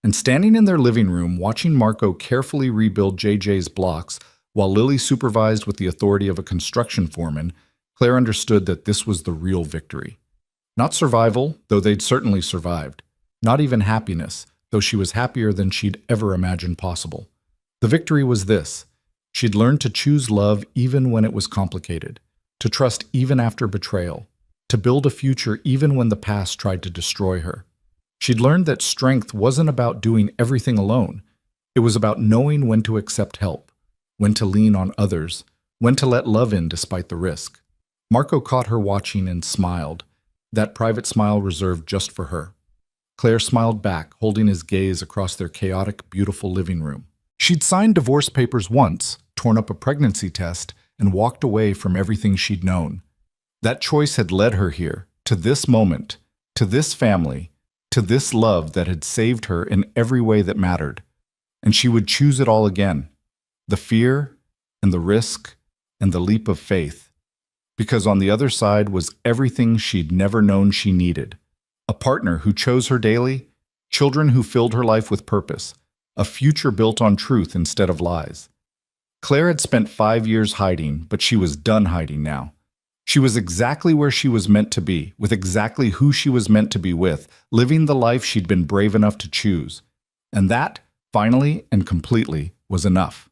And standing in their living room, watching Marco carefully rebuild JJ's blocks while Lily supervised with the authority of a construction foreman, Claire understood that this was the real victory. Not survival, though they'd certainly survived. Not even happiness, though she was happier than she'd ever imagined possible. The victory was this. She'd learned to choose love even when it was complicated, to trust even after betrayal, to build a future even when the past tried to destroy her. She'd learned that strength wasn't about doing everything alone. It was about knowing when to accept help, when to lean on others, when to let love in despite the risk. Marco caught her watching and smiled, that private smile reserved just for her. Claire smiled back, holding his gaze across their chaotic, beautiful living room. She'd signed divorce papers once, torn up a pregnancy test, and walked away from everything she'd known. That choice had led her here, to this moment, to this family, to this love that had saved her in every way that mattered. And she would choose it all again. The fear, and the risk, and the leap of faith. Because on the other side was everything she'd never known she needed. A partner who chose her daily, children who filled her life with purpose, a future built on truth instead of lies. Claire had spent 5 years hiding, but she was done hiding now. She was exactly where she was meant to be, with exactly who she was meant to be with, living the life she'd been brave enough to choose. And that, finally and completely, was enough.